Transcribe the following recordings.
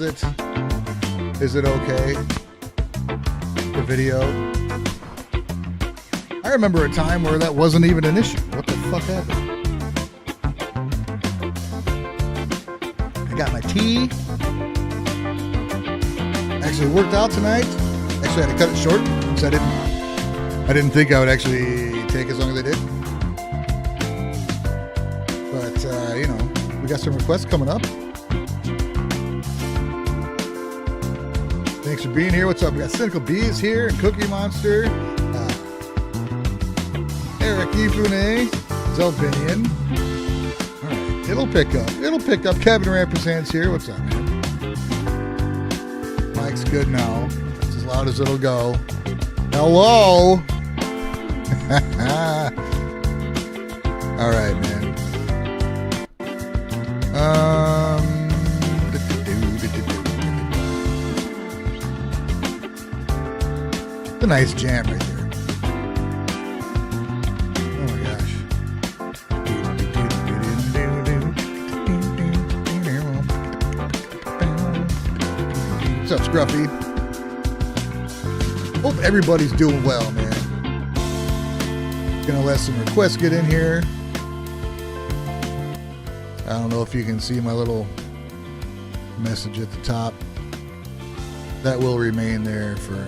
Is it okay? The video. I remember a time where that wasn't even an issue. What the fuck happened? I got my tea. Actually worked out tonight. Actually, I had to cut it short because I didn't think I would actually take as long as I did. But you know, we got some requests coming up. Thanks for being here. What's up? We got Cynical B is here, and Cookie Monster, Eric Ifune, Zelbinian. All right, it'll pick up. It'll pick up. Kevin Rampersand's here. What's up, man? Mike's good now. It's as loud as it'll go. Hello. All right, man. It's a nice jam right there. Oh my gosh. What's up, Scruffy? Hope everybody's doing well, man. Gonna let some requests get in here. I don't know if you can see my little message at the top. That will remain there for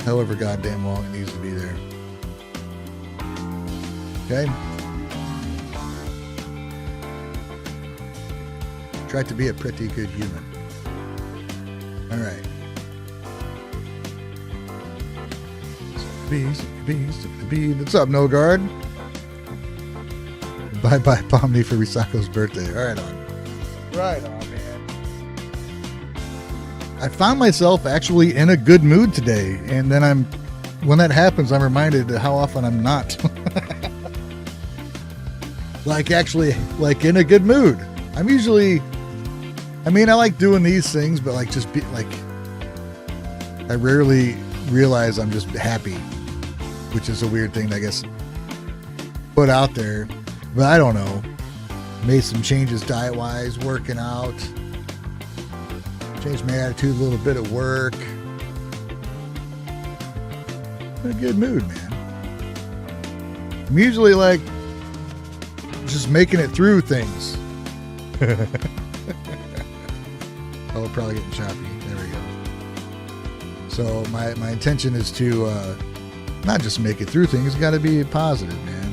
however goddamn long it needs to be there. Okay. Try to be a pretty good human. All right. What's up, Nogard? Bye-bye Pomni for Risako's birthday. Right on. Right on, man. I found myself actually in a good mood today, and then when that happens, I'm reminded how often I'm not. Like actually, like in a good mood. I'm usually, I mean, I like doing these things, but like just be like, I rarely realize I'm just happy, which is a weird thing to, I guess, put out there. But I don't know. Made some changes diet-wise, working out. Changed my attitude a little bit at work. In a good mood, man. I'm usually like just making it through things. Oh, we're probably getting choppy. There we go. So my intention is to not just make it through things. It's got to be positive, man.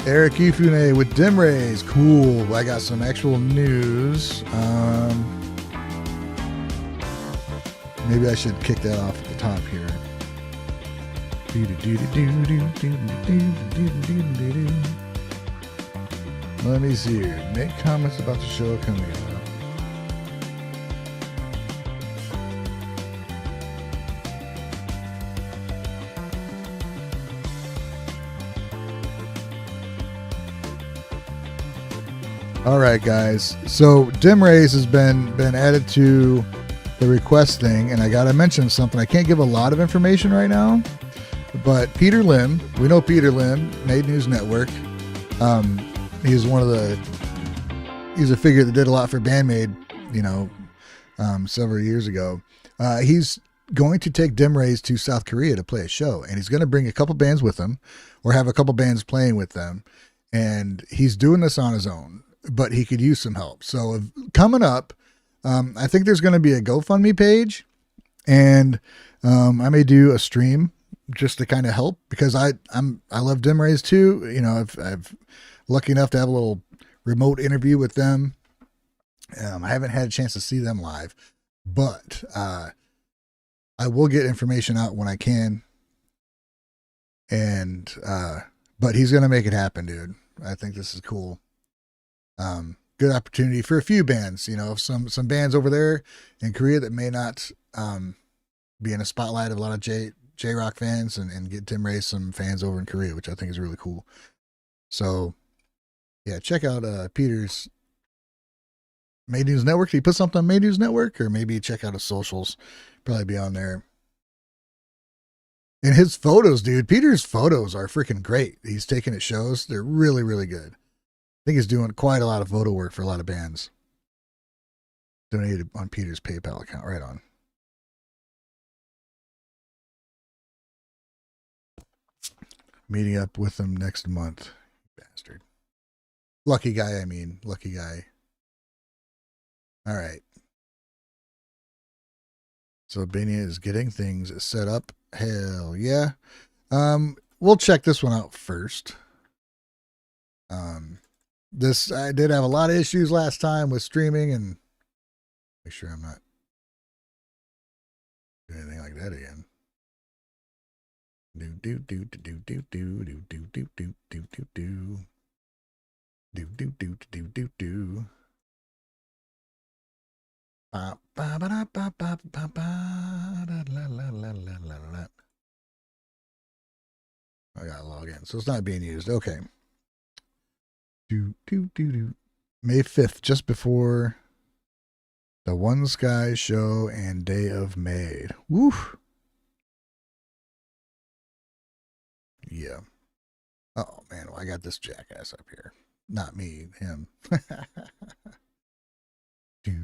Eric Ifune with DimRays. Cool. I got some actual news. Maybe I should kick that off at the top here. Let me see here. Make comments about the show coming up. All right, guys. So DimRays has been added to the request thing, and I gotta mention something. I can't give a lot of information right now, but Peter Lim, we know Peter Lim, Made News Network. He's he's a figure that did a lot for BAND-MAID, you know, several years ago. He's going to take DimRays to South Korea to play a show, and he's going to bring a couple bands with him, or have a couple bands playing with them, and he's doing this on his own, but he could use some help. So coming up, I think there's going to be a GoFundMe page, and I may do a stream just to kind of help, because I love DimRays too. You know, I've lucky enough to have a little remote interview with them. I haven't had a chance to see them live, but I will get information out when I can. And but he's gonna make it happen, dude. I think this is cool. Good opportunity for a few bands, you know, some bands over there in Korea that may not be in a spotlight of a lot of J-Rock fans, and get DimRays some fans over in Korea, which I think is really cool. So yeah, check out Peter's Made News Network. Did he put something on Made News Network? Or maybe check out his socials. Probably be on there. And his photos, dude. Peter's photos are freaking great. He's taken at shows. They're really, really good. I think he's doing quite a lot of photo work for a lot of bands. Donated on Peter's PayPal account. Right on. Meeting up with him next month. Bastard. Lucky guy, I mean. Lucky guy. All right. So Zelbinian is getting things set up. Hell yeah. We'll check this one out first. This, I did have a lot of issues last time with streaming, and make sure I'm not doing anything like that again. I gotta log in, so it's not being used. Okay. May 5th, just before the One Sky show and Day of Maid. Woo! Yeah. Oh man, well, I got this jackass up here. Not me, him. The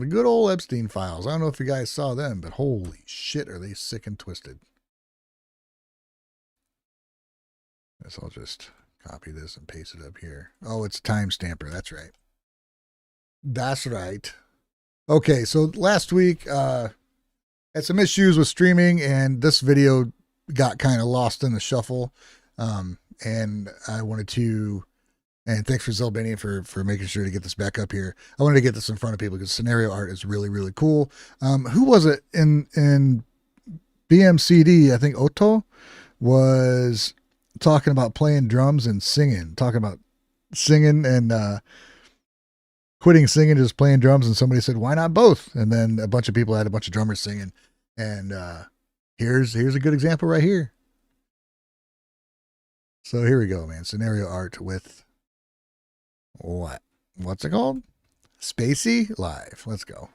good old Epstein files. I don't know if you guys saw them, but holy shit, are they sick and twisted. Guess I'll just copy this and paste it up here. Oh, it's a timestamper. That's right. That's right. Okay, so last week, had some issues with streaming, and this video got kind of lost in the shuffle. And I wanted to, and thanks for Zelbinian for making sure to get this back up here. I wanted to get this in front of people because Scenarioart is really, really cool. Who was it in BMCD? I think Otto was talking about playing drums and singing, talking about singing and quitting singing, just playing drums. And somebody said, why not both? And then a bunch of people had a bunch of drummers singing. And here's a good example right here. So here we go, man. Scenarioart with what's it called? Spacey Live. Let's go.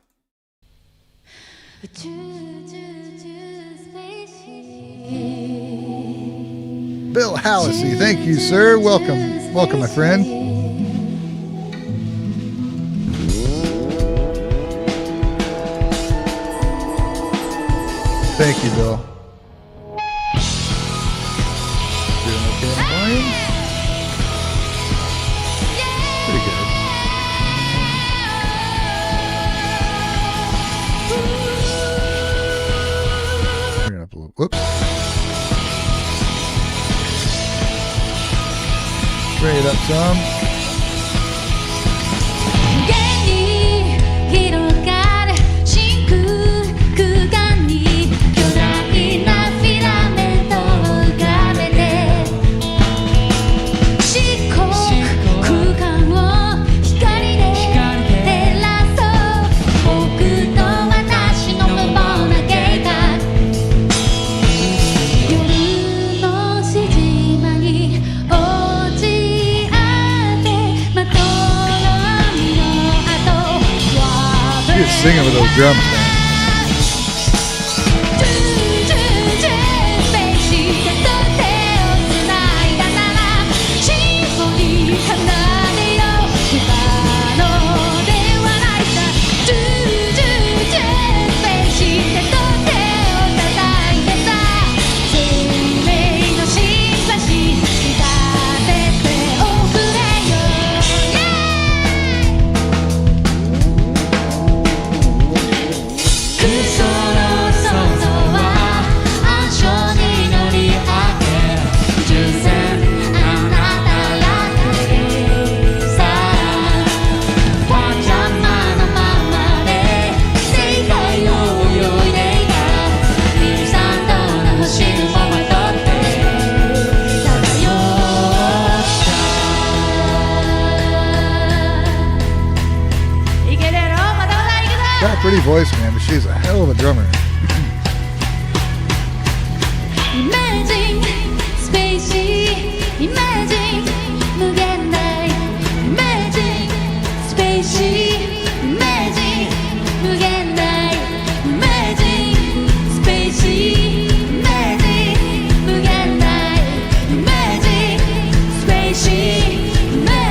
Bill Hallisey, thank you, sir. Welcome, my friend. Thank you, Bill. Doing okay on volume? Pretty good. Turn it up a little. Whoops. Bring it up some. Singing with those drums, man. Pretty voice, man, but she's a hell of a drummer. Imagine, Spacey, imagine, Mugendai, imagine, Spacey, imagine, Mugendai, imagine, Spacey, imagine, Mugendai, imagine, Spacey, imagine.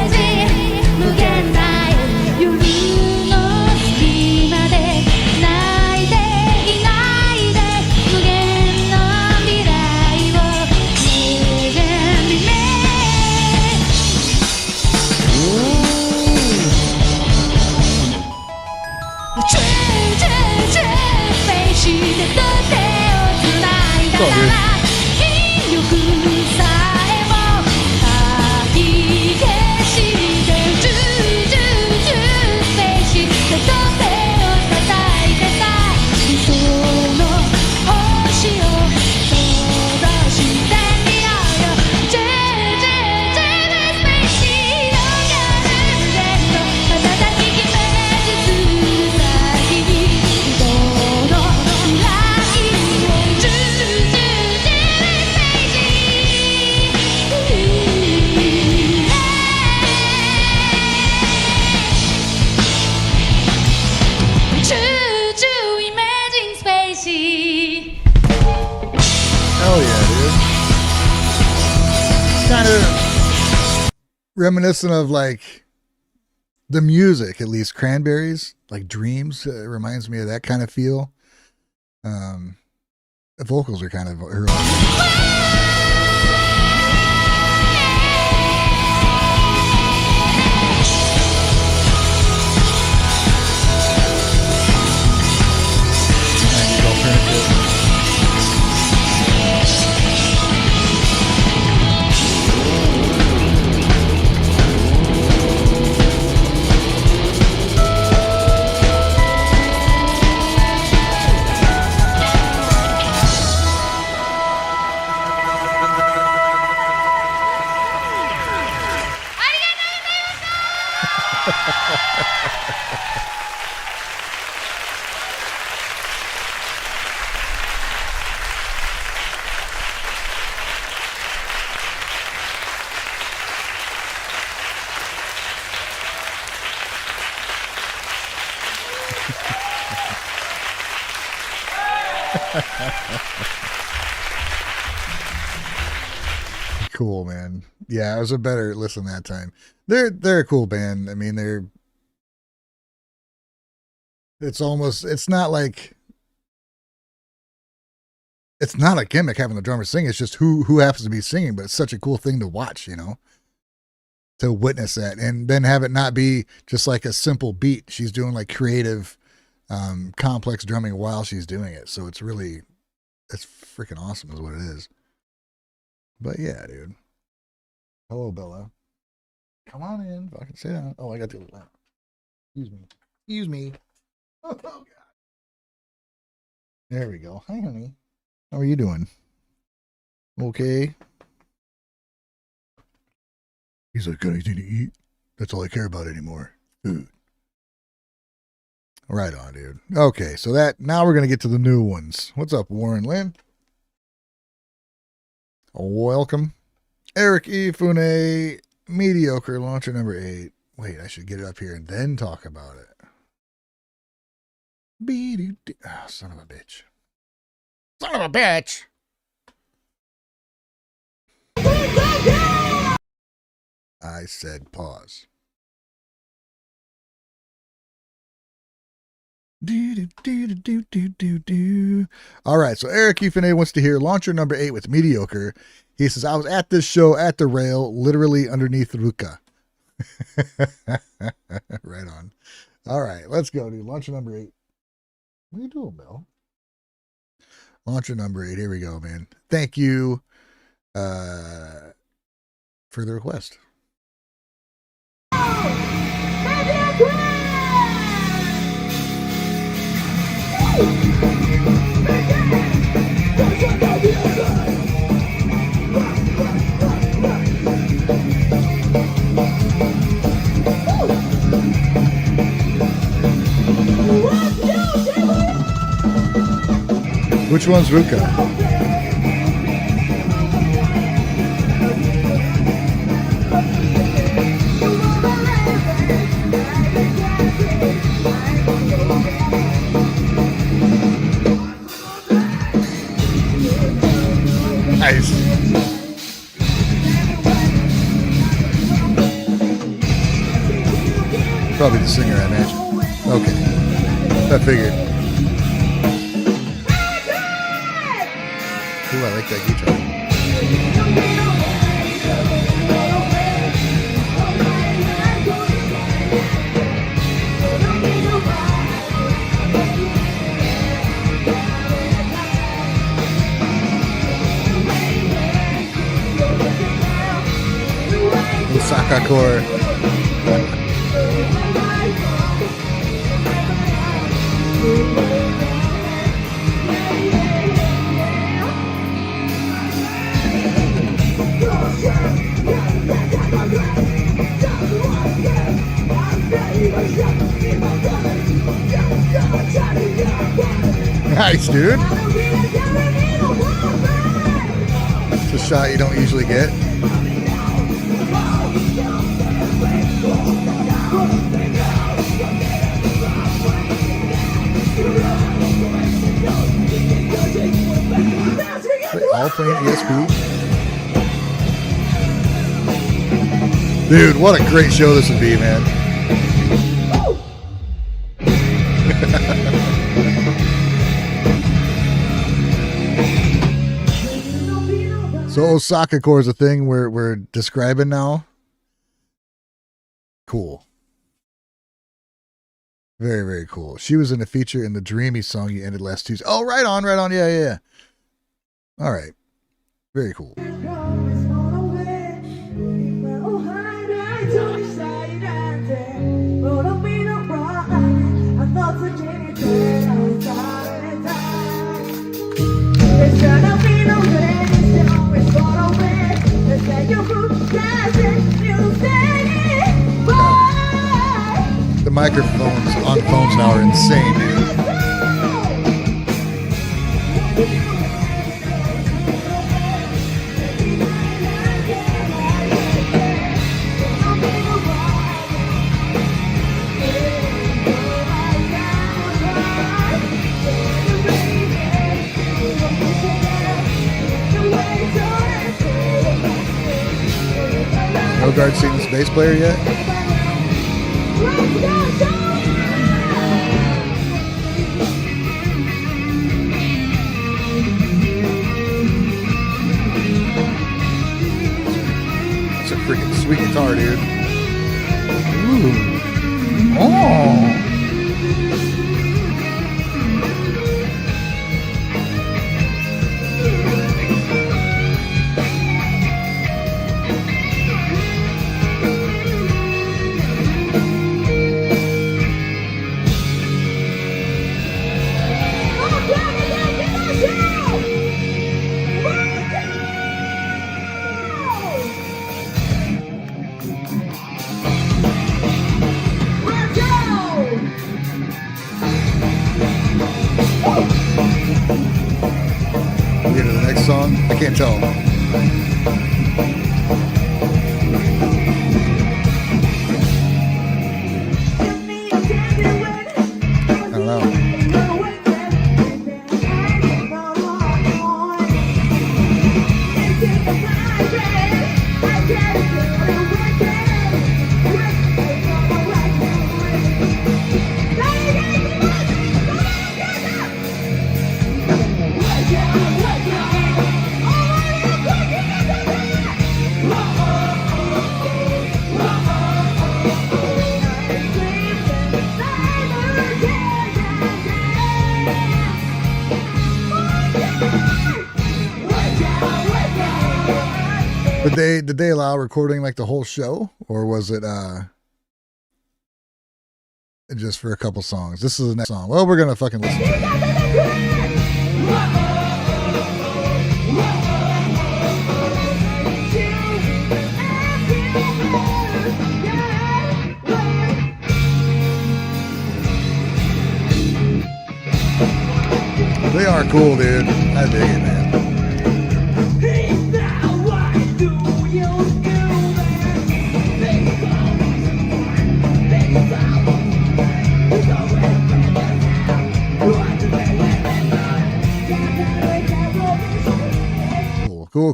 kind of reminiscent of like the music, at least Cranberries, like Dreams. Reminds me of that kind of feel. The vocals are kind of early. Cool, man. Yeah, it was a better listen that time. They're a cool band. I mean, it's not a gimmick having the drummer sing. It's just who happens to be singing, but it's such a cool thing to watch, you know, to witness that and then have it not be just like a simple beat. She's doing like creative, complex drumming while she's doing it. So it's freaking awesome is what it is. But yeah, dude. Hello, Bella. Come on in. Fucking sit down. Oh, I got to do that. Excuse me. Oh, God. There we go. Hi, honey. How are you doing? Okay. He's like, got anything to eat? That's all I care about anymore. Food. Right on, dude. Okay, so now we're going to get to the new ones. What's up, Warren Lynn? Welcome. Eric Ifune, Mediocre, launcher number 8. Wait, I should get it up here and then talk about it. Oh, son of a bitch. Son of a bitch! I said pause. All right, so Eric Ifune wants to hear launcher number 8 with Mediocre. He says, I was at this show at the rail, literally underneath Ruka. Right on. All right, let's go, dude. Launcher number 8. What are you doing, Bill? Launcher number 8. Here we go, man. Thank you for the request. Which one's Ruka? Nice. Probably the singer, I imagine. Okay. I figured. Ooh, I like that guitar. Osaka core. Nice, dude. It's a shot you don't usually get. All playing ESP. Dude, what a great show this would be, man. So Osaka Core is a thing we're describing now. Cool. Very, very cool. She was in a feature in the Dreamy song you ended last Tuesday. Oh, right on, right on. Yeah, yeah, yeah. All right. Very cool. The microphones on phones now are insane, dude. Nogard seen this bass player yet? It's a freaking sweet guitar, dude. Ooh. Oh. Song? I can't tell. I don't know. Did they allow recording like the whole show, or was it just for a couple songs? This is the next song. Well, we're gonna fucking listen to it. They are cool, dude. I dig it, man.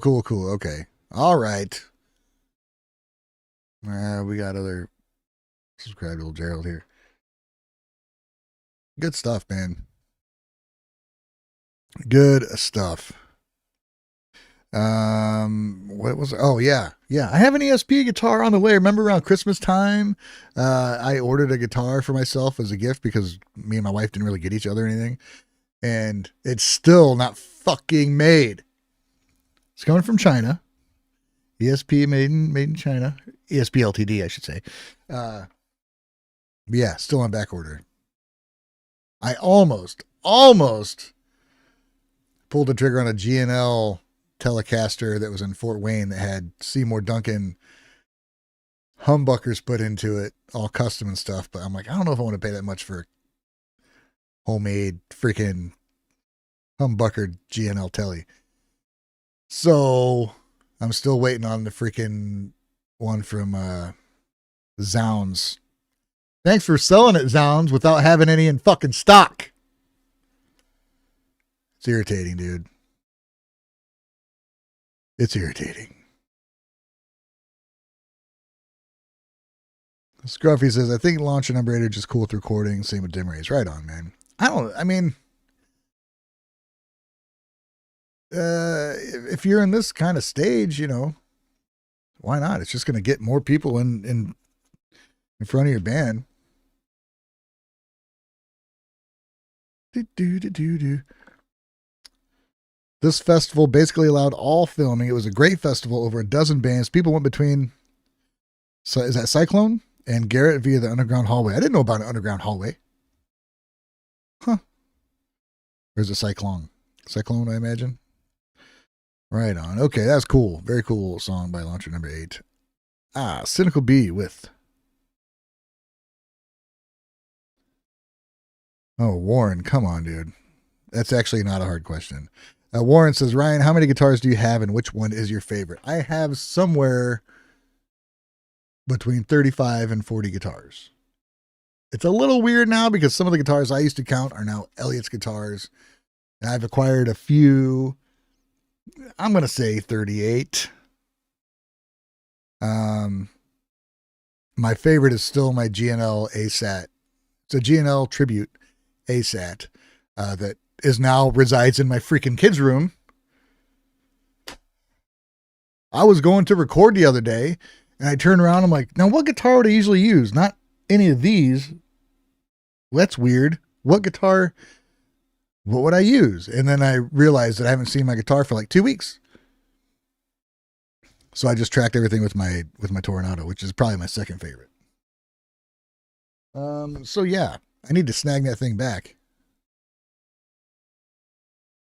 Cool. Okay. All right. We got other subscribe to old Gerald here. Good stuff, man. Good stuff. What was it? Oh yeah. I have an ESP guitar on the way. Remember around Christmas time, I ordered a guitar for myself as a gift because me and my wife didn't really get each other anything, and it's still not fucking made. It's coming from China. ESP made in China. ESP Ltd, I should say. Yeah, still on back order. I almost pulled the trigger on a G&L Telecaster that was in Fort Wayne that had Seymour Duncan humbuckers put into it, all custom and stuff. But I'm like, I don't know if I want to pay that much for homemade freaking humbuckered G&L Telly. So I'm still waiting on the freaking one from Zounds. Thanks for selling it, Zounds, without having any in fucking stock. It's irritating, dude. It's irritating. Scruffy says, I think launcher number 8 are just cool with recording. Same with DimRays. Right on, man. If you're in this kind of stage, you know, why not? It's just going to get more people in front of your band. This festival basically allowed all filming. It was a great festival, over a dozen bands. People went between, so is that Cyclone and Garrett via the underground hallway. I didn't know about an underground hallway. Huh. Where's the Cyclone? Cyclone, I imagine. Right on. Okay, that's cool. Very cool song by launcher number 8. Cynical B with. Oh, Warren, come on, dude. That's actually not a hard question. Warren says, Ryan, how many guitars do you have and which one is your favorite? I have somewhere between 35 and 40 guitars. It's a little weird now because some of the guitars I used to count are now Elliot's guitars. And I've acquired a few. I'm going to say 38. My favorite is still my GNL ASAT. It's a GNL tribute ASAT that is now resides in my freaking kids' room. I was going to record the other day and I turned around. I'm like, now what guitar would I usually use? Not any of these. Well, that's weird. What would I use? And then I realized that I haven't seen my guitar for like 2 weeks. So I just tracked everything with my Toranoko, which is probably my second favorite. So yeah, I need to snag that thing back.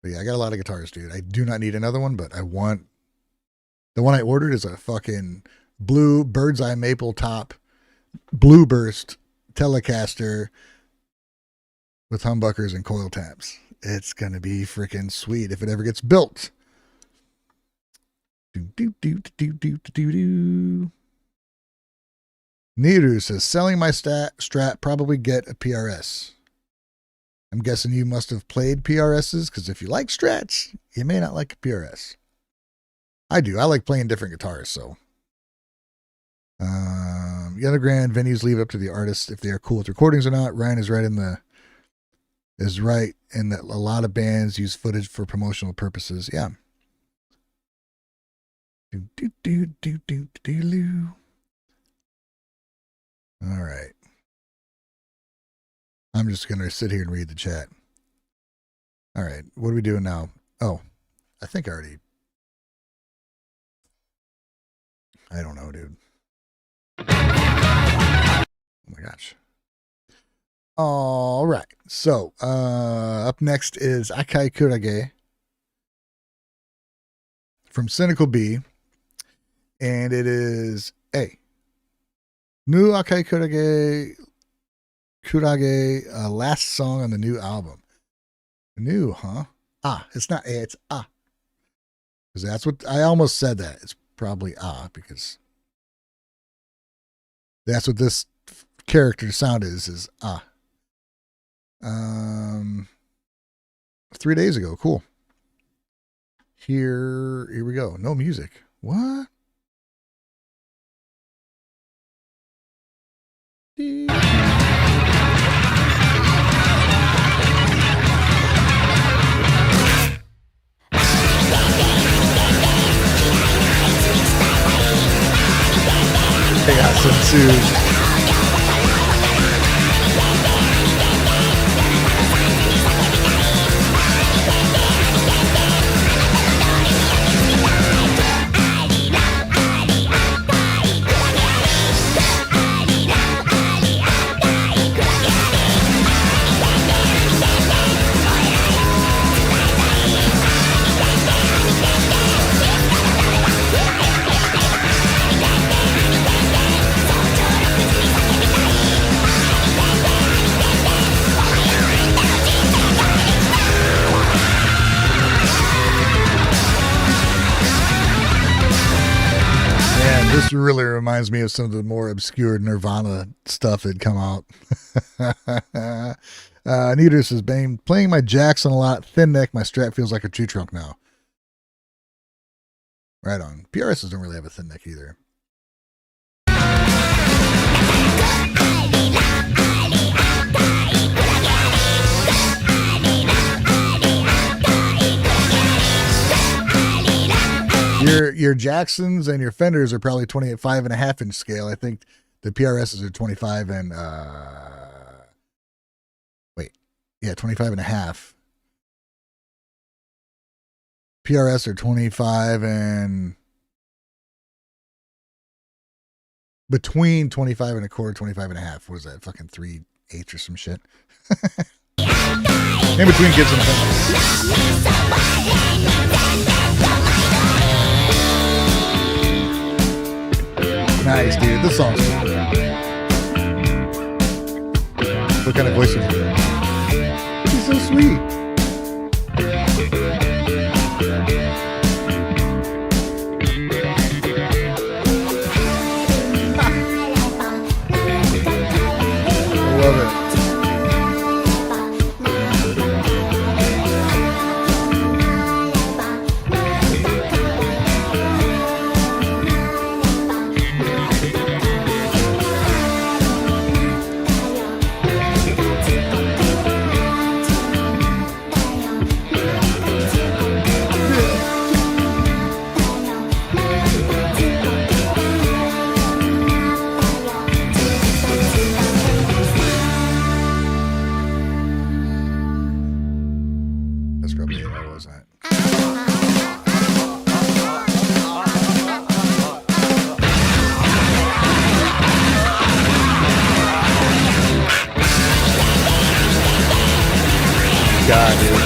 But yeah, I got a lot of guitars, dude. I do not need another one, but I want the one I ordered is a fucking blue bird's eye maple top, blue burst Telecaster with humbuckers and coil taps. It's going to be freaking sweet if it ever gets built. Niru says, selling my Strat, probably get a PRS. I'm guessing you must have played PRSs, because if you like Strats, you may not like a PRS. I do. I like playing different guitars, so. The other grand venues leave it up to the artists if they are cool with recordings or not. Ryan is right in that a lot of bands use footage for promotional purposes. Yeah. All right. I'm just going to sit here and read the chat. All right. What are we doing now? Oh, I think I already. I don't know, dude. Oh my gosh. All right. So, up next is Akai Kurage from Cynical B. And it is A. New Akai Kurage, last song on the new album. New, huh? It's not A, it's A. Because that's what, I almost said that. It's probably A, because that's what this character sound is A. 3 days ago. Cool. Here we go. No music. What? They got some tunes. This really reminds me of some of the more obscure Nirvana stuff that had come out. Neither says, been playing my Jackson a lot. Thin neck. My Strat feels like a tree trunk now. Right on. PRSs don't really have a thin neck either. your Jacksons and your Fenders are probably 25.5-inch scale. I think the PRSs are 25 and 25.5. PRS are 25 and between 25 and a quarter, 25.5. What is that? Fucking 3/8 or some shit. In between Gibson and Fenders. Nice, dude. This song's cool. What kind of voice are you doing? He's so sweet. I love it. God, dude.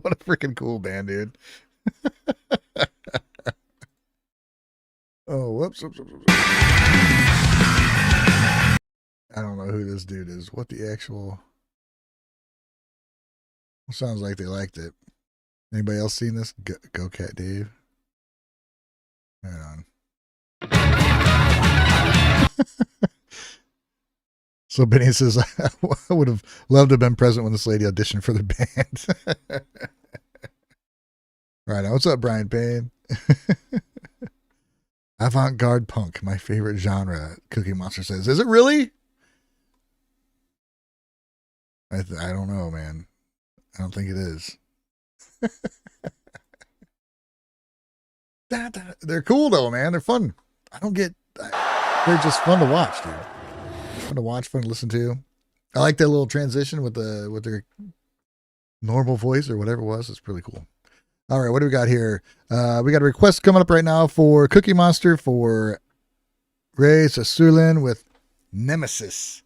What a freaking cool band, dude. Oh, whoops. I don't know who this dude is. What the actual... Sounds like they liked it. Anybody else seen this? Go Cat Dave. Right on. So Benny says, I would have loved to have been present when this lady auditioned for the band. Right now, what's up, Brian Payne? Avant-garde punk, my favorite genre, Cookie Monster says. Is it really? I don't know, man. I don't think it is. They're cool, though, man. They're fun. They're just fun to watch, dude. Fun to watch, fun to listen to. I like that little transition with their normal voice or whatever it was. It's really cool. All right, what do we got here? We got a request coming up right now for Cookie Monster for Rays Suilen with Nemesis.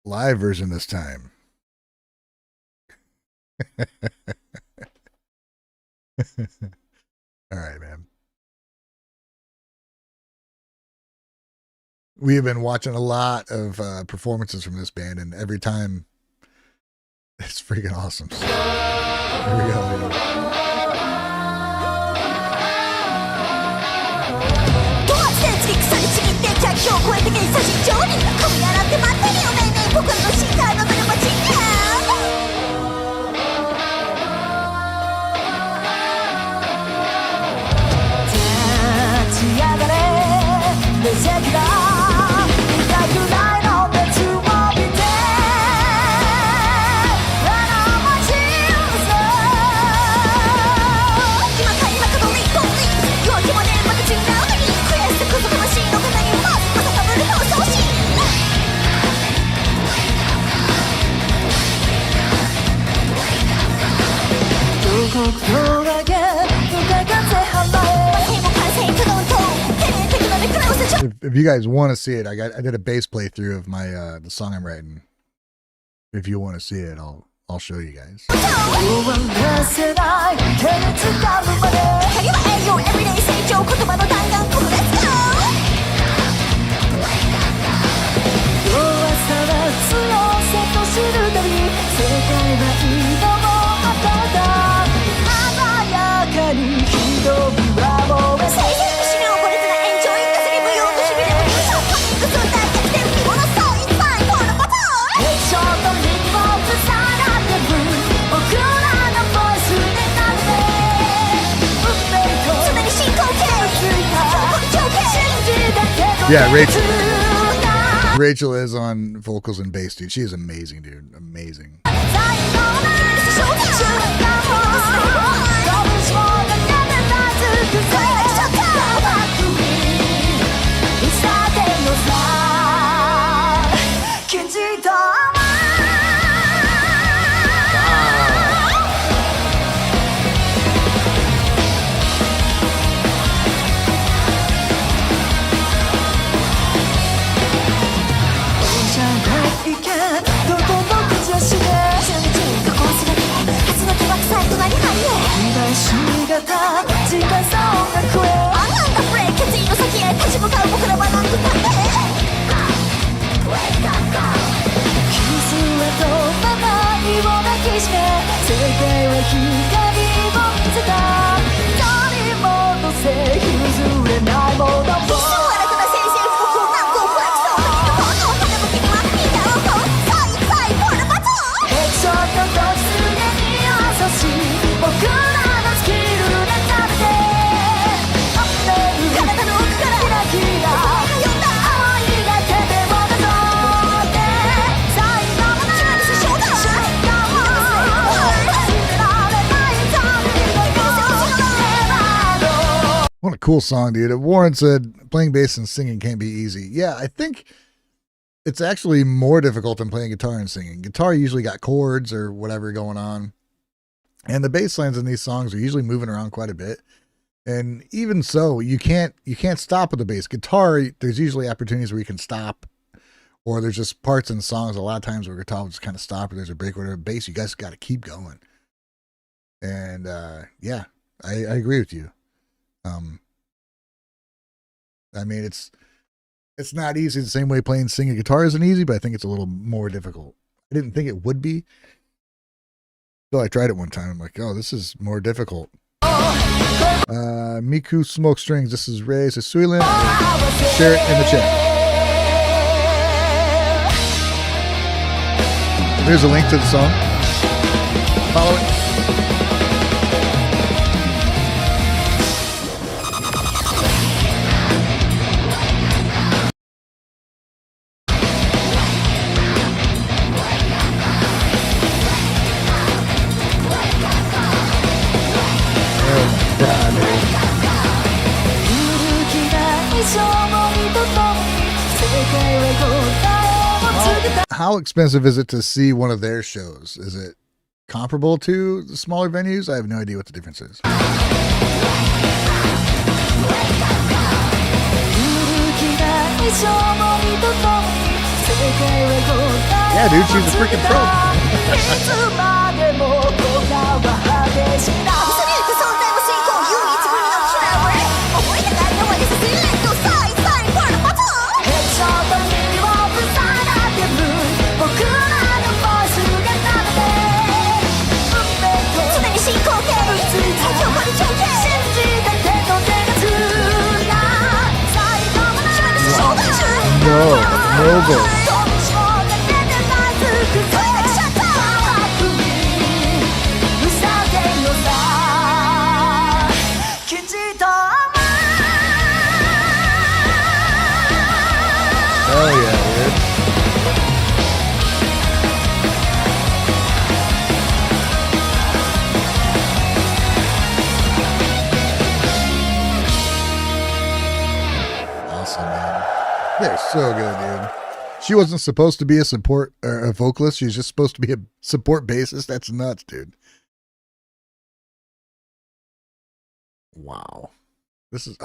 Live version this time. All right, man. We have been watching a lot of performances from this band, and every time it's freaking awesome. So, here we go. If you guys want to see it, I did a bass playthrough of my the song I'm writing. If you want to see it, I'll show you guys. Yeah, Rachel is on vocals and bass, dude. She is amazing, dude. Amazing. What a cool song, dude. Warren said playing bass and singing can't be easy. Yeah, I think it's actually more difficult than playing guitar and singing. Guitar usually got chords or whatever going on. And the bass lines in these songs are usually moving around quite a bit. And even so, you can't stop with the bass. Guitar, there's usually opportunities where you can stop, or there's just parts in songs a lot of times where guitar will just kind of stop or there's a break or whatever. Bass, you guys got to keep going. And yeah, I agree with you. I mean, it's not easy the same way playing singing guitar isn't easy, but I think it's a little more difficult. I didn't think it would be. So I tried it one time. I'm like, oh, this is more difficult. Miku Smoke Strings. This is Ray. This is Suilen. Share it in the chat. There's a link to the song. Follow it. How expensive is it to see one of their shows? Is it comparable to the smaller venues? I have no idea what the difference is. Yeah, dude, she's a freaking pro. No go. Hell yeah, dude. Awesome, man. They're so good, dude. She wasn't supposed to be a support or a vocalist. She's just supposed to be a support bassist. That's nuts, dude. Wow. This is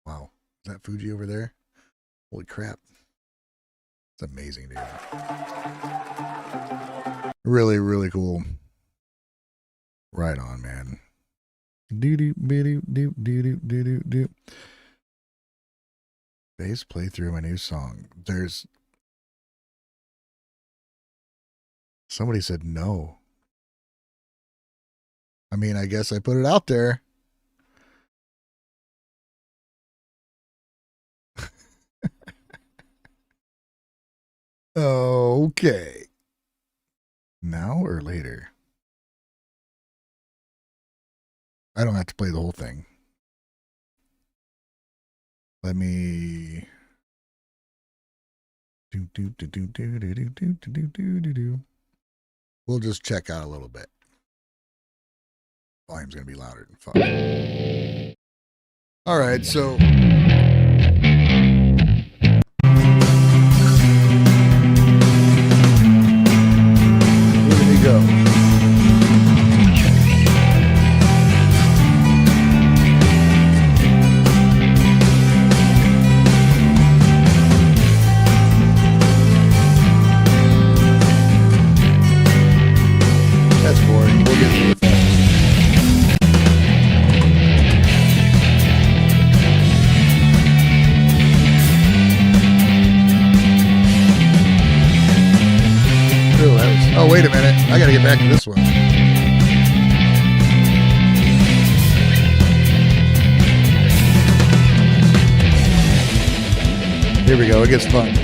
wow. Is that Fuji over there? Holy crap. It's amazing, dude. Really, really cool. Right on, man. Do. Bass playthrough my new song. There's somebody said no. I mean, I guess I put it out there. Okay. Now or later? I don't have to play the whole thing. Let me. We'll just check out a little bit. Volume's gonna be louder than fuck. All right, so. Here we go. That's boring. We'll get through it fast. Oh, wait a minute. I gotta get back to this one. Here we go. It gets fun.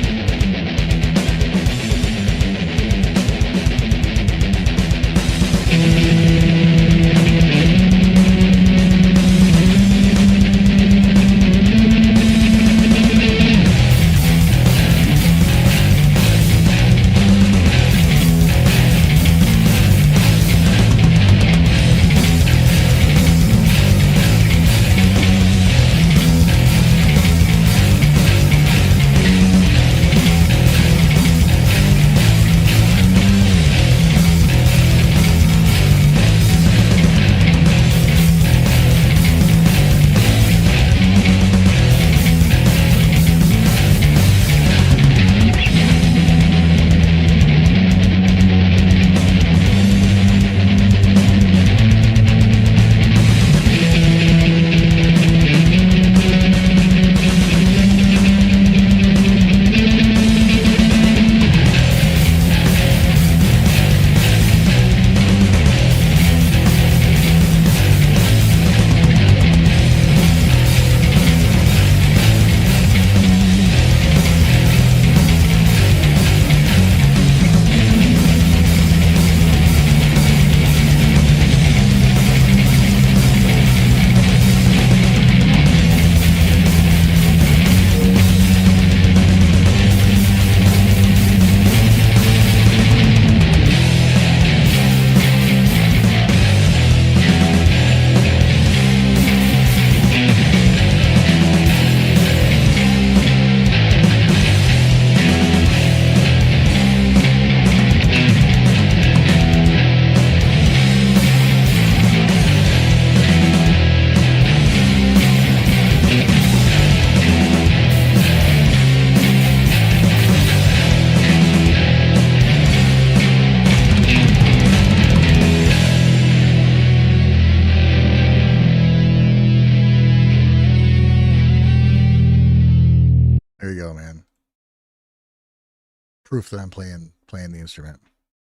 Proof that I'm playing the instrument.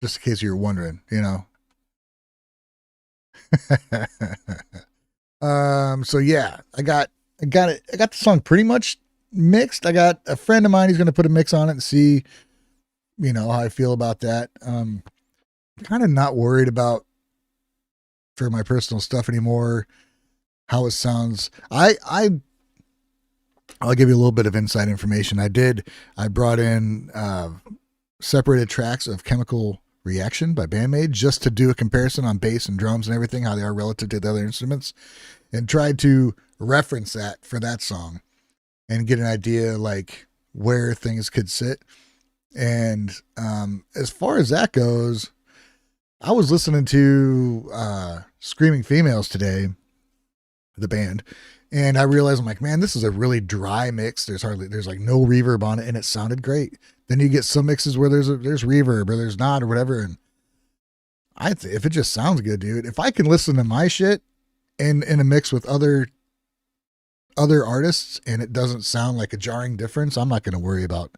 Just in case you were wondering, you know. So yeah, I got the song pretty much mixed. I got a friend of mine, he's gonna put a mix on it and see, you know, how I feel about that. I'm kind of not worried about, for my personal stuff anymore, how it sounds. I'll give you a little bit of inside information. I brought in separated tracks of Chemical Reaction by BAND-MAID just to do a comparison on bass and drums and everything, how they are relative to the other instruments, and tried to reference that for that song and get an idea like where things could sit. And as far as that goes, I was listening to Screaming Females today, the band, and I realized, I'm like, man, this is a really dry mix. There's like no reverb on it, and it sounded great. Then you get some mixes where there's reverb or there's not or whatever, and if it just sounds good, dude, if I can listen to my shit in a mix with other artists and it doesn't sound like a jarring difference, I'm not going to worry about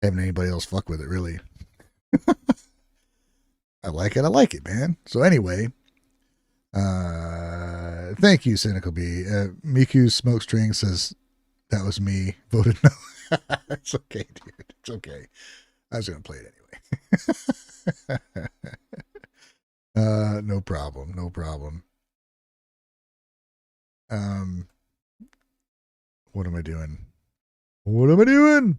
having anybody else fuck with it, really. I like it, man. So anyway, thank you, Cynical B. Miku Smokestring says that was me. Voted no. It's okay, dude. It's okay. I was gonna play it anyway. No problem. No problem. What am I doing? What am I doing?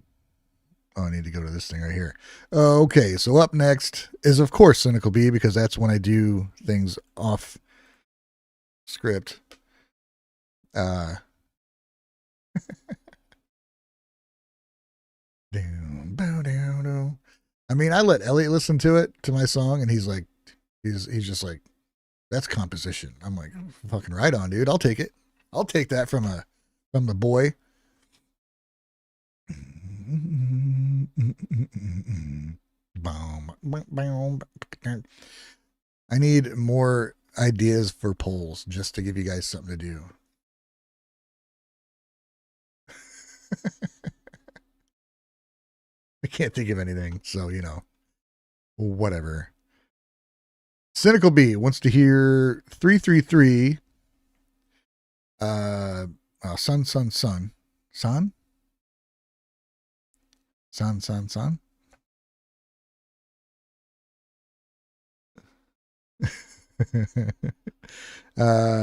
Oh, I need to go to this thing right here. Okay, so up next is, of course, Cynical B, because that's when I do things off script. I mean, I let Elliot listen to it, to my song, and he's like, he's just like, that's composition. I'm like, fucking right on, dude. I'll take it. I'll take that from the boy. I need more ideas for polls just to give you guys something to do. I can't think of anything, so whatever. Cynical B wants to hear 333 Sun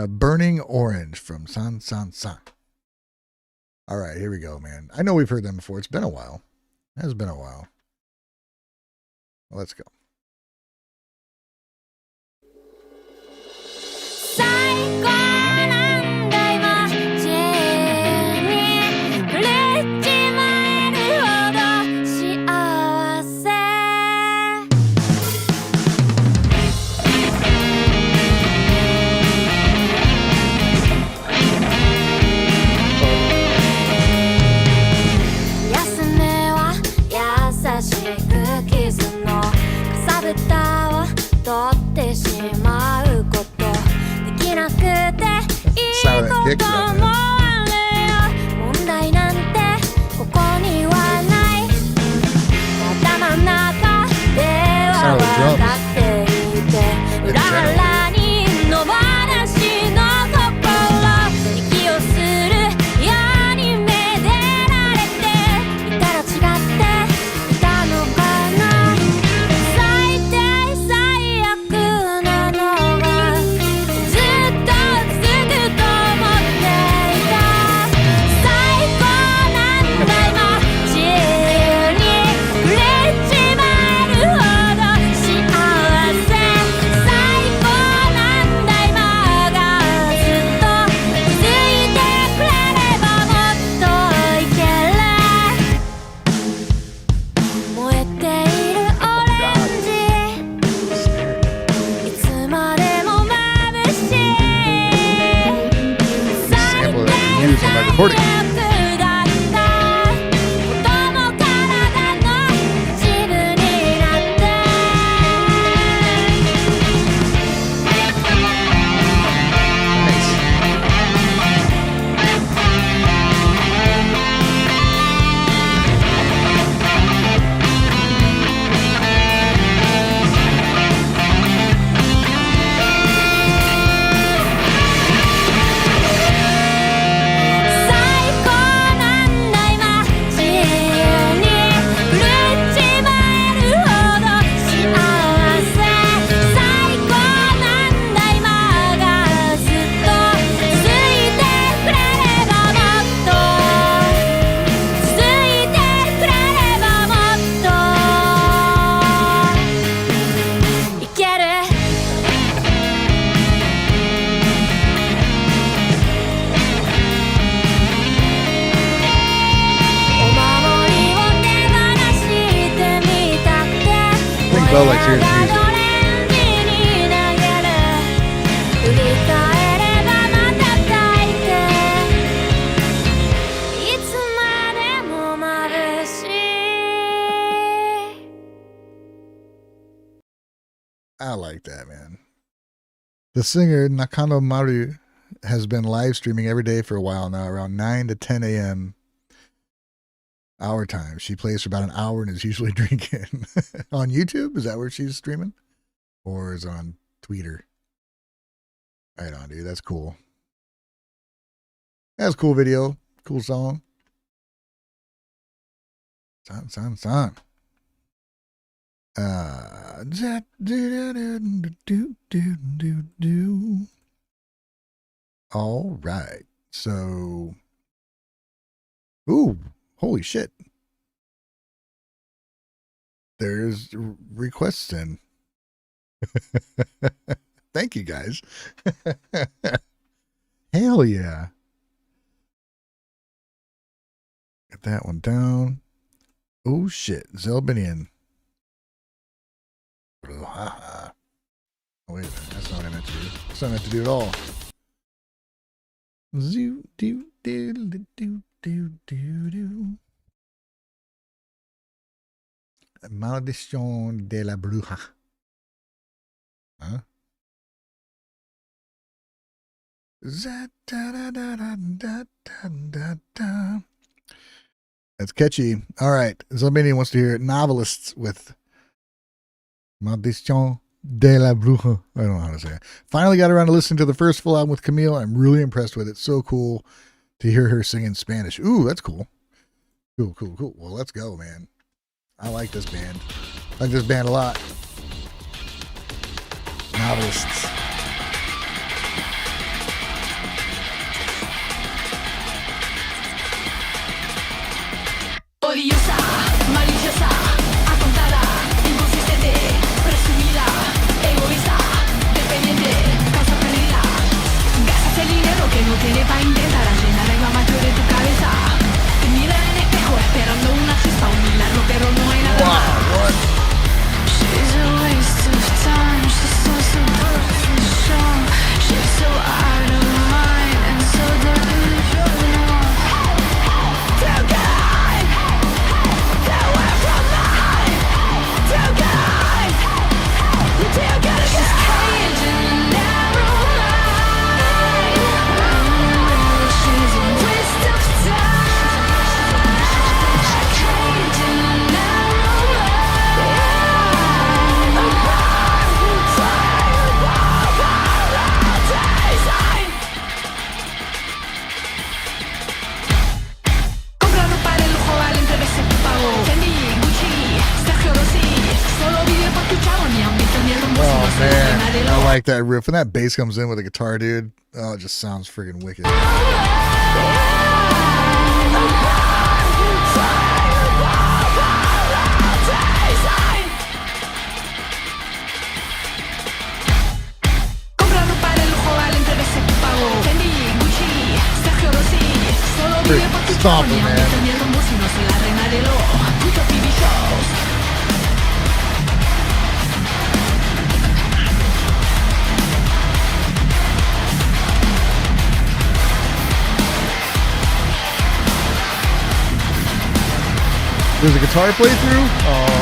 Burning Orange from San. All right, here we go, man. I know we've heard them before. It's been a while. It has been a while. Well, let's go. Silent kick drum. Silent drums. Recording. Well, like hearing music. I like that, man. The singer Nakano Maru has been live streaming every day for a while now, around 9 to 10 a.m. our time. She plays for about an hour and is usually drinking. On YouTube? Is that where she's streaming? Or is it on Twitter? Right on, dude. That's cool. That's a cool video. Cool song. Son. All right. So Ooh, holy shit. There's requests in. Thank you, guys. Hell yeah. Get that one down. Oh shit. Zelbinian. Bruja. Oh, wait a minute. That's not what I meant to do. That's not what I meant to do at all. Zoo, do, do, do, do, do, do. Maldición de la Bruja. Huh? That's catchy. All right. Zelbinian wants to hear novelists with Maldición de la Bruja. I don't know how to say it. Finally got around to listening to the first full album with Camille. I'm really impressed with it. So cool to hear her sing in Spanish. Ooh, that's cool. Cool. Well, let's go, man. I like this band. I like this band a lot. Novelists. Odiosa, maliciosa, atontada, inconsistente, presumida, egoísta, dependiente, causa perdida. Gastas el dinero que no tiene para intentar llenar el mamacho de tu cabeza. Te mira en el espejo esperando una chispa, un milagro, pero no hay nada más. She's a waste of time, she's so superficial. She's so out of mind and so delusional. Too good! Oh man, I like that riff. When that bass comes in with a guitar, dude, oh, it just sounds freaking wicked. Stomping, man. There's a guitar playthrough? Oh.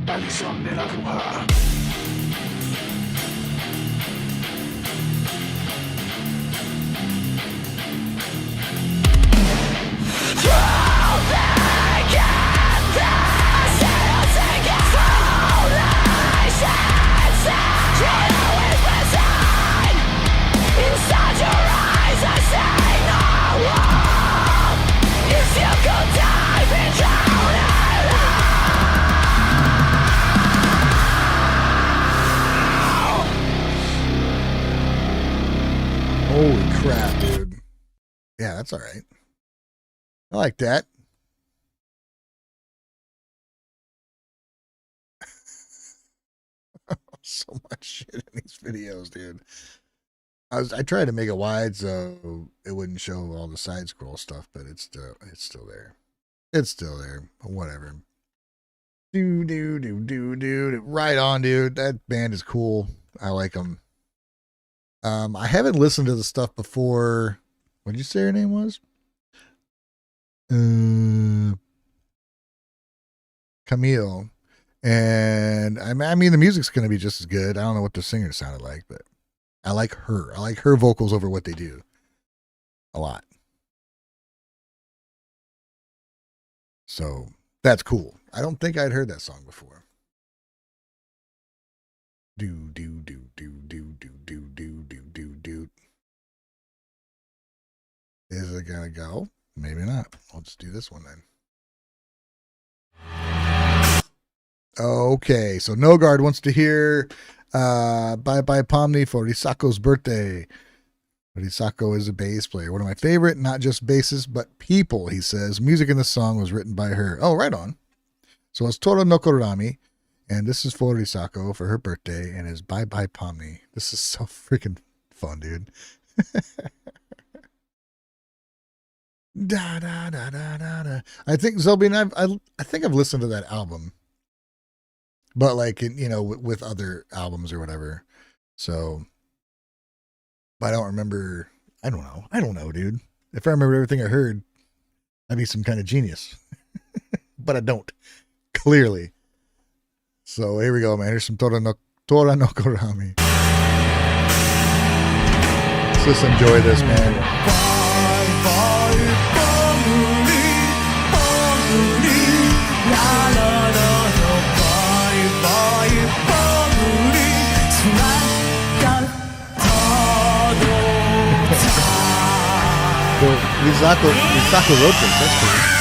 Maldición de la Bruja. Holy crap, dude. Yeah, that's all right. I like that. So much shit in these videos, dude. I tried to make it wide so it wouldn't show all the side scroll stuff, but it's still there. It's still there. Whatever. Do. Right on, dude. That band is cool. I like them. I haven't listened to the stuff before. What did you say her name was? Camille. And I mean, the music's going to be just as good. I don't know what the singer sounded like, but I like her. I like her vocals over what they do a lot. So that's cool. I don't think I'd heard that song before. Do, do, do, do, do, do, do, do, do, do, do. Is it going to go? Maybe not. I'll just do this one then. Okay, so Nogard wants to hear Bye Bye Pomni for Risako's birthday. Risako is a bass player. One of my favorite, not just basses, but people, he says. Music in the song was written by her. Oh, right on. So it's Toranoko Rammy, and this is for Risako for her birthday, and is Bye Bye Pomni. This is so freaking fun, dude. Da, da, da, da, da, da. I think Zelbinian, I think I've listened to that album. But like, you know, with other albums or whatever. So, but I don't remember. I don't know, dude. If I remember everything I heard, I'd be some kind of genius. But I don't, clearly. So here we go, man. Here's some Toranoko Rammy. Let's just enjoy this, man. Risako wrote this. That's cool. 「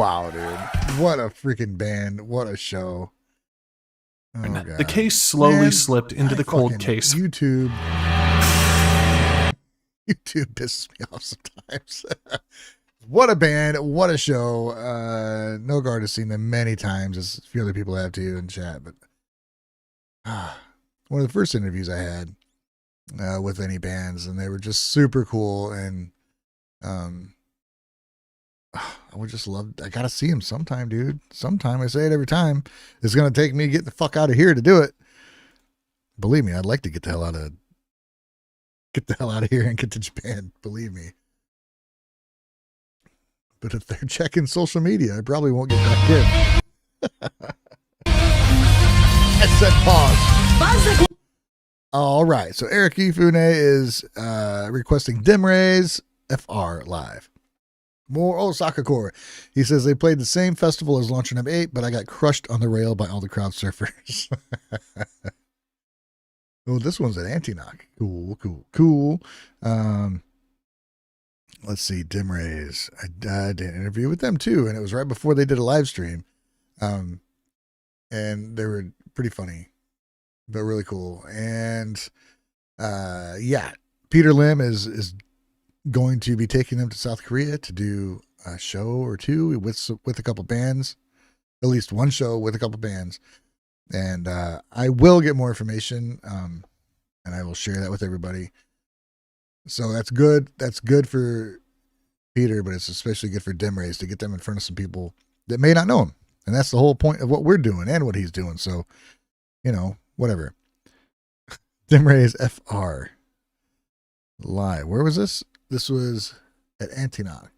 Wow, dude. What a freaking band. What a show. Oh, God. The case slowly slipped into the cold case. YouTube pisses me off sometimes. What a band. What a show. Nogard has seen them many times, as a few other people have too in chat. But one of the first interviews I had with any bands, and they were just super cool. And I would just love, I gotta see him sometime, dude. Sometime. I say it every time. It's gonna take me to get the fuck out of here to do it. Believe me, I'd like to get the hell out of here and get to Japan. Believe me. But if they're checking social media, I probably won't get back in. I said pause. All right. So Eric Ifune is requesting DimRays FR live. More Osaka Core. He says they played the same festival as Launcher Number 8, but I got crushed on the rail by all the crowd surfers. Oh, this one's at Antinoch. Cool. Let's see, DimRays. I did an interview with them too, and it was right before they did a live stream. And they were pretty funny, but really cool. And yeah, Peter Lim is going to be taking them to South Korea to do a show or two with a couple bands, at least one show with a couple bands. And I will get more information, and I will share that with everybody. So that's good. That's good for Peter, but it's especially good for DimRays to get them in front of some people that may not know him. And that's the whole point of what we're doing and what he's doing. So, you know, whatever. DimRays FR live. Where was this? This was at Antinoch,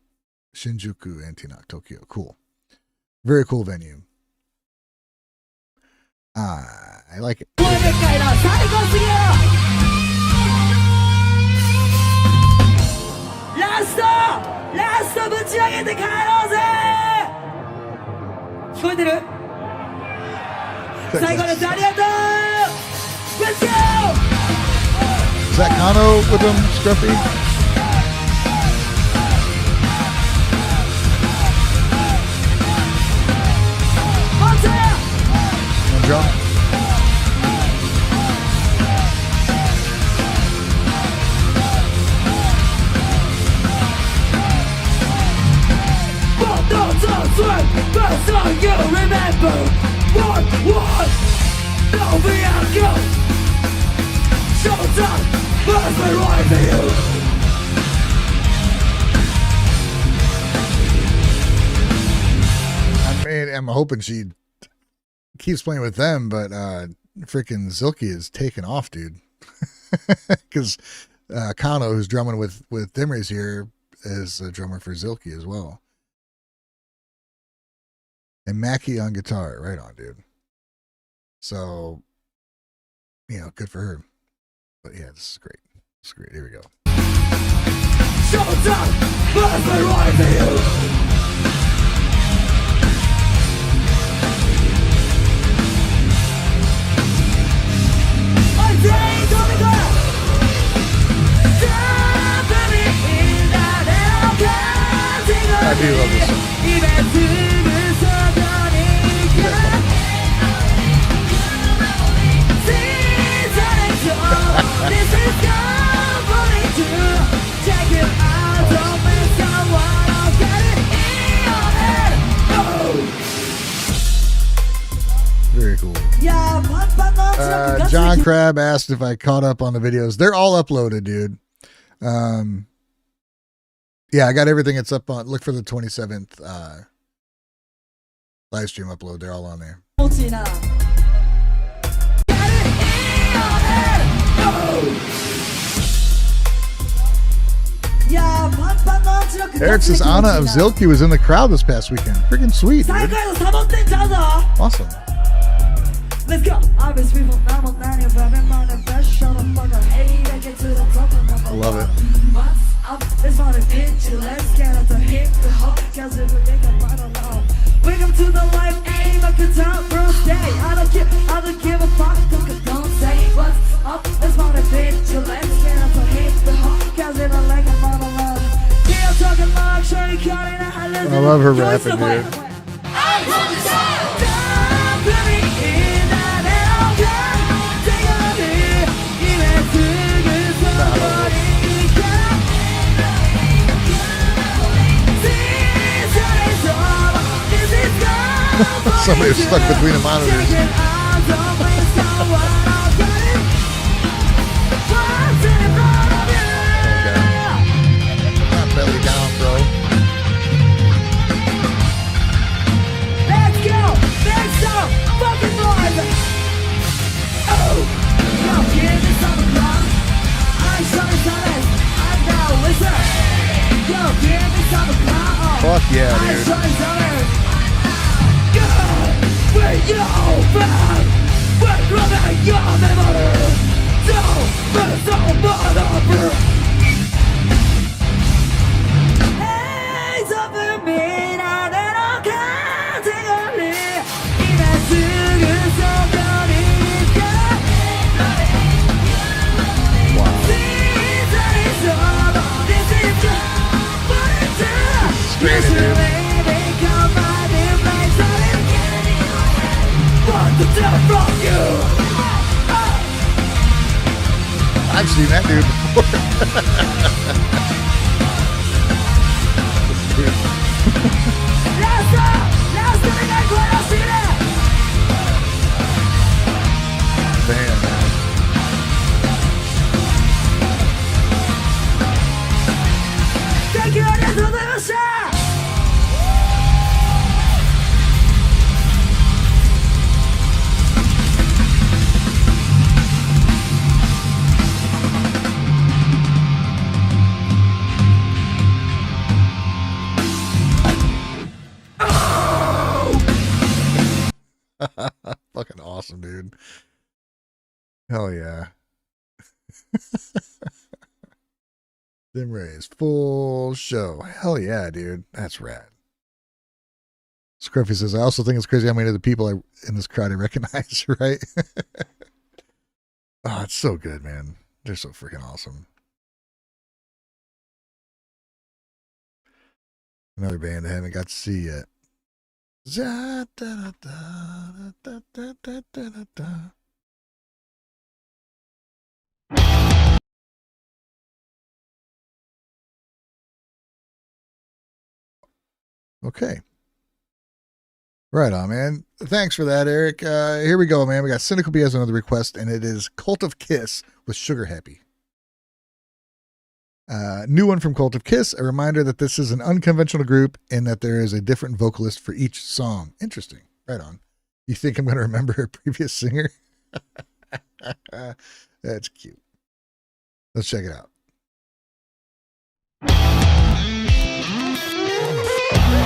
Shinjuku, Antinoch, Tokyo. Cool. Very cool venue. I like it. Is that Kano with him, Scruffy? Drum. You remember what was Go. Showtime must be right for you. I mean, I'm hoping she keeps playing with them, but freaking Zilke is taking off, dude. Because Kano, who's drumming with DimRays here, is a drummer for Zilke as well. And Mackie on guitar. Right on, dude. So, you know, good for her. But yeah, this is great. This is great. Here we go. Showtime must be right for you. I do love this song. Very cool. John Crab asked if I caught up on the videos. They're all uploaded, dude. Yeah, I got everything. It's up on. Look for the 27th live stream upload. They're all on there. Eric says Anna of Zilke was in the crowd this past weekend. Freaking sweet, dude. Awesome. Let's go. I love it. Welcome to the life aim of the top birthday. I don't give a fuck. Don't say what's up. Let's want a bitch. Let's get up to hit the hot. Cause it like a monologue. Yeah, I'm talking luxury, cutting a I love her rapping, dude. Somebody was stuck between the monitors. Not belly down, bro. Let's go! Let's go! Fucking boys! Oh! Yo, give me some o'clock. I'm sorry, silence. I'm down, listen. Yo, give me some o'clock. Fuck yeah, I'm dude. sorry, silence. Yo! Wait, yo, man! We're grabbing your memory. Don't be so mother. Hey, something mean, I don't category. Even soon, so Straight in, dude. I've seen that dude before. Damn, man. Thank you, ありがとうございました。Fucking awesome, dude. Hell yeah. DimRays, full show. Hell yeah, dude. That's rad. Scruffy says, I also think it's crazy how many of the people in this crowd I recognize, right? Oh, it's so good, man. They're so freaking awesome. Another band I haven't got to see yet. Okay. Right on, man. Thanks for that, Eric. Here we go, man. We got Cynical B has another request, and it is Cult of Kiss with Sugar Happy. New one from Cult of Kiss. A reminder that this is an unconventional group and that there is a different vocalist for each song. Interesting. Right on. You think I'm going to remember a previous singer? That's cute. Let's check it out.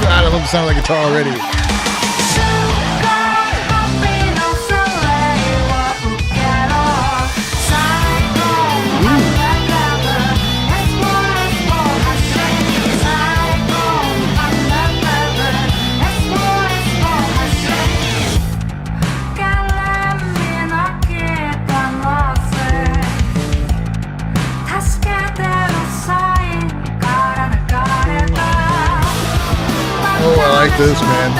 God, I love the sound of the guitar already. Oh, I like this, man.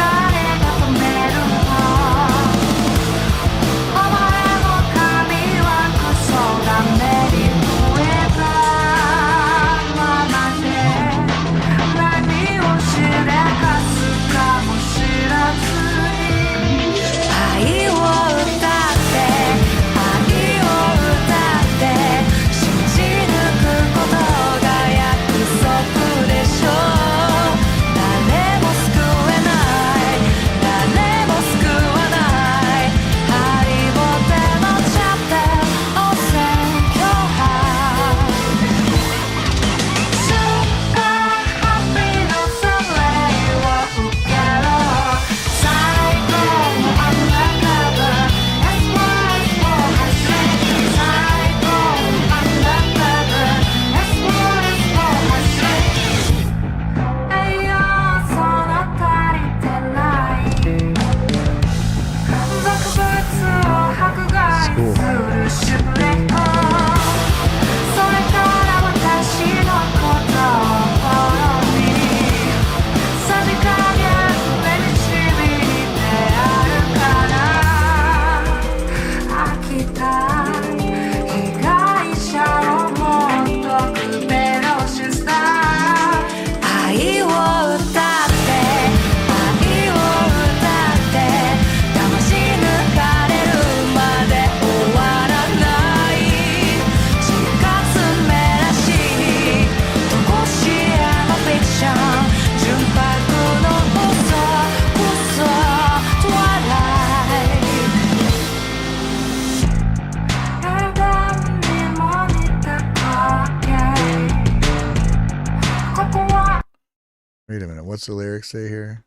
what's the lyrics say here?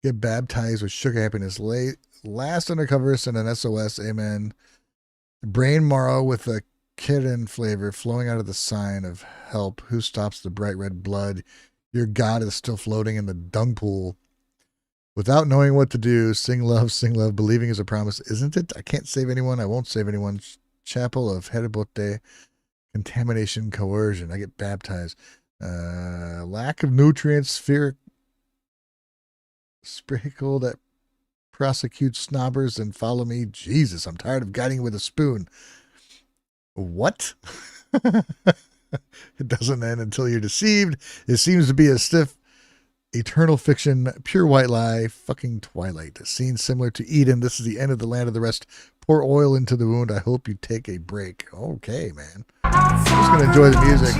Get baptized with sugar happiness. Last undercover, send an SOS. Amen. Brain marrow with a kitten flavor flowing out of the sign of help. Who stops the bright red blood? Your God is still floating in the dung pool. Without knowing what to do, sing love, believing is a promise, isn't it? I can't save anyone. I won't save anyone. Chapel of Heribote, contamination, coercion. I get baptized. Lack of nutrients, fear, sprinkle that prosecutes snobbers and follow me. Jesus, I'm tired of guiding with a spoon. What? It doesn't end until you're deceived. It seems to be a stiff, eternal fiction, pure white lie, fucking Twilight. A scene similar to Eden. This is the end of the land of the rest. Pour oil into the wound. I hope you take a break. Okay, man. I'm just going to enjoy the music.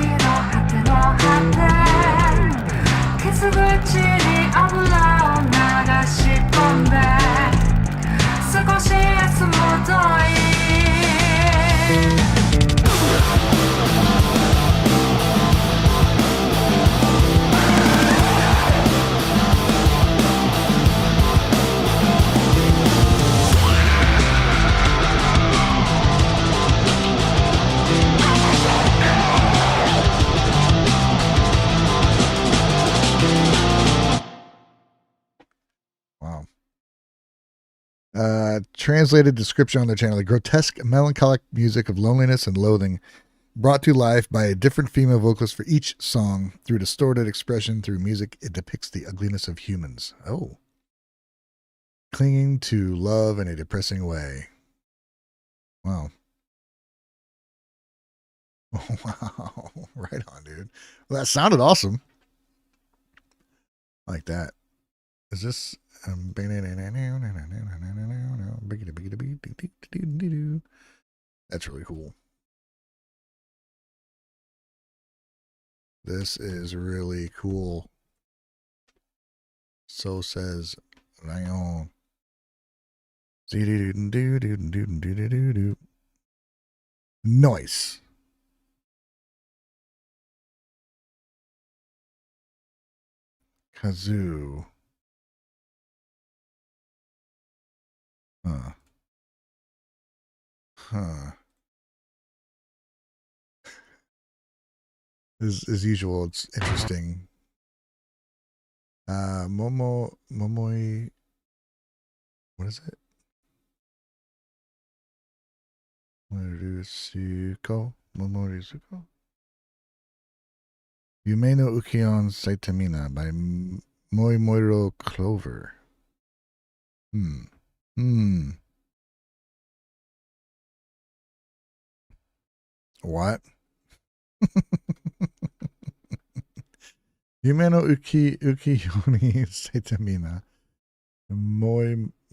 Translated description on their channel: the grotesque, melancholic music of loneliness and loathing, brought to life by a different female vocalist for each song. Through distorted expression, through music, it depicts the ugliness of humans. Oh. Clinging to love in a depressing way. Wow. Oh, wow. Right on, dude. Well, that sounded awesome. Like that. Is this... That's really cool. This is really cool. So says Lion. Nice. Kazoo. Huh. As usual, it's interesting. Momoi. What is it? Morisuko. Momorisuko. Yumeno Ukion Saitamina by Moimoiro Clover. What? Yumeno Ukiyoni Saitamina.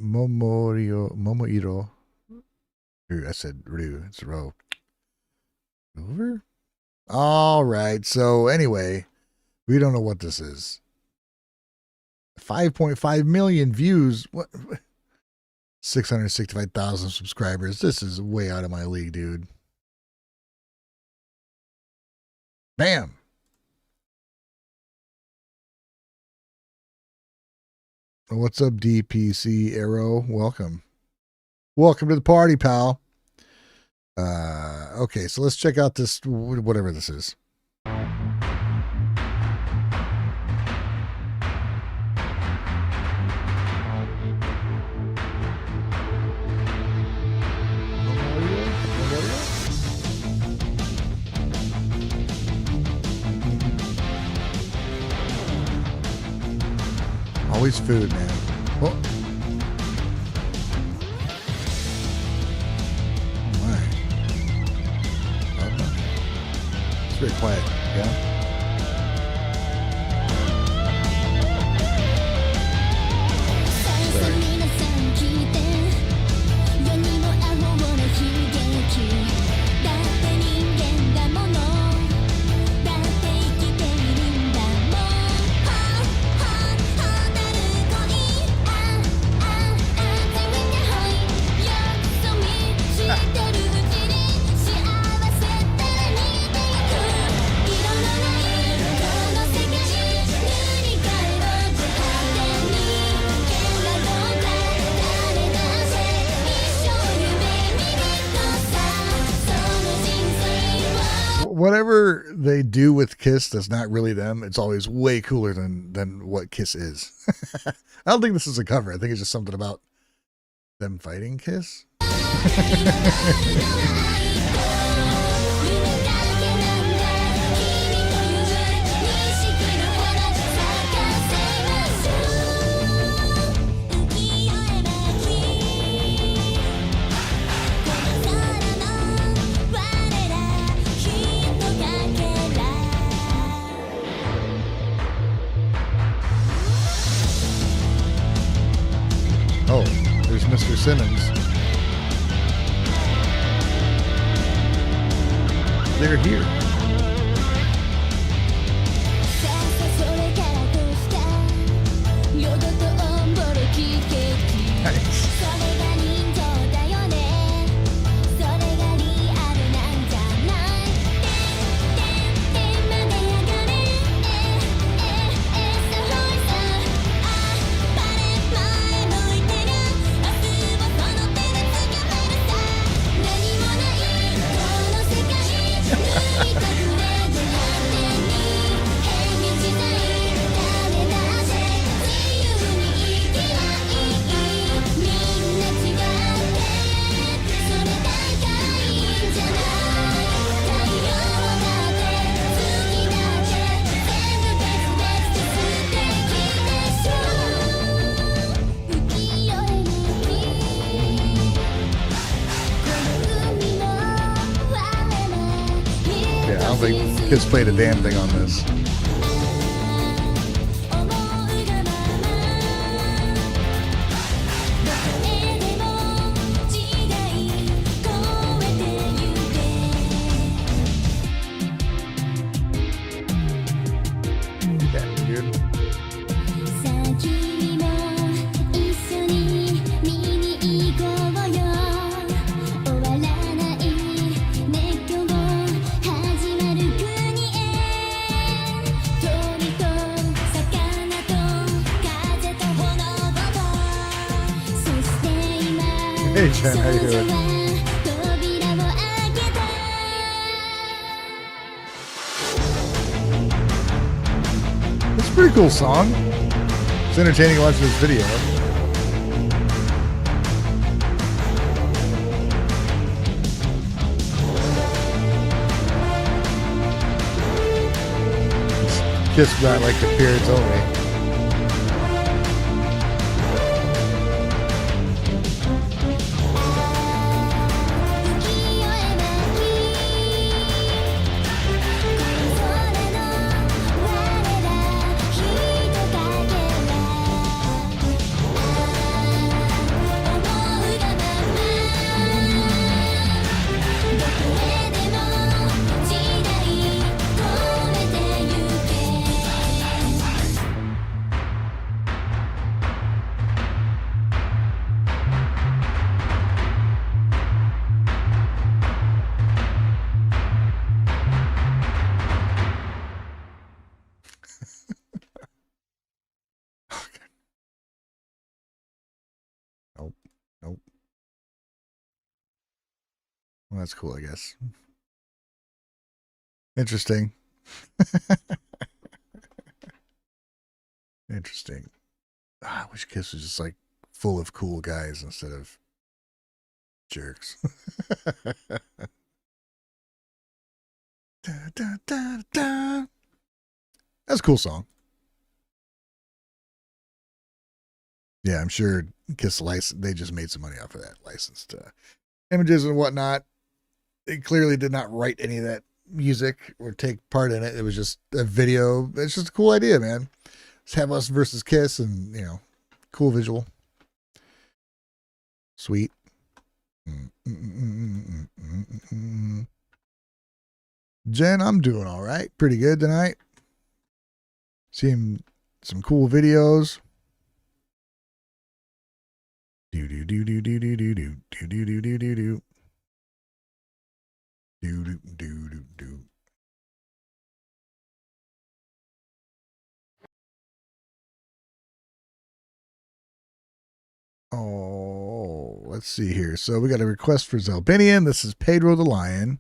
Momoiro. I said Ryu. It's Ro. Over? All right. So anyway, we don't know what this is. 5.5 million views. What? 665,000 subscribers. This is way out of my league, dude. Bam. What's up, DPC Arrow? Welcome. Welcome to the party, pal. Okay, so let's check out this, whatever this is. Always food, man. Oh. It's very quiet, yeah? Sorry. they do with Kiss that's not really them, it's always way cooler than what Kiss is. I don't think this is a cover. I think it's just something about them fighting Kiss. Oh, there's Mr. Simmons. They're here. Nice. Kids played a damn thing on this. Hey Jen, how you doing? It's a pretty cool song. It's entertaining watching this video. Kiss not like the periods only. Well, that's cool, I guess. Interesting. Interesting. I wish Kiss was just like full of cool guys instead of jerks. Da, da, da, da. That's a cool song. Yeah, I'm sure Kiss license, they just made some money off of that licensed images and whatnot. They clearly did not write any of that music or take part in it. It was just a video. It's just a cool idea, man. Let's have us versus Kiss and, you know, cool visual. Sweet. Jen, I'm doing all right. Pretty good tonight. Seeing some cool videos. Do do do do do do do do do do do do do do. Do do do do do. Oh, let's see here. So we got a request for Zelbinian. This is Pedro the Lion.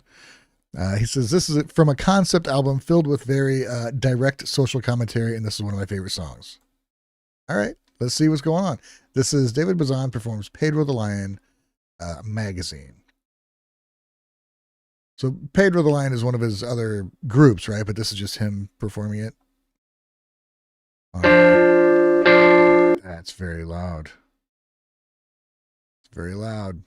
He says, this is from a concept album filled with very direct social commentary, and this is one of my favorite songs. All right, let's see what's going on. This is David Bazan performs Pedro the Lion magazine. So Pedro the Lion is one of his other groups, right? But this is just him performing it. That's very loud. It's very loud.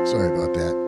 Sorry about that.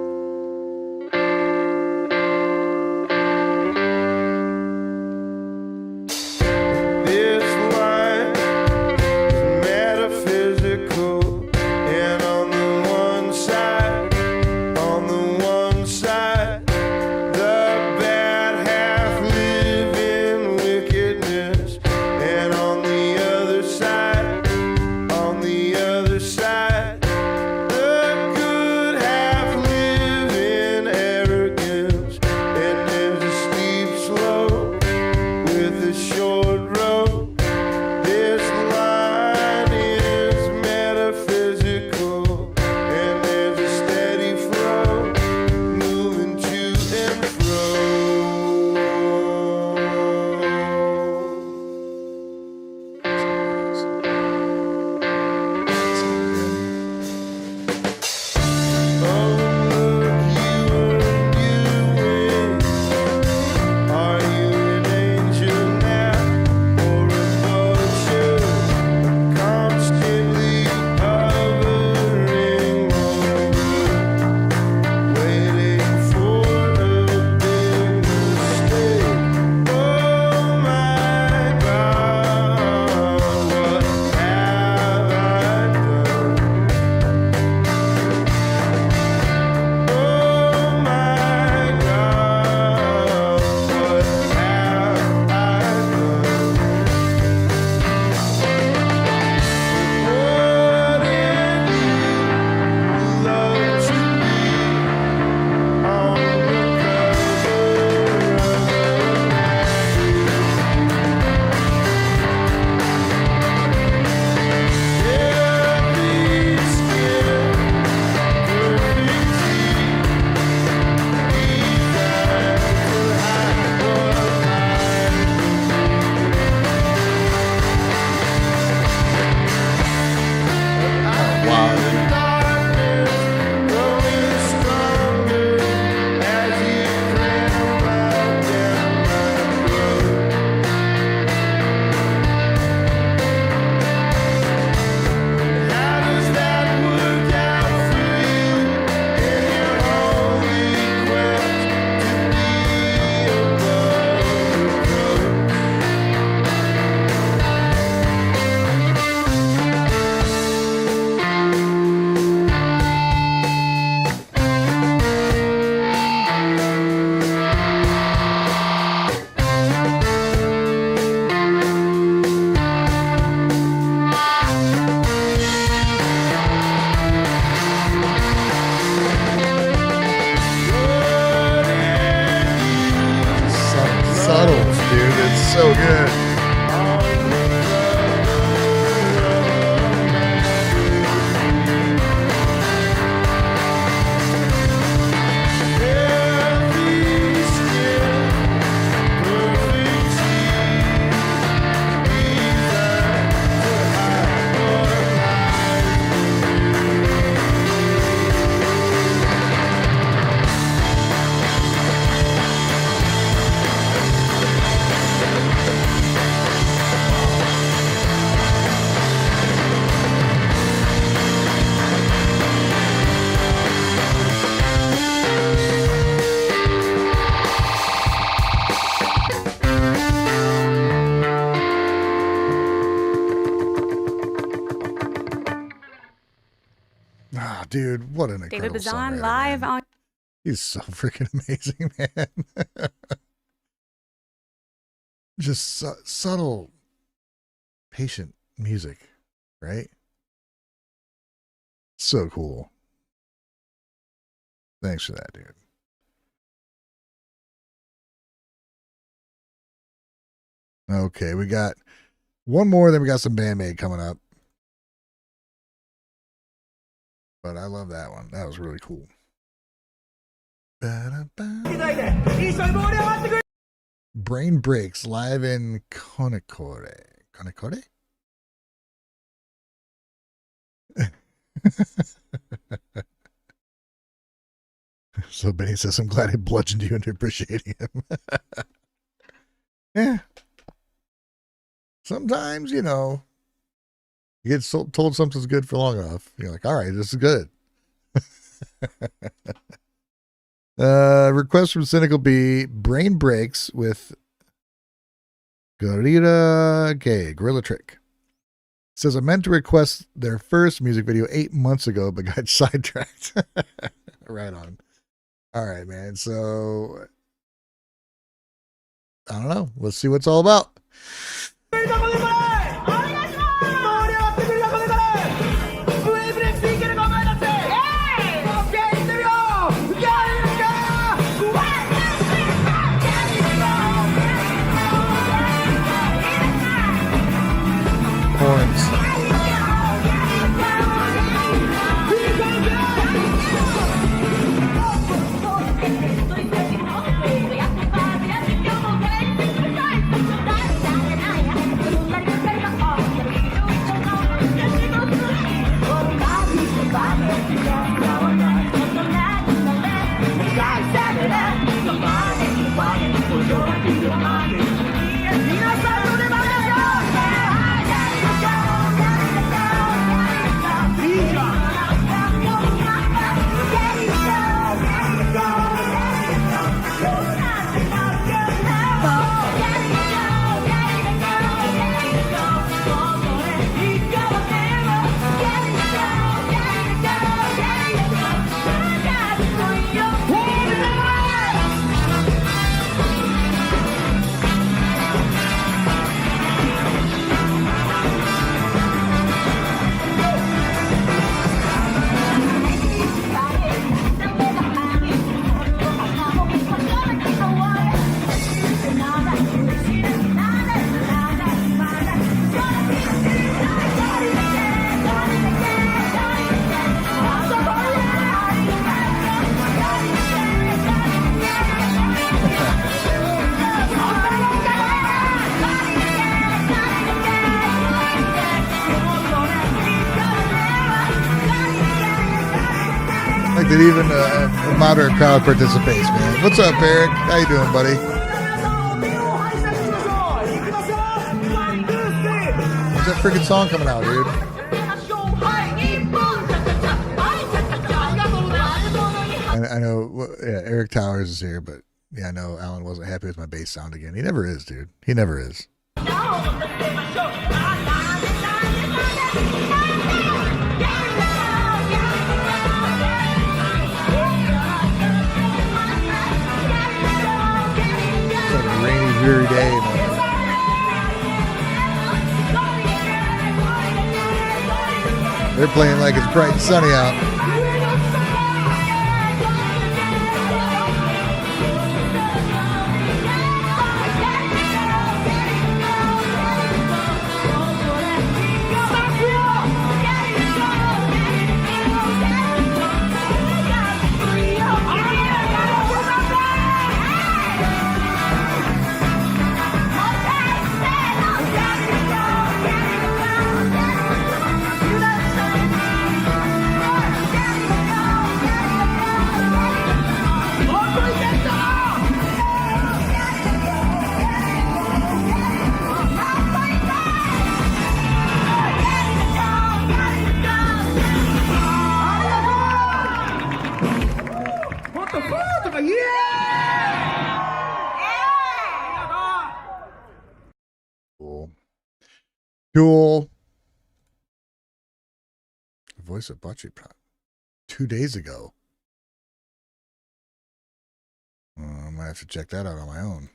So good. Dude, what an incredible David Bazan songwriter, live man. on. He's so freaking amazing, man. Just subtle, patient music, right? So cool. Thanks for that, dude. Okay, we got one more, then we got some BAND-MAID coming up. But I love that one. That was really cool. Brain Breaks live in Konekore. Konekore? So Benny says, I'm glad I bludgeoned you into appreciating him. Yeah. Sometimes, you know, you get told something's good for long enough. You're like, all right, this is good. Request from Cynical B, Brain Breaks with Gorira-gei, Gorilla Trick. Says, I meant to request their first music video 8 months ago, but got sidetracked. Right on. All right, man. So, I don't know. Let's see what it's all about. Horns. That even a moderate crowd participates, man. What's up, Eric? How you doing, buddy? When's that freaking song coming out, dude? I know, yeah, Eric Towers is here, but yeah, I know Alan wasn't happy with my bass sound again. He never is, dude. He never is. Rainy, dreary day, man. They're playing like it's bright and sunny out. Cool. Voice of Bachi Prop 2 days ago. I might have to check that out on my own.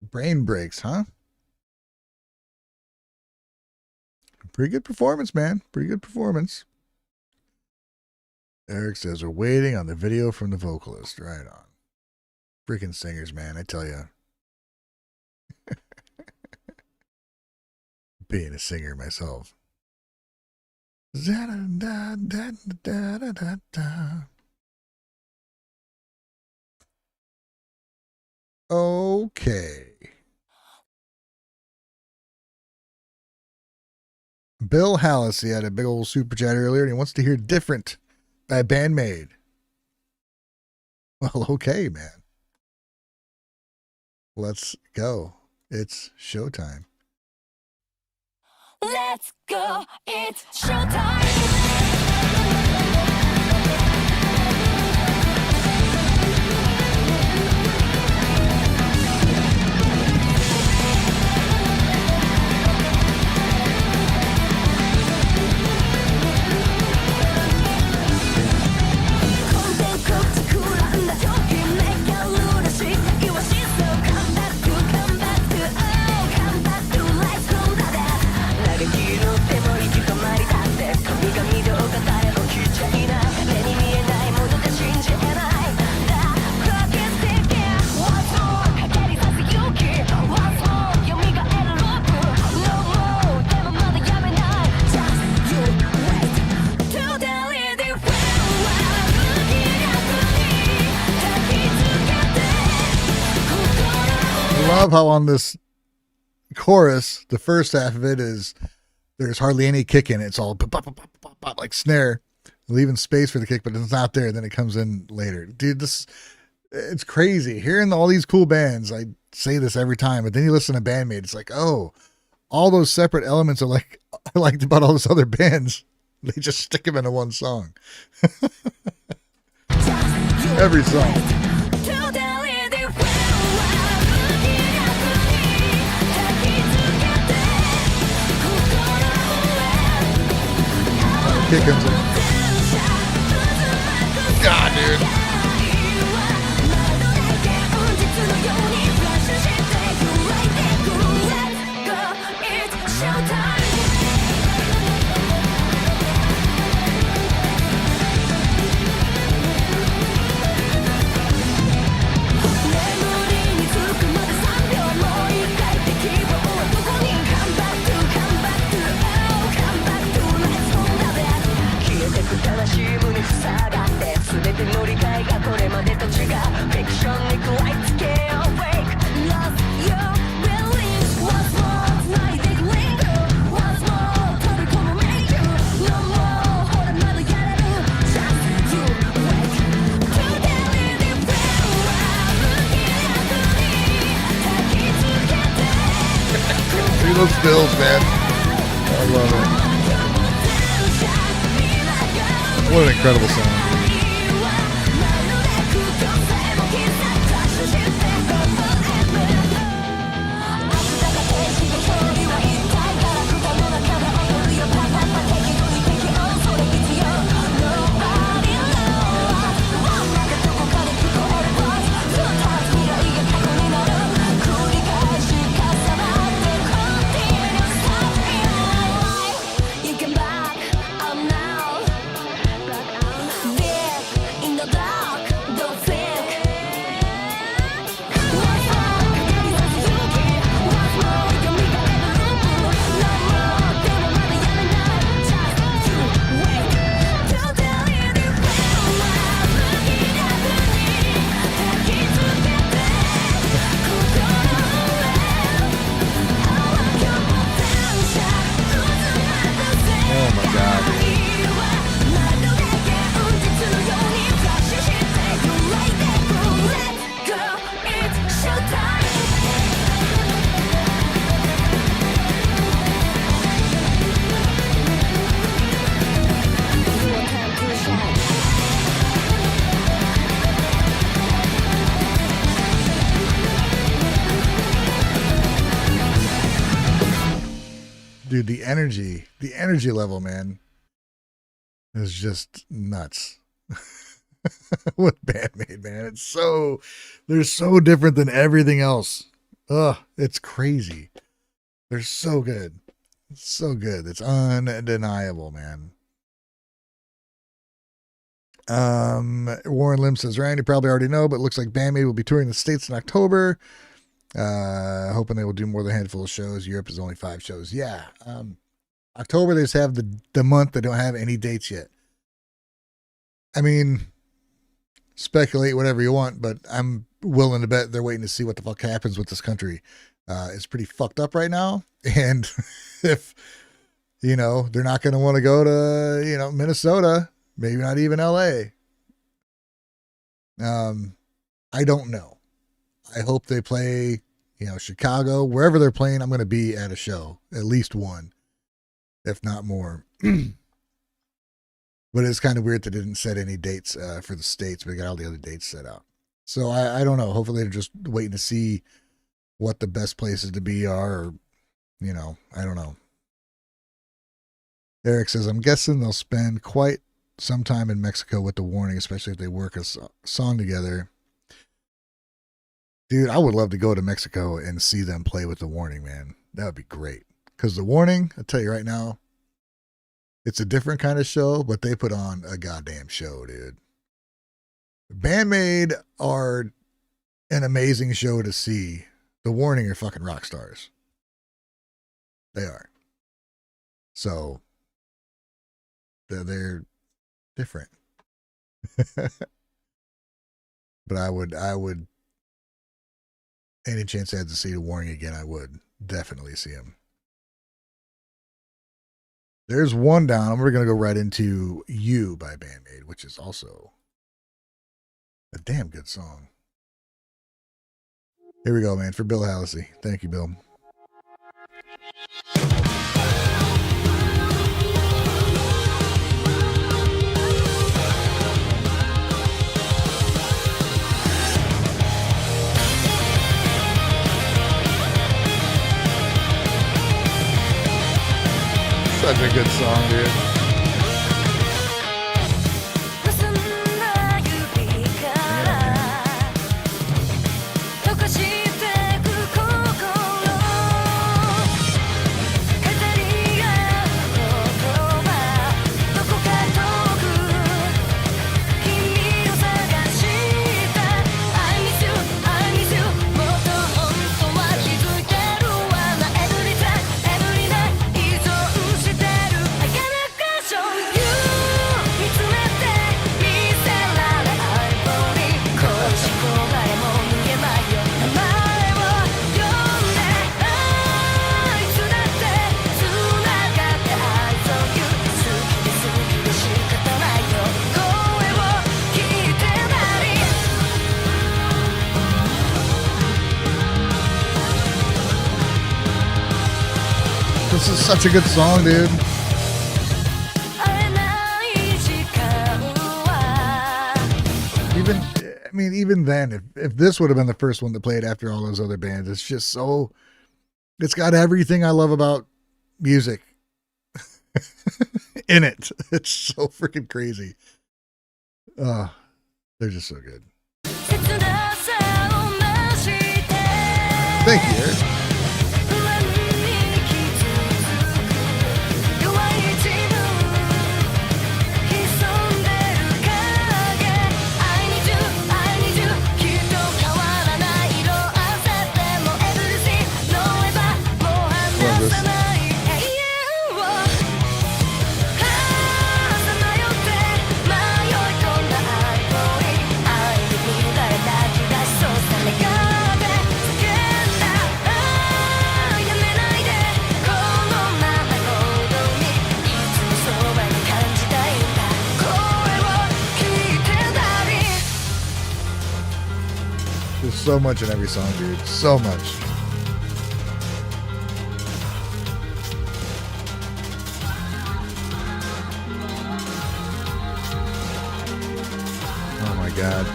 Brain Breaks, huh? Pretty good performance, man. Pretty good performance. Eric says we're waiting on the video from the vocalist. Right on. Freaking singers, man. I tell you. Being a singer myself. Okay. Bill Hallisey had a big old super chat earlier, and he wants to hear Different by BAND-MAID. Well, okay, man. Let's go. It's showtime. Let's go, it's showtime. I love how on this chorus, the first half of it is there's hardly any kick in it. It's all pop, pop, pop, pop, pop, like snare, leaving space for the kick, but it's not there. Then it comes in later. Dude, it's crazy. Hearing all these cool bands, I say this every time, but then you listen to BAND-MAID, it's like, oh, all those separate elements are like I liked about all those other bands. They just stick them into one song. Every song. Kick comes in. God, dude. Those fills, man. I love it. What an incredible song. Dude, the energy level, man, is just nuts. With BAND-MAID, man, they're so different than everything else. Ugh, it's crazy. They're so good. It's so good. It's undeniable, man. Warren Lim says, Ryan, you probably already know, but it looks like BAND-MAID will be touring the States in October. Hoping they will do more than a handful of shows. Europe is only 5 shows. Yeah. October, they just have the month that don't have any dates yet. I mean, speculate whatever you want, but I'm willing to bet they're waiting to see what the fuck happens with this country. It's pretty fucked up right now. And if, you know, they're not going to want to go to, you know, Minnesota, maybe not even LA. I don't know. I hope they play, you know, Chicago, wherever they're playing. I'm going to be at a show, at least one, if not more. But it's kind of weird that they didn't set any dates for the States, but they got all the other dates set out. So I don't know. Hopefully they're just waiting to see what the best places to be are, or, you know, I don't know. Eric says, I'm guessing they'll spend quite some time in Mexico with The Warning, especially if they work a song together. Dude, I would love to go to Mexico and see them play with The Warning, man. That would be great. Because The Warning, I'll tell you right now, it's a different kind of show, but they put on a goddamn show, dude. BAND-MAID are an amazing show to see. The Warning are fucking rock stars. They are. So, they're different. But I would, any chance I had to see The Warning again, I would definitely see him. There's one down. We're going to go right into You by BAND-MAID, which is also a damn good song. Here we go, man, for Bill Hallisey. Thank you, Bill. Such a good song, dude. This is such a good song, dude. Even then, if this would have been the first one that played after all those other bands, it's just so, it's got everything I love about music in it. It's so freaking crazy. They're just so good. Thank you, Eric. There's so much in every song, dude. So much. Oh my God.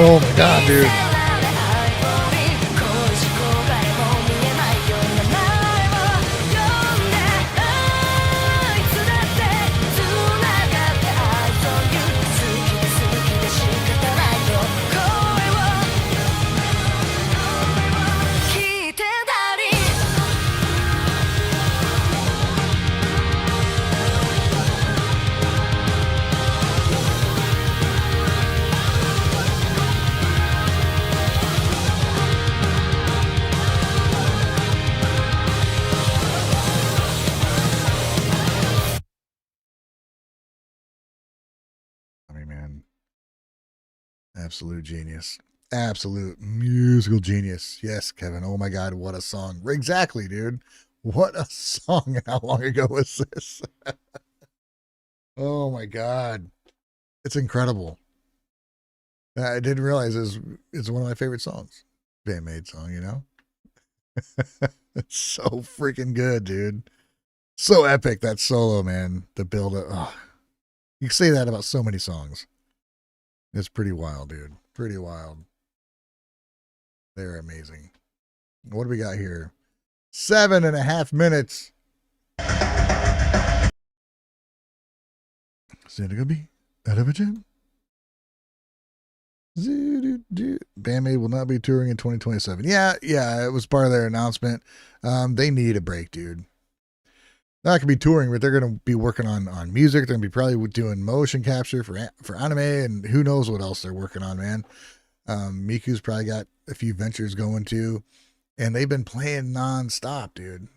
Oh my God, dude. man. Absolute genius. Absolute musical genius. Yes, Kevin. Oh my God, what a song. Exactly, dude. What a song. How long ago was this? Oh my God. It's incredible. I didn't realize it's one of my favorite songs. BAND-MAID song, you know? It's so freaking good, dude. So epic, that solo, man. The build up. Oh. You can say that about so many songs. It's pretty wild, dude. Pretty wild. They're amazing. What do we got here? 7.5 minutes. Cynical B. Out of a gym. BAND-MAID will not be touring in 2027. Yeah, it was part of their announcement. They need a break, dude. Not gonna be touring, but they're gonna be working on music. They're gonna be probably doing motion capture for anime, and who knows what else they're working on, man. Miku's probably got a few ventures going too, and they've been playing non-stop, dude.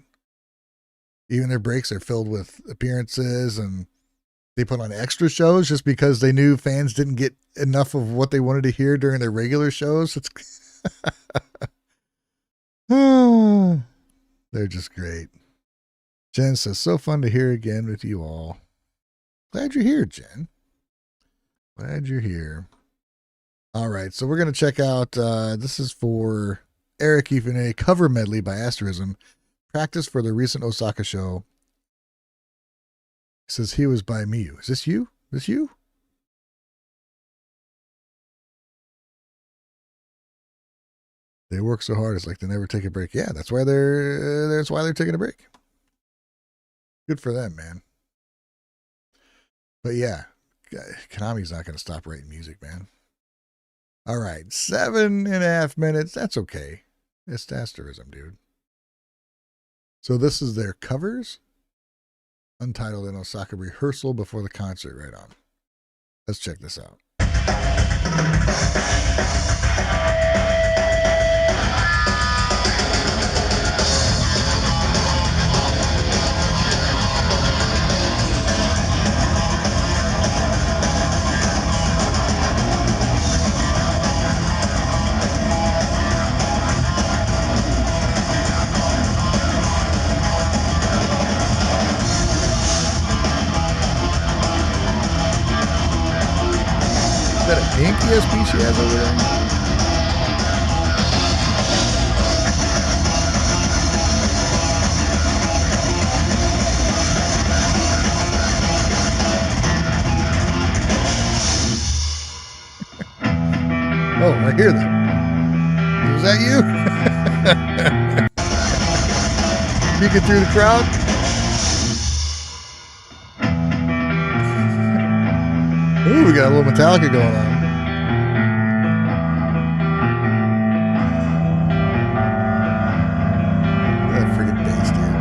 Even their breaks are filled with appearances, and they put on extra shows just because they knew fans didn't get enough of what they wanted to hear during their regular shows. It's they're just great. Jen says, so fun to hear again with you all. Glad you're here, Jen. Glad you're here. All right, so we're going to check out, this is for Eric Ifune, cover medley by ASTERISM, practice for the recent Osaka show. He says he was by Miu. Is this you? This you? They work so hard, it's like they never take a break. Yeah, that's why they're taking a break. Good for them, man. But yeah, Konami's not going to stop writing music, man. All right, 7.5 minutes. That's okay. It's ASTERISM, dude. So this is their covers. Untitled in Osaka rehearsal before the concert. Right on. Let's check this out. Is that a pink ESP she has over there? Oh, I hear that. Was that you? Peeking through the crowd? Ooh, we got a little Metallica going on. That friggin' bass, dude.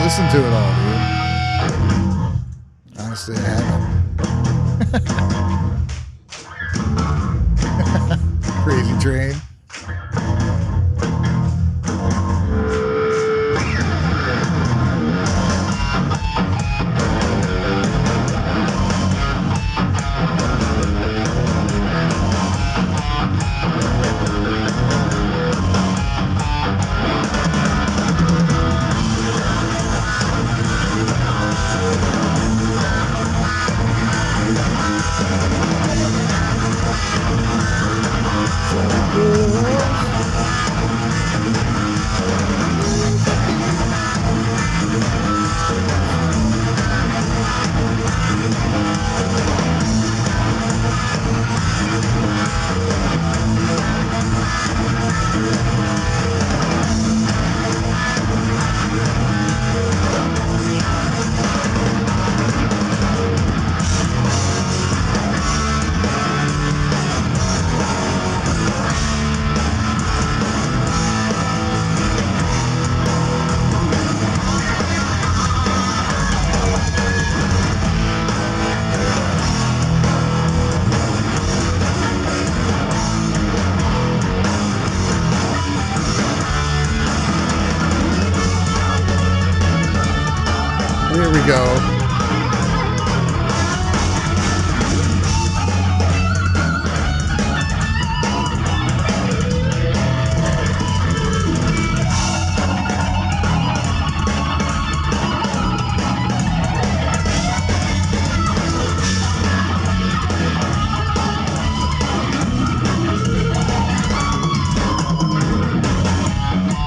Listen to it all, dude. Honestly, I haven't. Crazy Train. we go.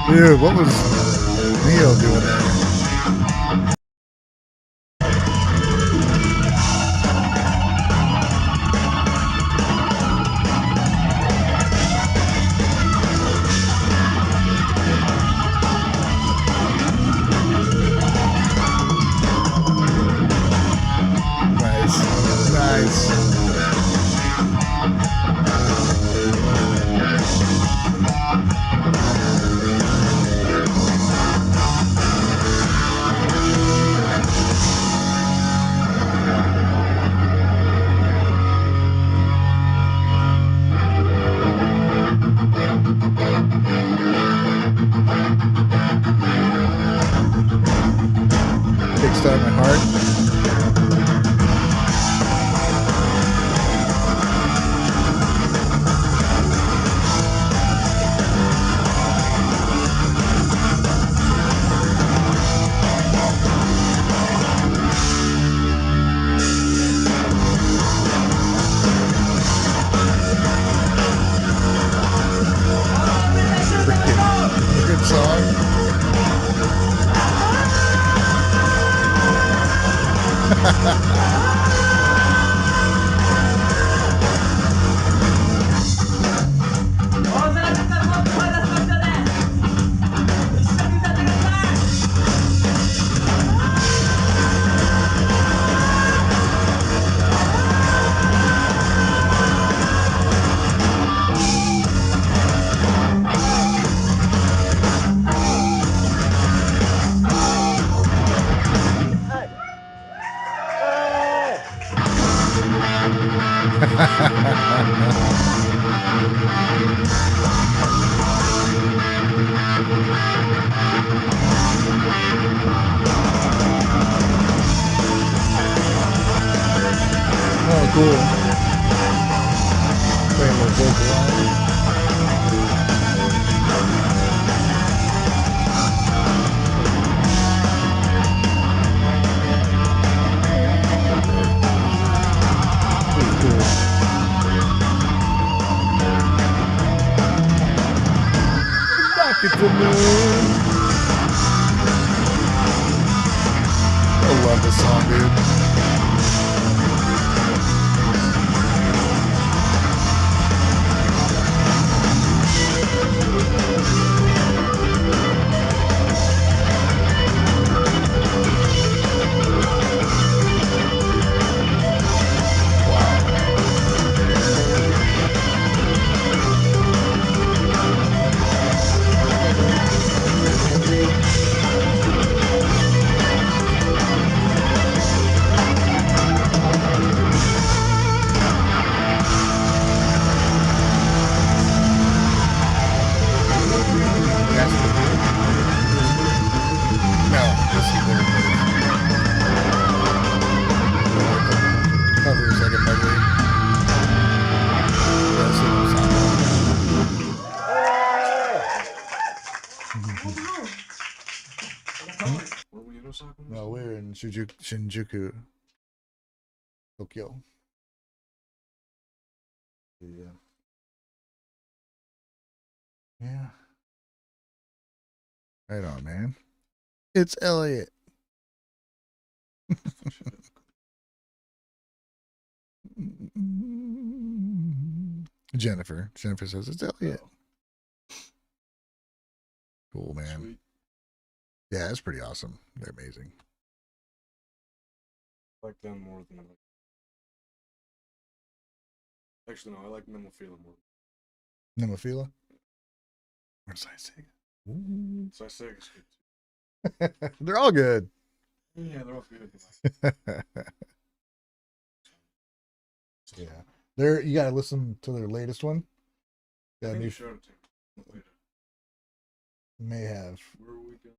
Dude, what was Neo doing there? Nice. Nice. Kickstart my heart. Freaking good song. Oh, cool. Playing a little vocal line. Pretty cool. Back at the moon. I love this song, dude. No, we're in Shinjuku, Tokyo. Yeah. Yeah. Right on, man. It's Elliot. Jennifer. Jennifer says it's Elliot. Cool, man. Sweet. Yeah, it's pretty awesome. They're amazing. I like them more than I like. Actually, no, I like Nemophila more. Nemophila? Where's Aisega? So I say it's good too. They're all good. Yeah, they're all good. Yeah. They're, you gotta listen to their latest one. I Got a think new you showed it to me later. may have. Where are we going?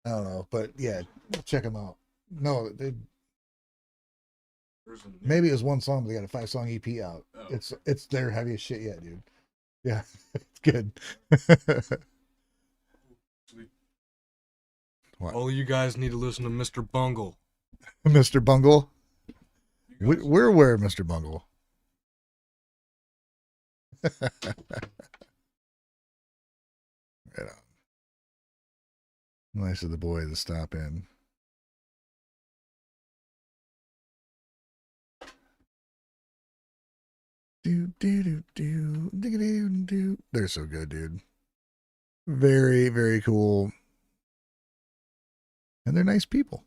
I don't know, but yeah, check them out. No, they There's a new- maybe it was one song, but they got a 5-song EP out. Oh. It's their heaviest shit yet, dude. Yeah, it's good. Sweet. All you guys need to listen to Mr. Bungle. Mr. Bungle. You guys- We're aware of Mr. Bungle. Right on. Nice of the boy to stop in. Do. They're so good, dude. Very, very cool. And they're nice people.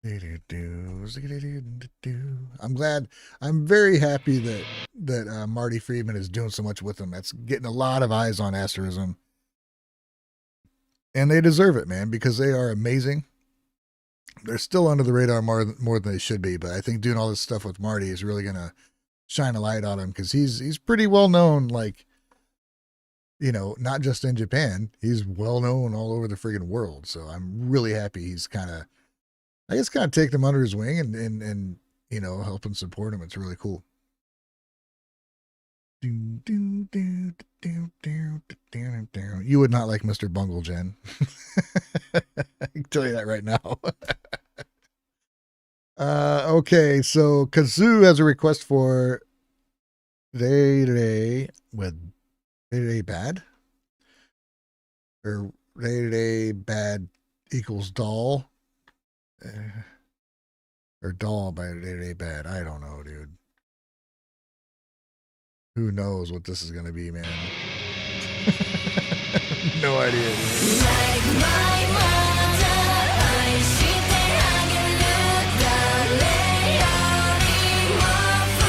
I'm glad. I'm very happy that Marty Friedman is doing so much with them. That's getting a lot of eyes on Asterism. And they deserve it, man, because they are amazing. They're still under the radar more than they should be, but I think doing all this stuff with Marty is really gonna shine a light on him, because he's pretty well known, like, you know, not just in Japan. He's well known all over the friggin' world. So I'm really happy he's kind of taking him under his wing and you know, helping support him. It's really cool. You would not like Mr. Bungle, Jen. I can tell you that right now. Okay, so Kazoo has a request for Day with Day Bad, or Day Bad equals doll, or doll by Day Bad. I don't know, dude. Who knows what this is gonna be, man? No idea, dude. Like my mother, 愛してあげる誰よりも深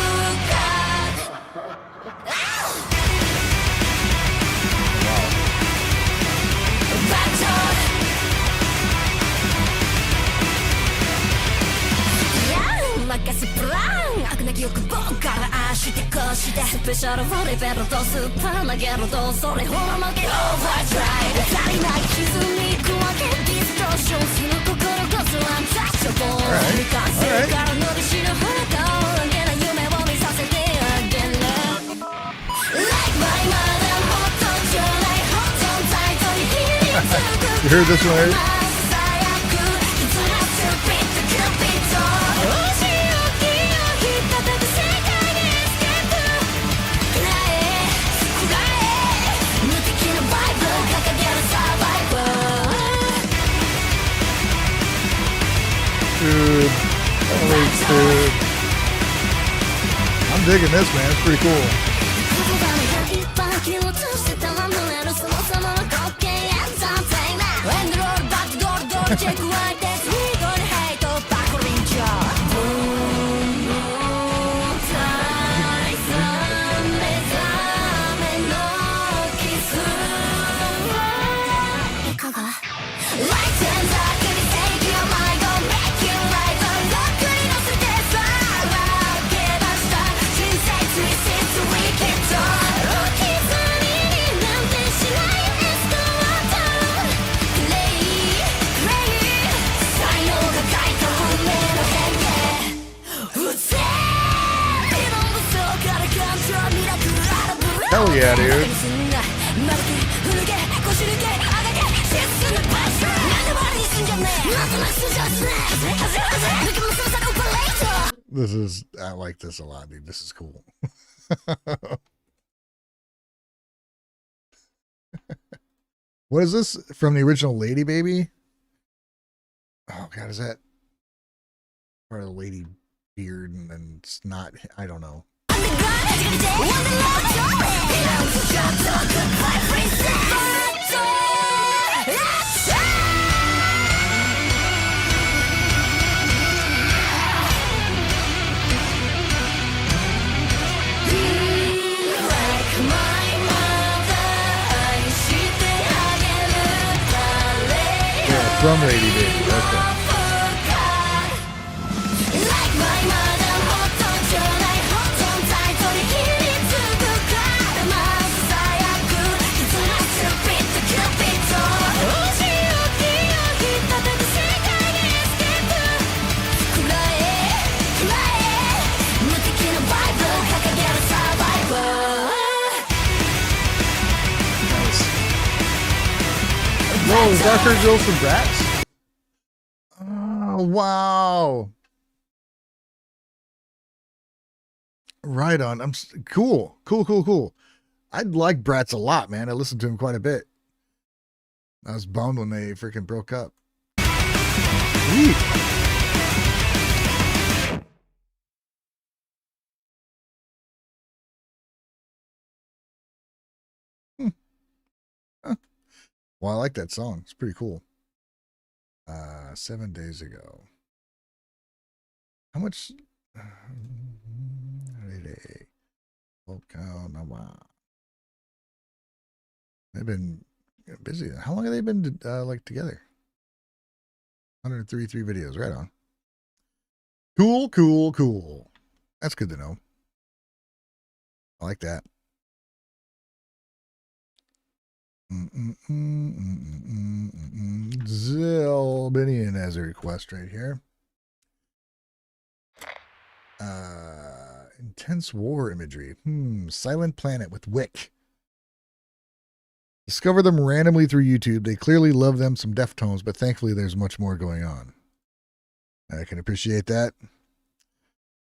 く 任せプラン悪な記憶僕からしてこうしてスペシャルフレベルとスーパー投げるとそれほら負けオーバードライブ足りない傷に行くわけディストーションする心こそアンタッチャブル未完成から伸びしろハード上げな夢を見させてあげる Like my mother ほっとちょうだいほとんどタイトに響く You heard this one, Eric? Dude, dude. I'm digging this, man. It's pretty cool. Hell yeah, dude. This is, I like this a lot, dude. This is cool. What is this from the original Lady Baby? Oh God, is that part of the lady beard and then it's not? I don't know. Yeah, from Lady Baby. Okay. Oh, the dark haired girls from Bratz? Oh, wow. Right on. Cool. I like Bratz a lot, man. I listened to him quite a bit. I was bummed when they freaking broke up. Sweet. Huh. Well, I like that song. It's pretty cool. 7 days ago. How much? They've been busy. How long have they been like together? 133 videos. Right on. Cool. That's good to know. I like that. Zelbinian has a request right here. Intense war imagery. Silent Planet with Wick. Discover them randomly through YouTube. They clearly love them some Deftones, but thankfully there's much more going on. I can appreciate that.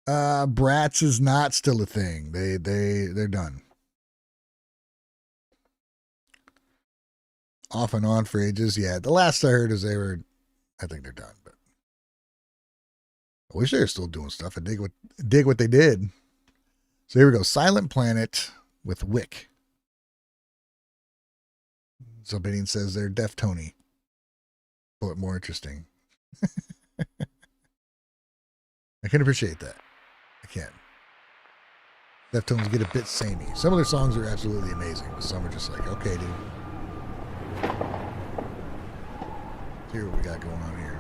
Bratz is not still a thing. They're done. Off and on for ages. Yeah, the last I heard is I think they're done, but I wish they were still doing stuff. I dig what they did. So here we go. Silent Planet with Wick. Zelbinian says they're Deftony, but more interesting. I can appreciate that. I can. Deftones get a bit samey. Some of their songs are absolutely amazing, but some are just like, okay, dude. Let's hear what we got going on here.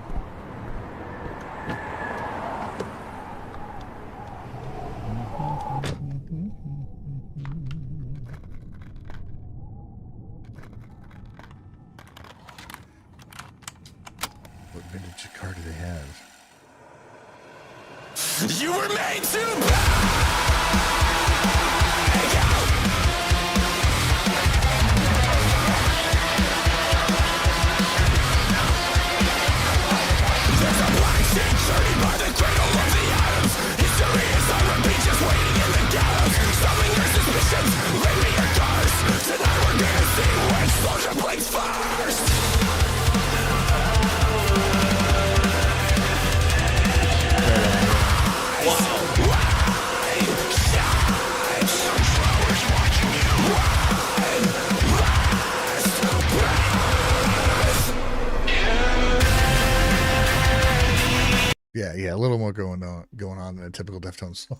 What vintage car do they have? You were made to There's a black sheet journey by the cradle of the atoms. History is on repeat, just waiting in the gallows. Stopping your suspicions, lay me your cards. Tonight we're gonna see who explosion blinks first. Yeah, a little more going on than a typical Deftones song.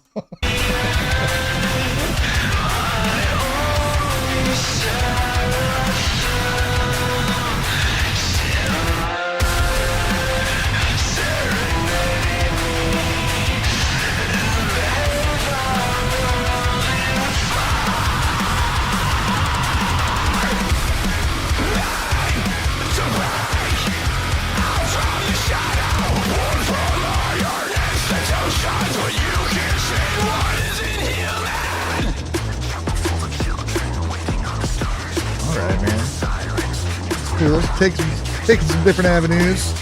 Alright, man. Cool. Taking some different avenues.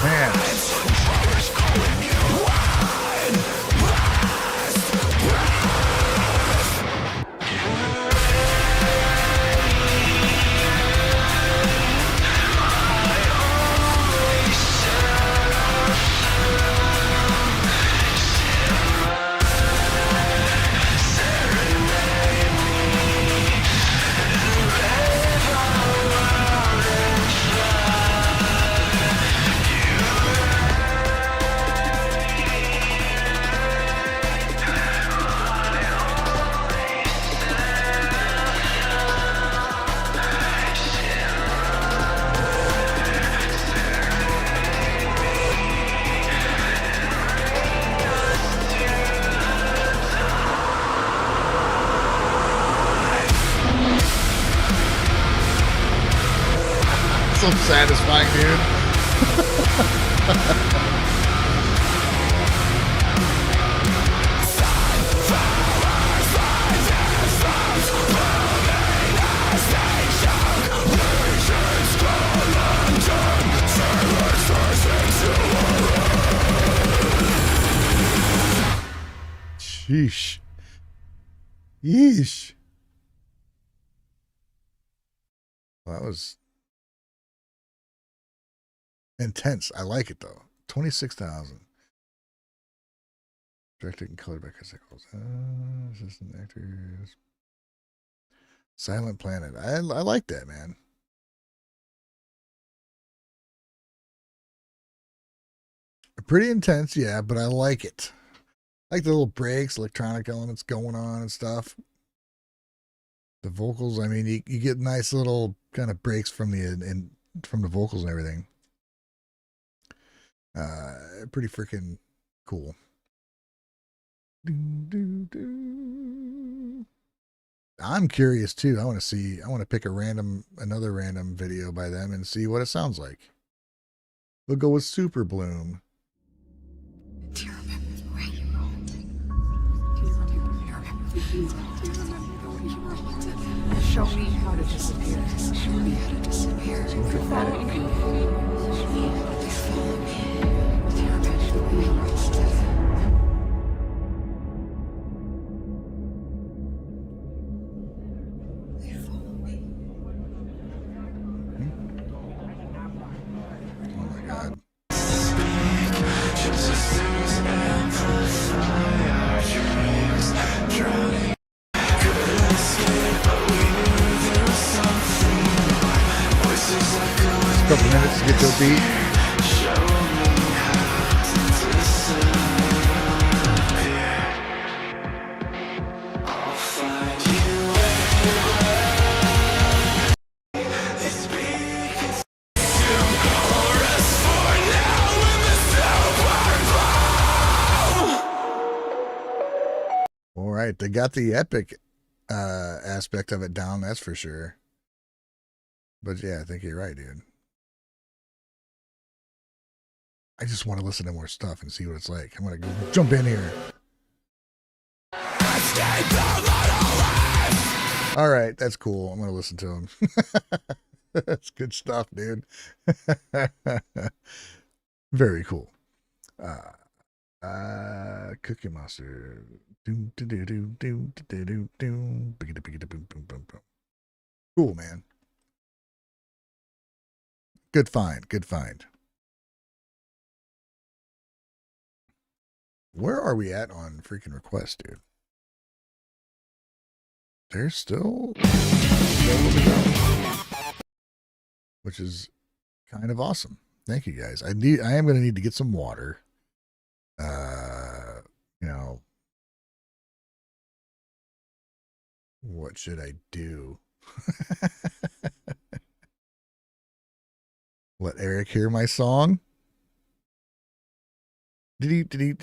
Man. so satisfying, dude. Sheesh. Yeesh. Well, that was intense. I like it though. 26,000. Directed and colored by Chris Eccles. Assistant actors. Silent Planet. I like that, man. Pretty intense, yeah, but I like it. I like the little breaks, electronic elements going on and stuff. The vocals, I mean, you get nice little kind of breaks from the vocals and everything. Pretty freaking cool. I'm curious too. I want to pick another random video by them and see what it sounds like. We'll go with Super Bloom. Do you remember where you rolled? Do you remember? Show me how to disappear. Show me how to disappear. Follow me. Follow me. Do you remember where you rolled? Couple minutes to get to a beat. All right, they got the epic aspect of it down, that's for sure. But yeah, I think you're right, dude. I just want to listen to more stuff and see what it's like. I'm going to go jump in here. All right, that's cool. I'm going to listen to him. That's good stuff, dude. Very cool. Cookie Monster. Cool, man. Good find. Good find. Where are we at on freaking request, dude? There's still a little to go, which is kind of awesome. Thank you guys. I am going to need to get some water. You know, what should I do? Let Eric hear my song. Did I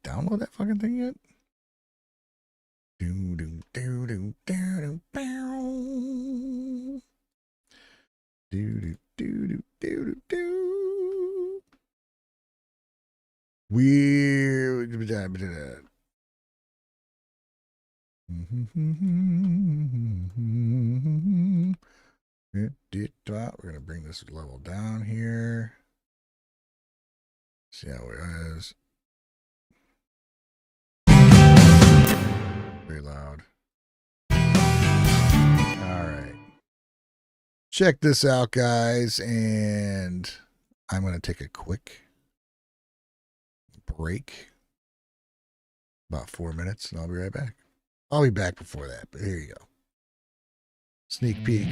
download that fucking thing yet? Weird. We're gonna bring this level down here. See how it is. Very loud. All right. Check this out, guys, and I'm going to take a quick break. About 4 minutes, and I'll be right back. I'll be back before that, but here you go. Sneak peek.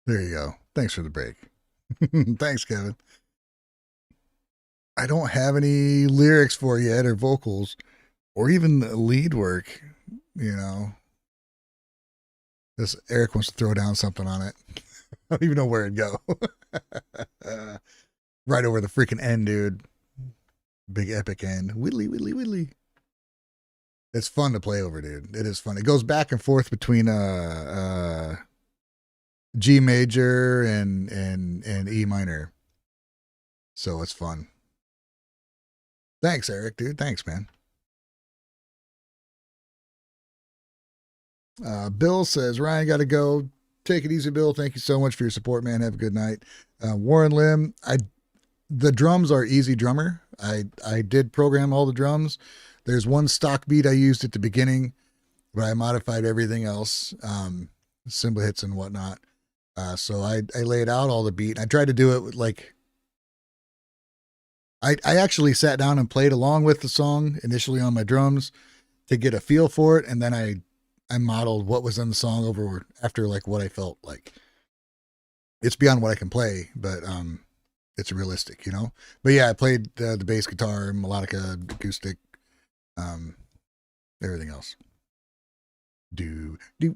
There you go. Thanks for the break. Thanks, Kevin. I don't have any lyrics for you yet, or vocals, or even lead work, you know. This Eric wants to throw down something on it. I don't even know where it'd go. Right over the freaking end, dude. Big epic end. Whittly, whittly, whittly. It's fun to play over, dude. It is fun. It goes back and forth between G major and E minor. So it's fun. Thanks, Eric, dude. Thanks, man. Bill says, Ryan, got to go. Take it easy, Bill. Thank you so much for your support, man. Have a good night. Warren Lim, the drums are easy drummer. I did program all the drums. There's one stock beat I used at the beginning, but I modified everything else, cymbal hits and whatnot. So I laid out all the beat. I tried to do it with like, I actually sat down and played along with the song initially on my drums to get a feel for it. And then I modeled what was in the song over after like what I felt like. It's beyond what I can play, but it's realistic, you know? But yeah, I played the bass guitar, melodica, acoustic, everything else. Do. I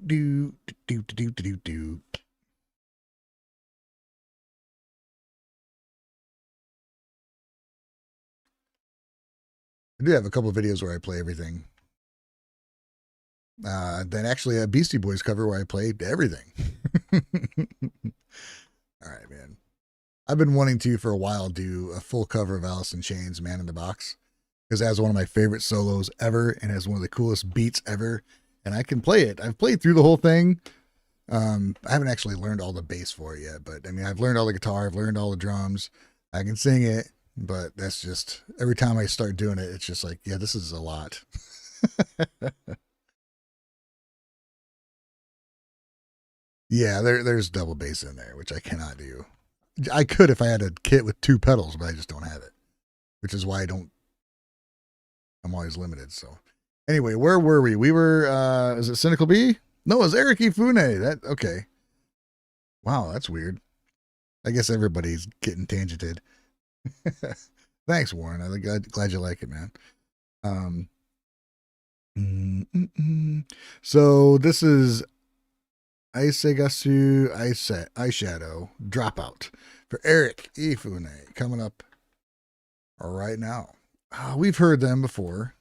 do have a couple of videos where I play everything. Then actually a Beastie Boys cover where I played everything. All right, man. I've been wanting to for a while do a full cover of Alice in Chains' Man in the Box, because it has one of my favorite solos ever and has one of the coolest beats ever, and I can play it. I've played through the whole thing. I haven't actually learned all the bass for it yet, but I mean, I've learned all the guitar, I've learned all the drums, I can sing it, but that's just, every time I start doing it, it's just like, yeah, this is a lot. Yeah, there's double bass in there, which I cannot do. I could if I had a kit with 2 pedals, but I just don't have it, which is why I'm always limited. So anyway, where were we? We were, is it Cynical B? No, it was Eric Ifune. Okay. Wow, that's weird. I guess everybody's getting tangented. Thanks, Warren. I'm glad you like it, man. So this is Aisegasu Eye Shadow Dropout for Eric Ifune coming up right now. We've heard them before.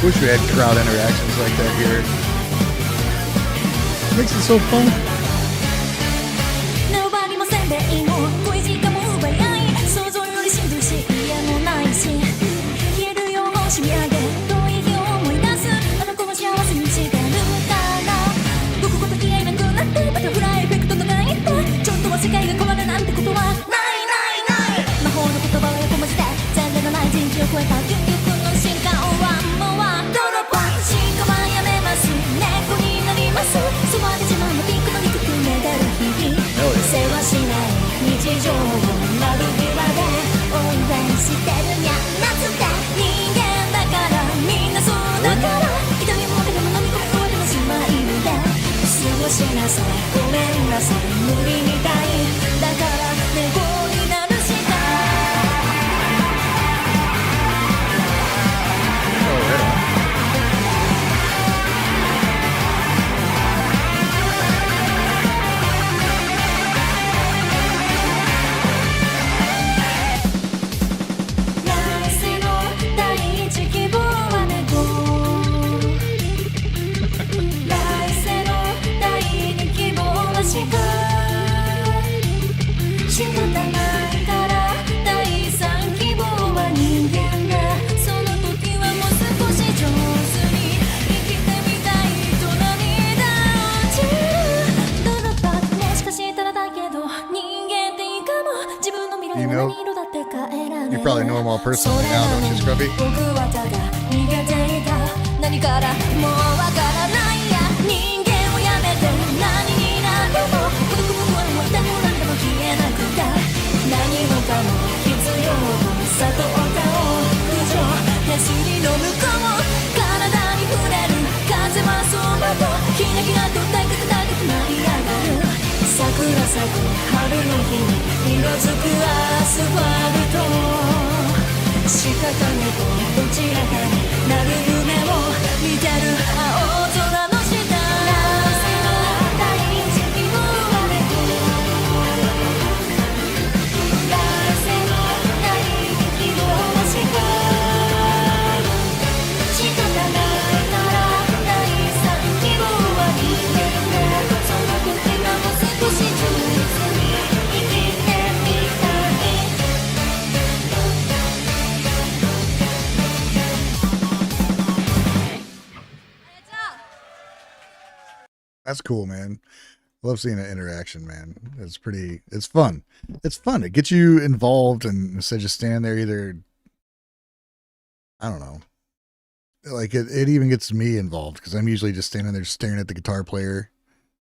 Wish we had crowd interactions like that here. Makes it so fun. しなさいごめんなさい無理みたいだから猫になるしか来世の第一希望は猫来世の第二希望は鹿仕方ないから第三希望は人間だその時はもう少し上手に生きてみたいと涙落ちるどうだったもしかしたらだけど人間っていいかも自分の未来は何色だって変えられる You probably know him all personally now, don't you, Scruffy? 僕はただ逃げていた何からもうわからないや人間をやめて何になっても孤独も不安も誰も何でも消えなくた何もかも必要さとおたを浮上手すりの向こう体に触れる風はそばとキラキラと高く高く舞い上がる桜咲く春の日に色づくアスファルト仕方ねとどちらかになる夢を見てる青空の下来世の第一希望は猫来世の第二希望は鹿仕方ないから第三希望は人間だその時はもう少し上手に生きてみたいThat's cool, man. Love seeing an interaction, man. It's fun. It's fun. It gets you involved, and instead of just standing there either, I don't know. Like it even gets me involved because I'm usually just standing there staring at the guitar player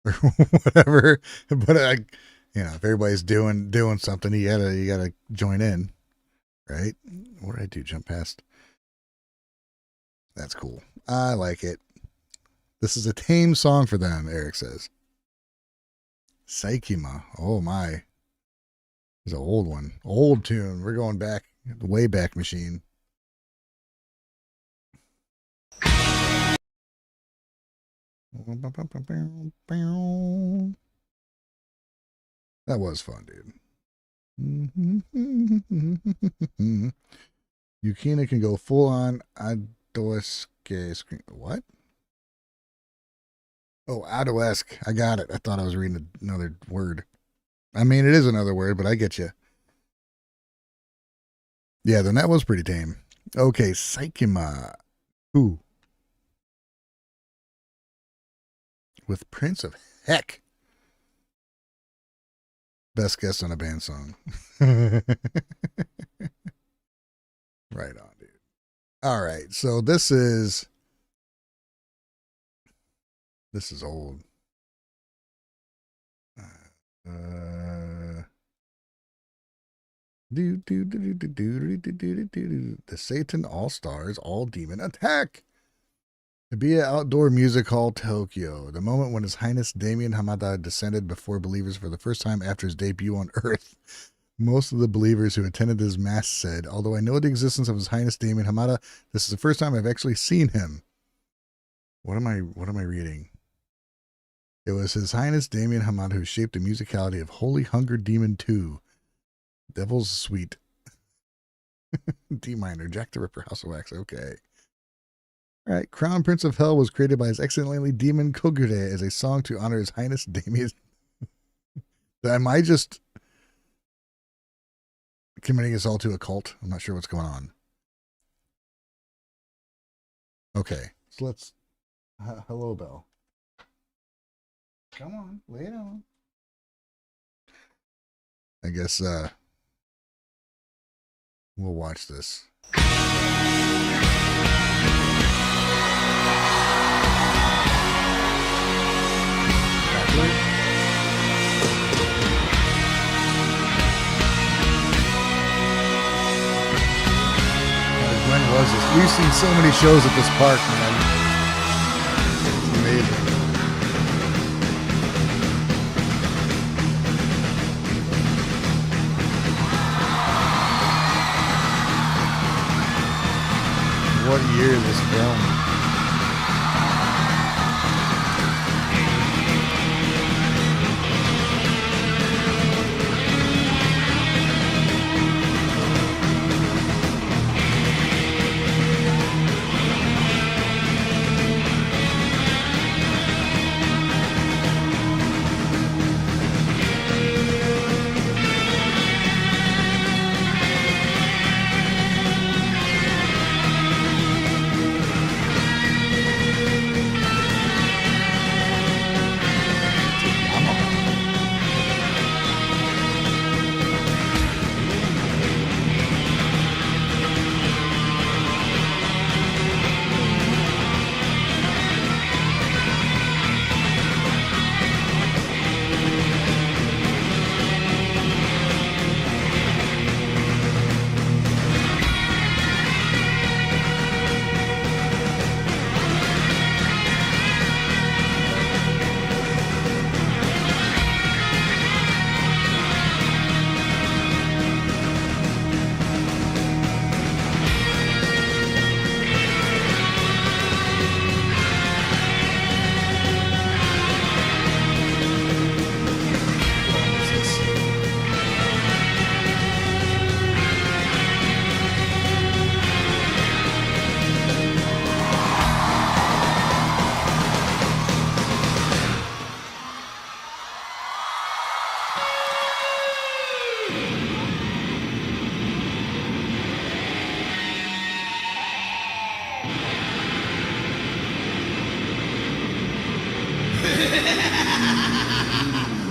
or whatever. But if everybody's doing something, you gotta join in, right? What did I do? Jump past? That's cool. I like it. This is a tame song for them, Eric says. SEIKIMA. Oh my. It's an old one. Old tune. We're going back, the way back machine. That was fun, dude. Yukina can go full on Adoesuke screen. What? Oh, Adoesque. I got it. I thought I was reading another word. I mean, it is another word, but I get you. Yeah, then that was pretty tame. Okay, SEIKIMA II. With Prince of Heck. Best guess on a band song. Right on, dude. All right, so this is old. The Satan All-Stars All-Demon Attack. Ibiya Outdoor Music Hall, Tokyo. The moment when His Highness Damien Hamada descended before believers for the first time after his debut on Earth. Most of the believers who attended his mass said, although I know the existence of His Highness Damien Hamada, this is the first time I've actually seen him. What am I reading? It was His Highness Damien Hamada who shaped the musicality of Holy Hunger Demon 2. Devil's Sweet. D minor, Jack the Ripper, House of Wax. Okay. All right. Crown Prince of Hell was created by his excellently demon Kogure as a song to honor His Highness Damien. Am I just committing us all to a cult? I'm not sure what's going on. Okay. So let's. Hello, Bell. Come on. Lay it on. I guess we'll watch this. When was this? We've seen so many shows at this park, man. It's amazing.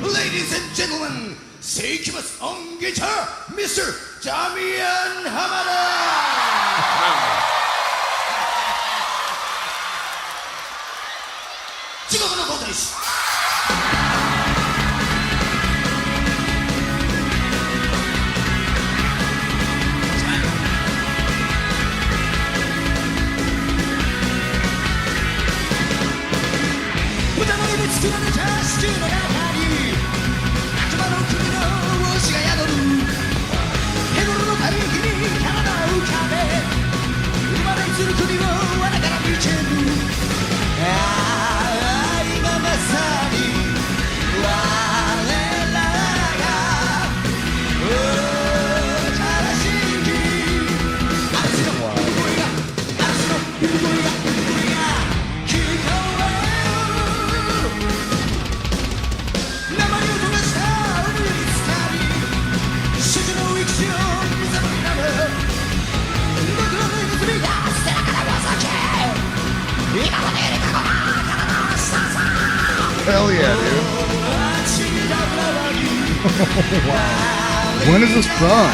Ladies and gentlemen, SEIKIMA on guitar, Mr. Damian Hamada! 地獄のことです。歌声で作られたシチューの中に悪魔の国の王子が宿るヘドロの海域に体を浮かべ生まれ移る国を罠から見てる今まさに我らが正しき嵐の声が嵐の声が聞こえる生に音がした海に浸かり主女の息を水のみなむ僕のぬいぐるみが捨てながらわざけ今まで入れたごま Hell yeah, dude. Wow. When is this from?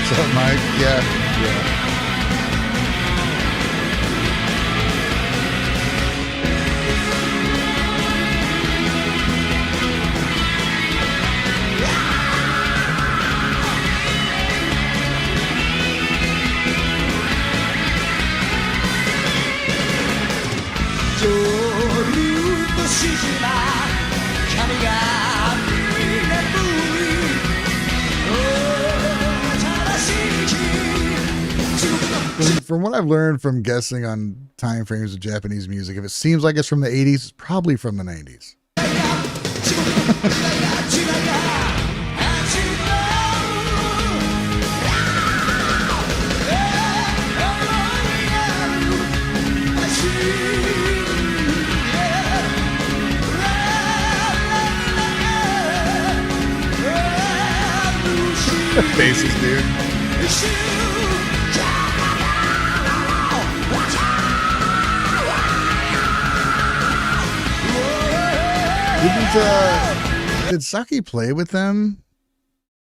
What's up, Mike? Yeah. From what I've learned from guessing on time frames of Japanese music, if it seems like it's from the 80s, it's probably from the 90s. Faces, dude. Did Saki play with them?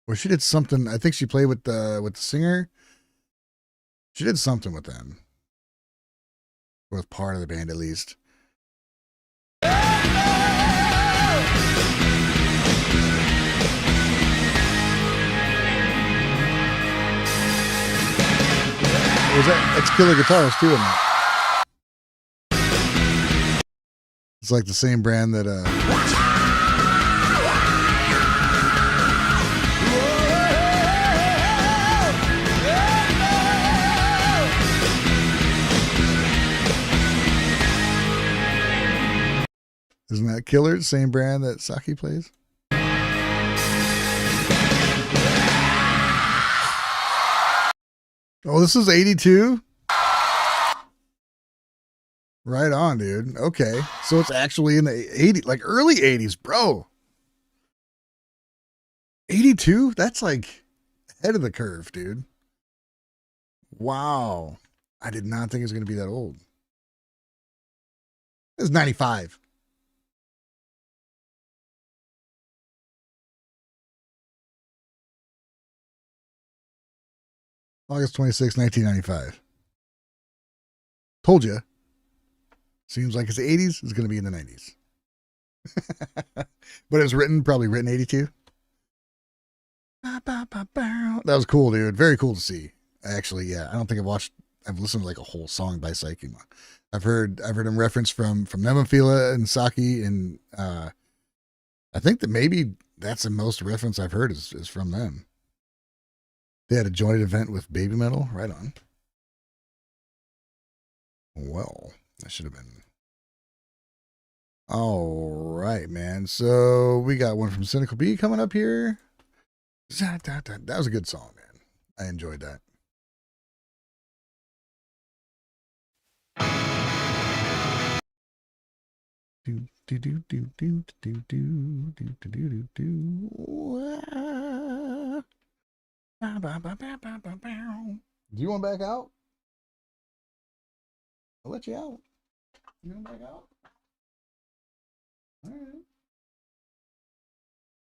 Or she did something. I think she played with the singer. She did something with them. Or with part of the band at least. Was that? It's Killer Guitars too, isn't it? It's like the same brand that isn't that Killer? Same brand that Saki plays? Oh, this is 82? Right on, dude. Okay. So it's actually in the 80s, like early 80s, bro. 82? That's like ahead of the curve, dude. Wow. I did not think it was going to be that old. It's 95. August 26, 1995. Told you. Seems like it's the 80s. It's going to be in the 90s. But it was probably written 82. That was cool, dude. Very cool to see. Actually, yeah. I don't think I've listened to like a whole song by SEIKIMA. I've heard him reference from Nemophila and Saki, and I think that maybe that's the most reference I've heard is from them. They had a joint event with Baby Metal. Right on. Well, that should have been. All right, man. So we got one from Cynical B coming up here. That was a good song, man. I enjoyed that. Do you want back out? I'll let you out. You want back out? All right.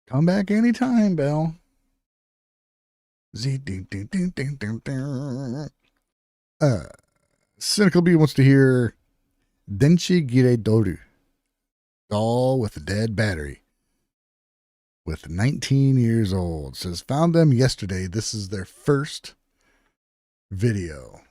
Come back anytime, Belle. Cynical B wants to hear Denchi Gire Dōru, Doll with a Dead Battery. With 19 years old. Says, found them yesterday. This is their first video.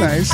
Nice.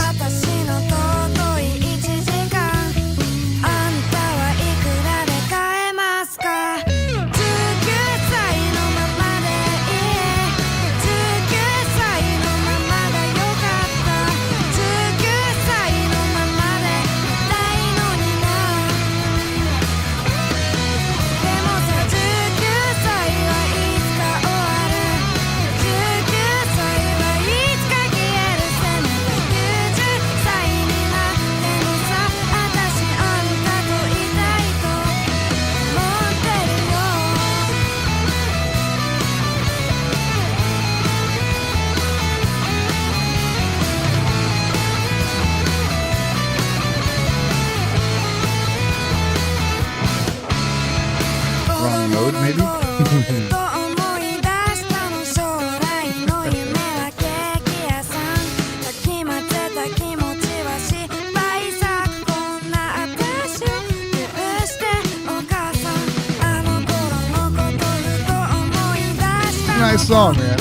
Maybe? Nice song, man.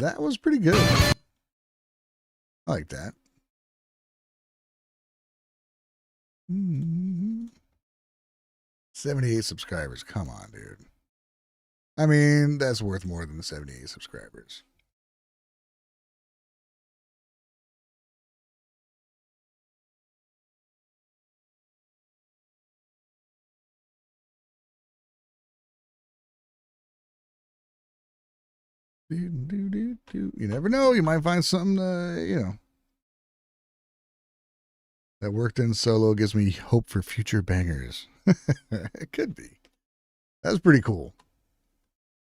that was pretty good. I like that. 78 subscribers. Come on, dude. I mean, that's worth more than 78 subscribers. You never know. You might find something, that worked in solo gives me hope for future bangers. It could be. That's pretty cool.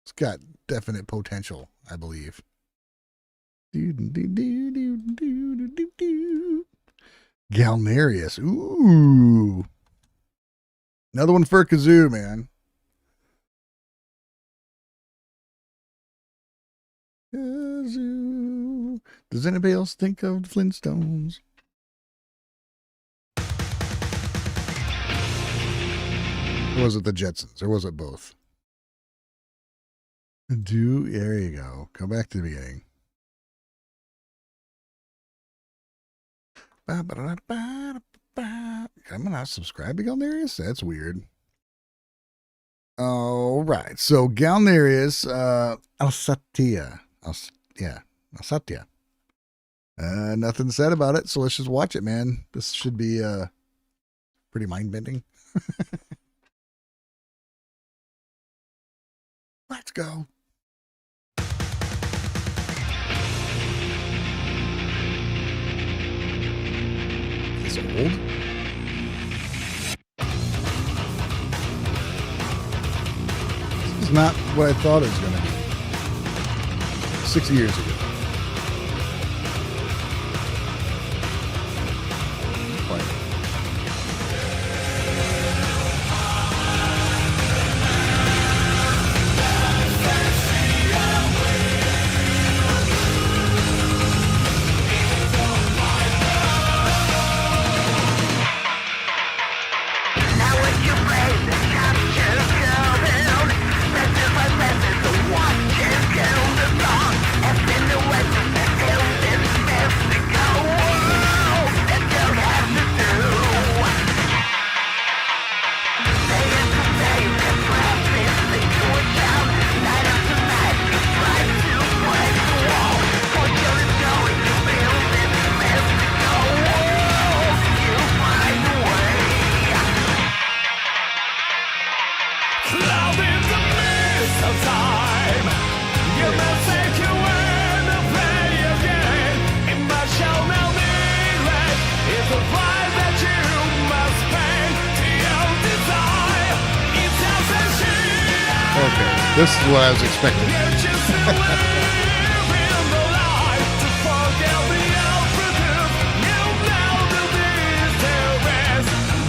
It's got definite potential, I believe. Galnarius. Ooh. Another one for Kazoo, man. Kazoo. Does anybody else think of the Flintstones? Or was it the Jetsons? Or was it both? There you go. Come back to the beginning. Am I not subscribed to Galnarius? That's weird. All right. So Galnarius, Alsatia. Alsatia. Nothing said about it, so let's just watch it, man. This should be pretty mind-bending. Let's go. It's old. This is not what I thought it was going to be. 6 years ago. This is what I was expecting.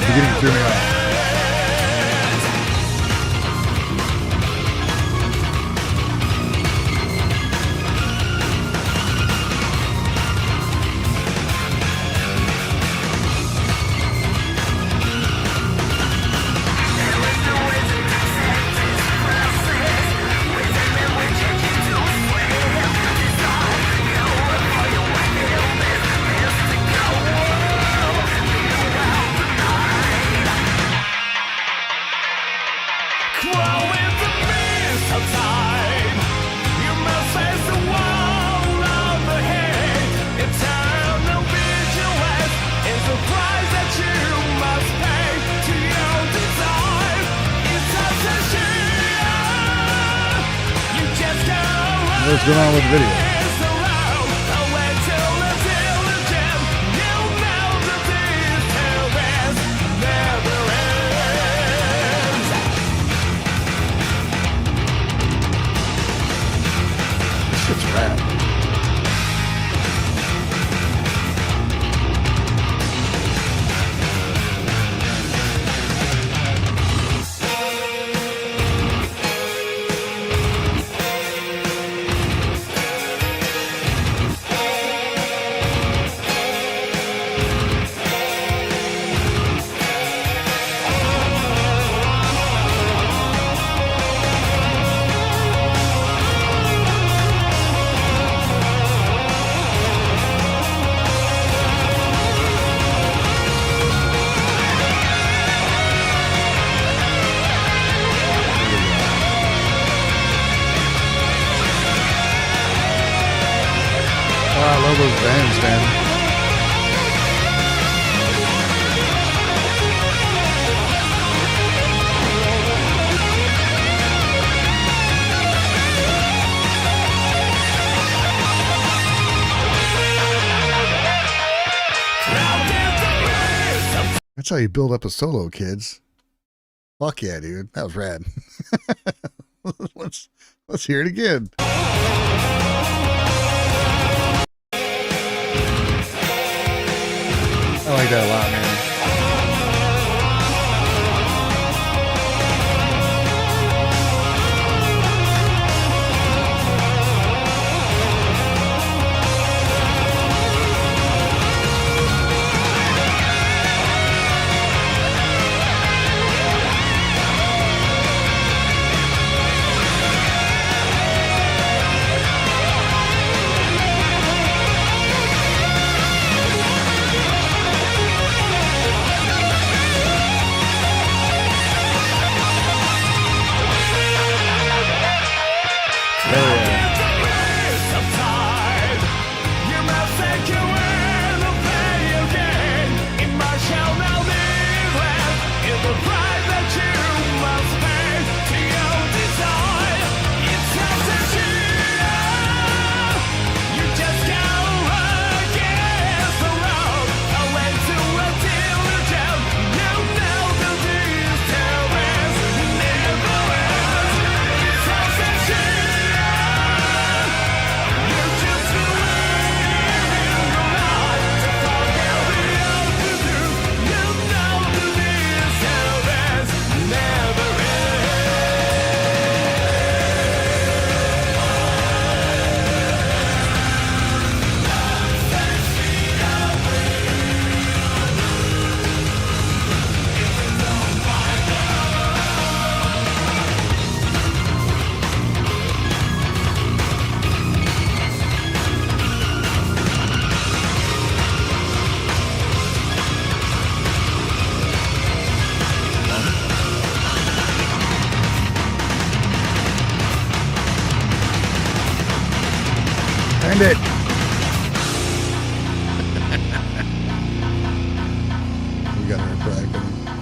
Beginning threw me off. What's going on with the video? This shit's rad. those bands, man. That's how you build up a solo, kids. Fuck yeah, dude. That was rad. Let's hear it again. I like that a lot, man. End it. We got our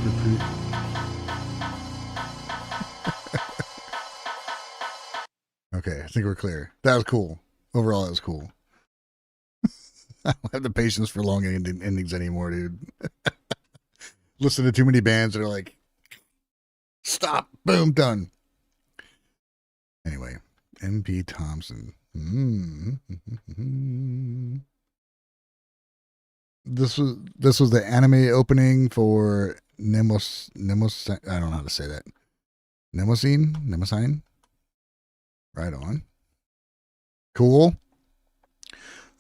recruit. Okay, I think we're clear. That was cool. Overall, that was cool. I don't have the patience for long endings anymore, dude. Listen to too many bands that are like, stop, boom, done. Anyway, MP Thompson. This was the anime opening for Nemos. I don't know how to say that. Nemosine. Right on. Cool.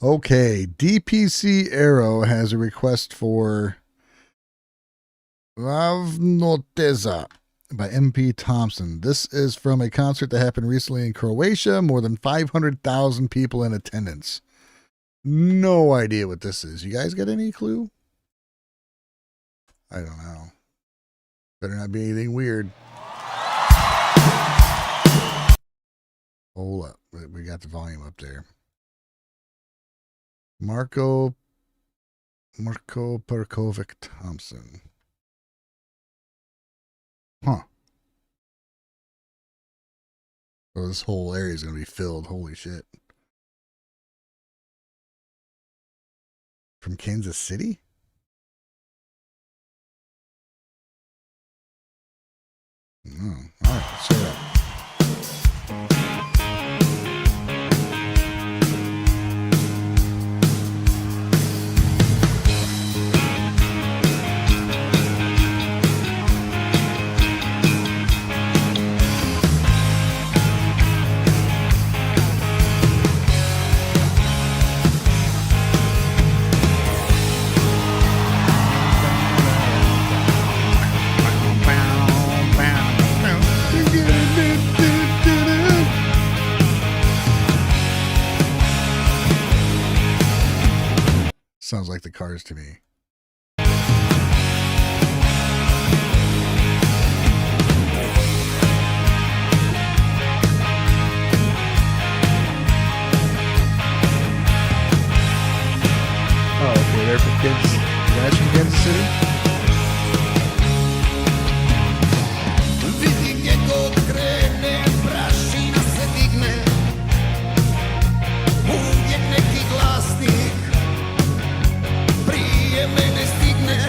Okay, DPC Arrow has a request for Ravnoteza by MP Thompson. This is from a concert that happened recently in Croatia. More than 500,000 people in attendance. No idea what this is. You guys got any clue? I don't know. Better not be anything weird. Hold up. We got the volume up there. Marko Perkovic Thompson. Huh. So this whole area is going to be filled. Holy shit. From Kansas City? Oh, all right. Let's check it out. Sounds like the Cars to me. there for kids, guys from Kansas City. Vidi gdje god krene, prašina se digne. Uvijek neki glasnik prije mene stigne.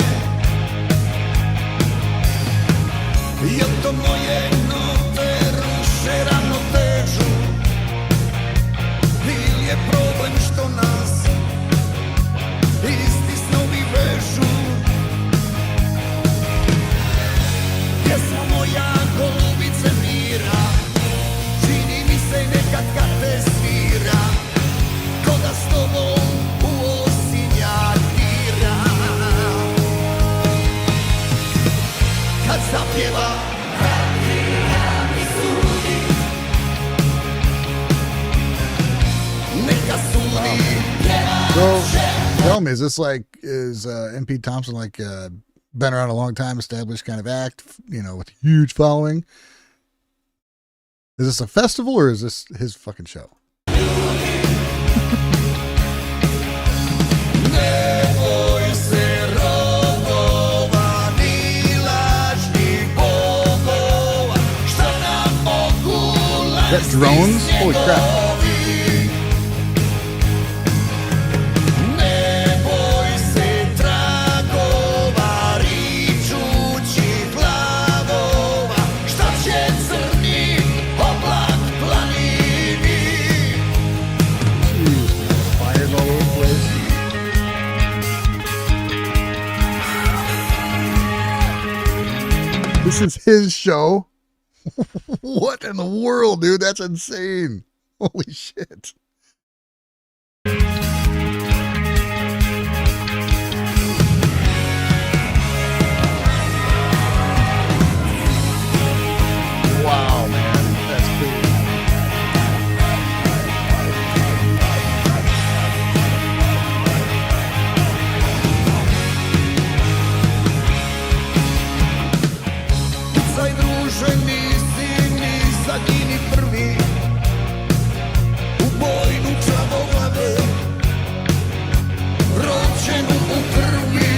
Jel to moje note ruše ravnotežu? Ili je problem što nas isti snovi vežu? Pjesma moja golubice mira, čini mi se nekad kad te svira, ko da s tobom u osinjak dira. Kad zapjeva neka sudi. So, tell me, is this like, is MP Thompson like been around a long time, established kind of act, you know, with a huge following? Is this a festival or is this his fucking show? Neboj se robova ni lažnih bogova, šta nam mogu Is that drones? Holy crap. Neboj se tragova, ričućih glavova, šta će crni oblak planini. Jeez, man, fires all over the place. This is his show. What in the world, dude? That's insane. Holy shit. Wow, man. That's cool. Pucaj druže, nisi ni zadnji ni prvi, u bojnu čavoglave, rođenu u krvi.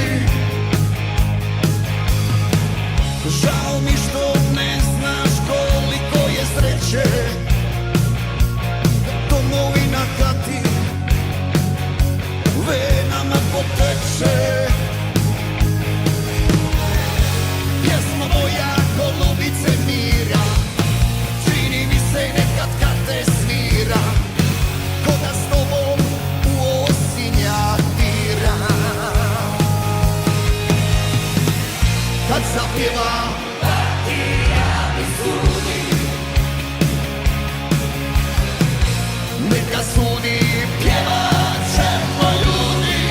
Žao mi što ne znaš koliko je sreće, to moj na hati venama poteče. Pjesma moja golubice mira, čini mi se nekad kad te svira, ko da s tobom u osinjak dira. Kad zapjeva neka sudi, pjevat ćemo ljudi.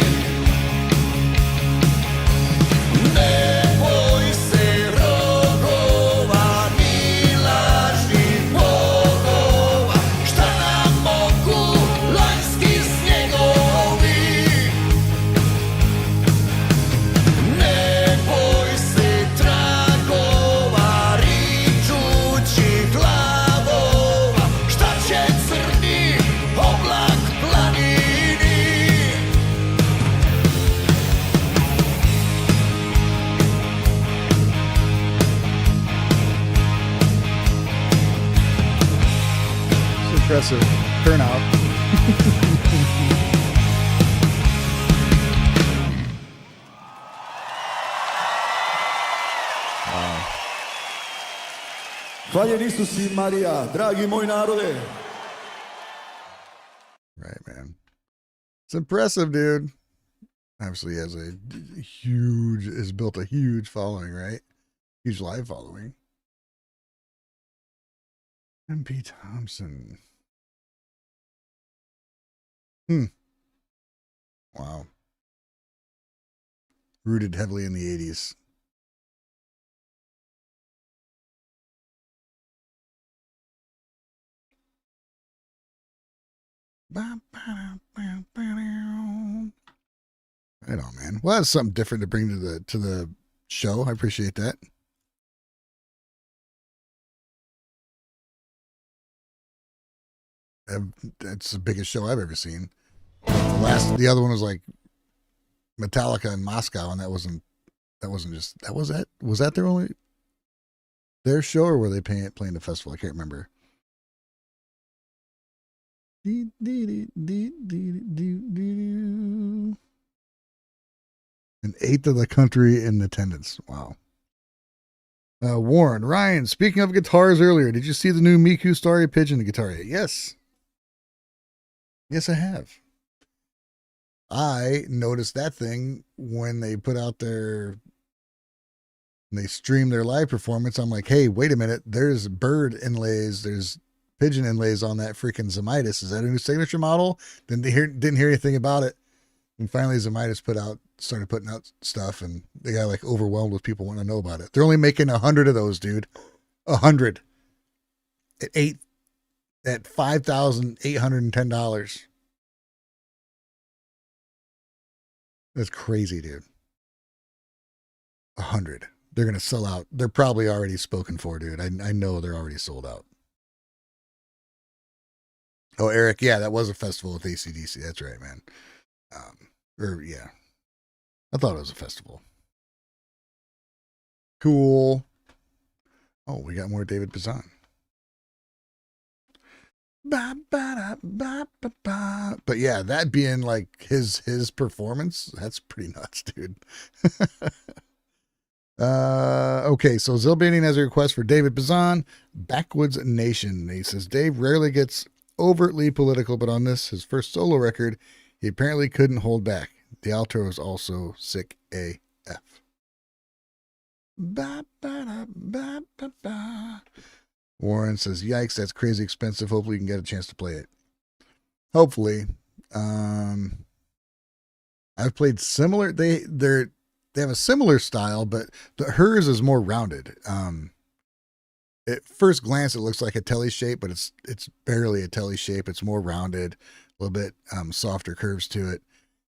Neboj se rogova ni lažnih bogova, šta nam mogu lanjski snjegovi. Neboj se tragova, ričućih glavova, šta će crni oblak planini. It's impressive turnout. Hvaljen Isus i Marija, dragi moj narode. Right, man. It's impressive, dude. Obviously, he has a huge, has built a huge following, right? Huge live following. MP Thompson. Wow. Rooted heavily in the 80s. Right on, man. Well, that's something different to bring to the show. I appreciate that. That's the biggest show I've ever seen. The other one was like Metallica in Moscow, and that wasn't just was that their show, or were they playing the festival? I can't remember. An eighth of the country in attendance. Wow. Warren, Ryan, speaking of guitars earlier, did you see the new Miku Starry Pigeon guitar? Yes. Yes, I have. I noticed that thing when they put out they streamed their live performance. I'm like, hey, wait a minute. There's bird inlays. There's pigeon inlays on that freaking Zemaitis. Is that a new signature model? Didn't hear anything about it. And finally, Zemaitis started putting out stuff, and they got like overwhelmed with people wanting to know about it. They're only making 100 of those, dude. 100 at $5,810. That's crazy, dude. 100. They're gonna sell out. They're probably already spoken for, dude. I know they're already sold out. Oh, Eric, yeah, that was a festival with AC/DC. That's right, man. Yeah. I thought it was a festival. Cool. Oh, we got more David Bazan. But yeah, that being like his performance, that's pretty nuts, dude. Okay, so Zelbinian has a request for David Bazan, Backwoods Nation. He says Dave rarely gets overtly political, but on this, his first solo record, he apparently couldn't hold back. The outro is also sick AF. Warren says, yikes, that's crazy expensive. Hopefully you can get a chance to play it. Hopefully. I've played similar. They have a similar style, but hers is more rounded. At first glance, it looks like a telly shape, but it's barely a telly shape. It's more rounded, a little bit softer curves to it.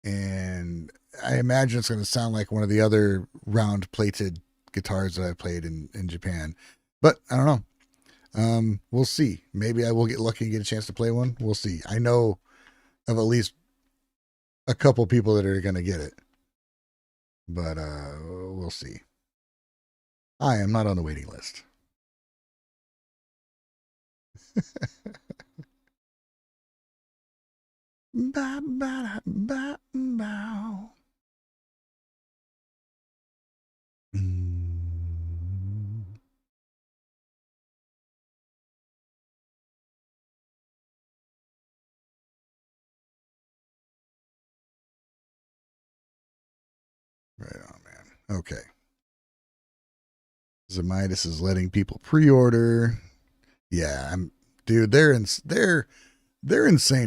And I imagine it's going to sound like one of the other round plated guitars that I played in Japan. But I don't know. We'll see. Maybe I will get lucky and get a chance to play one. We'll see. I know of at least a couple people that are going to get it. But we'll see. I am not on the waiting list. Right on, man. Okay. Zemaitis is letting people pre-order. Yeah, dude, they're insane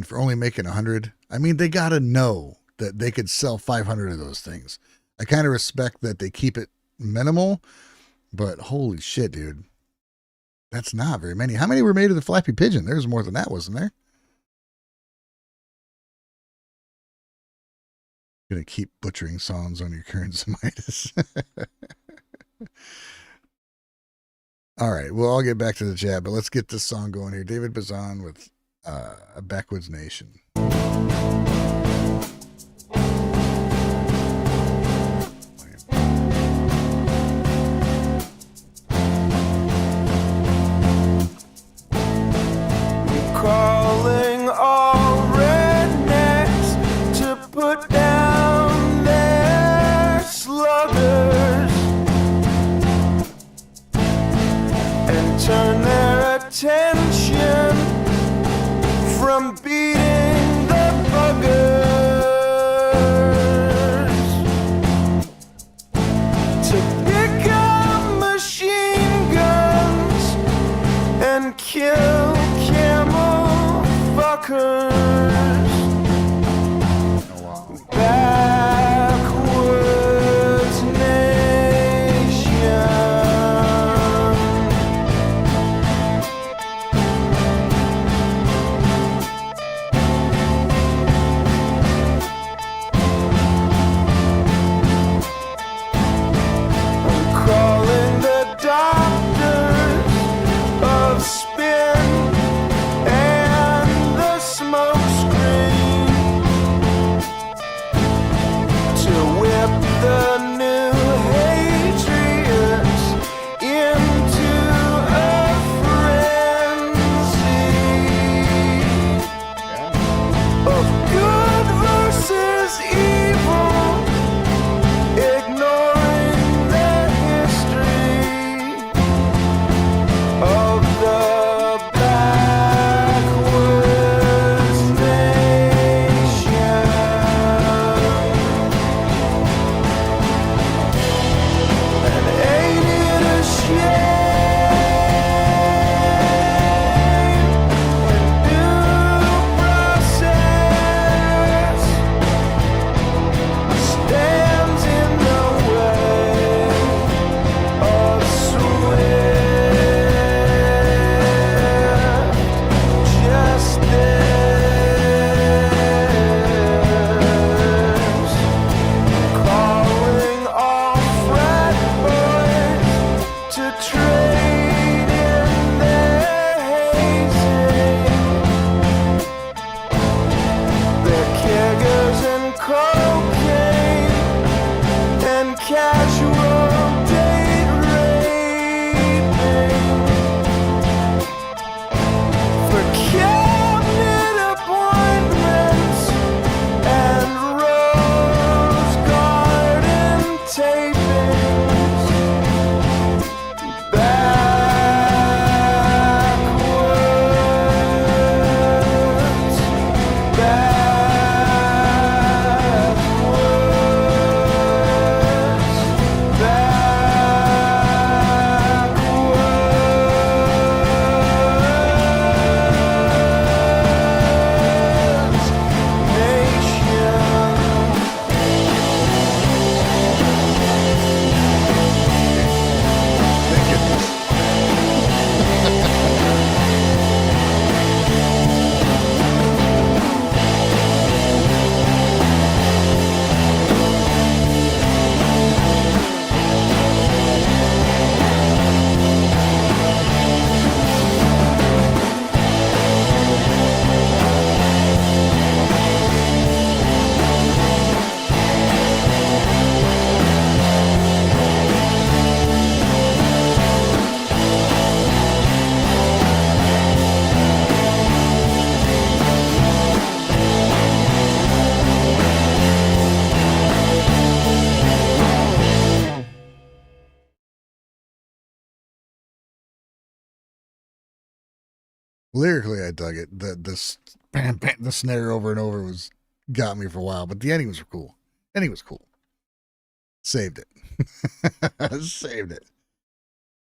for only making 100. I mean, they got to know that they could sell 500 of those things. I kind of respect that they keep it minimal, but holy shit, dude. That's not very many. How many were made of the Flappy Pigeon? There's more than that, wasn't there? Gonna keep butchering songs on your current Zemaitis. All right, we'll all get back to the chat, but let's get this song going here. David Bazan with A Backwoods Nation. Calling all rednecks to put down their sluggers and turn their attention from beating the buggers. Lyrically, I dug it. The snare over and over got me for a while, but the ending was cool. Ending was cool. Saved it. Saved it.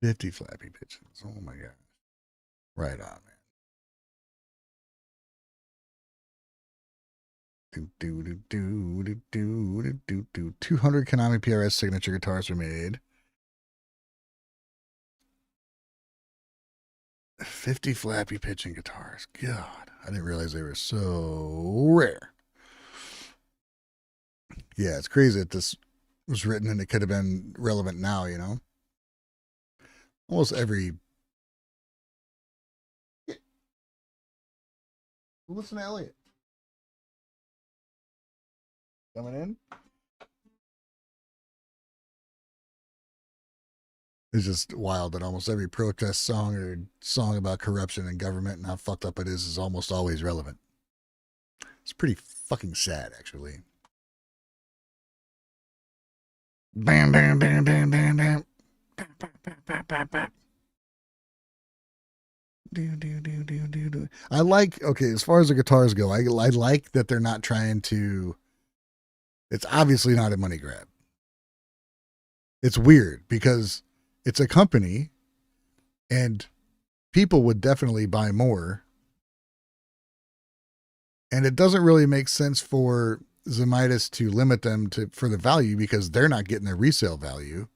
50 flappy pitches. Oh my god. Right on, man. 200 Konami PRS signature guitars were made. 50 flappy pitching guitars. God, I didn't realize they were so rare. Yeah, it's crazy that this was written and it could have been relevant now, you know? Almost every... Listen to Elliot. Coming in? It's just wild that almost every protest song or song about corruption and government and how fucked up it is almost always relevant. It's pretty fucking sad, actually. Bam, bam, bam, bam, bam, bam. Bam, bam, bam, bam, bam. Do. I like, okay, as far as the guitars go, I like that they're not trying to, it's obviously not a money grab. It's weird because it's a company and people would definitely buy more. And it doesn't really make sense for Zemaitis to limit them for the value because they're not getting their resale value.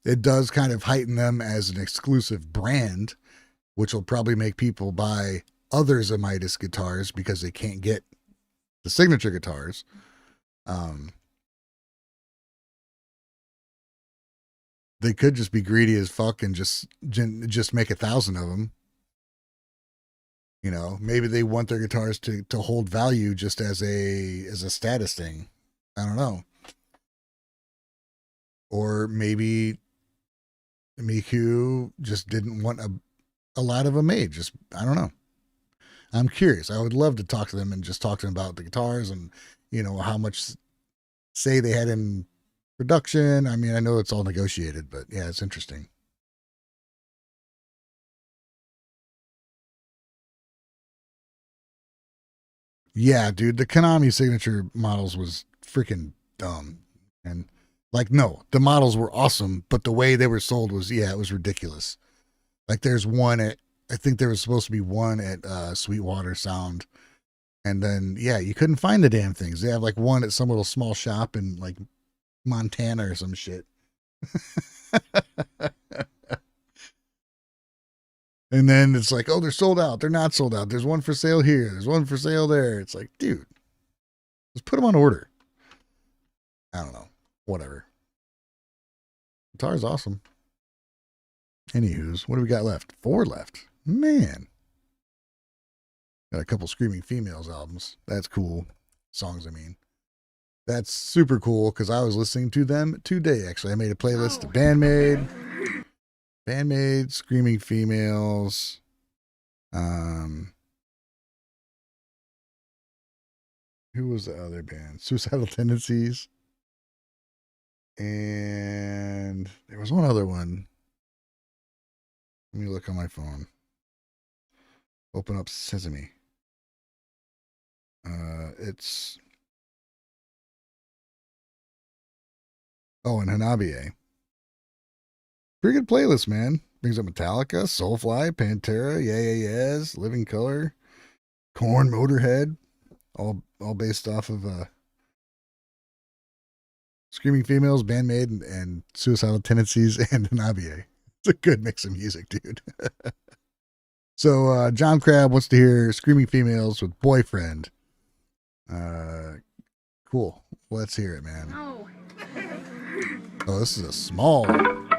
It does kind of heighten them as an exclusive brand, which will probably make people buy other Zemaitis guitars because they can't get the signature guitars. They could just be greedy as fuck and just make 1,000 of them. You know, maybe they want their guitars to hold value just as a status thing. I don't know. Or maybe Miku just didn't want a lot of them made. Just, I don't know. I'm curious. I would love to talk to them and just talk to them about the guitars and, you know, how much say they had in production. I mean, I know it's all negotiated, but yeah, it's interesting. Yeah, dude, the Konami signature models was freaking dumb. And like, no, the models were awesome, but the way they were sold was, yeah, it was ridiculous. Like there's one I think there was supposed to be one at Sweetwater Sound. And then, yeah, you couldn't find the damn things. They have like one at some little small shop in like Montana or some shit. And then it's like, oh, they're sold out. They're not sold out. There's one for sale here. There's one for sale there. It's like, dude, just put them on order. I don't know. Whatever. Guitar's awesome. Anywho's, what do we got left? 4 left. Man. Got a couple Screaming Females albums. That's cool. Songs, I mean. That's super cool because I was listening to them today, actually. I made a playlist. BAND-MAID, Screaming Females. Who was the other band? Suicidal Tendencies. And there was one other one. Let me look on my phone. Open up Sesame. It's... Oh, and Hanabiye. Pretty good playlist, man. Brings up Metallica, Soulfly, Pantera, Yeah, Yeahs, Living Color, Korn, Motorhead, all based off of Screaming Females, BAND-MAID, and Suicidal Tendencies, and Hanabiye. It's a good mix of music, dude. So John Crab wants to hear Screaming Females with Boyfriend. Cool. Let's hear it, man. No. Oh, this is a small... We're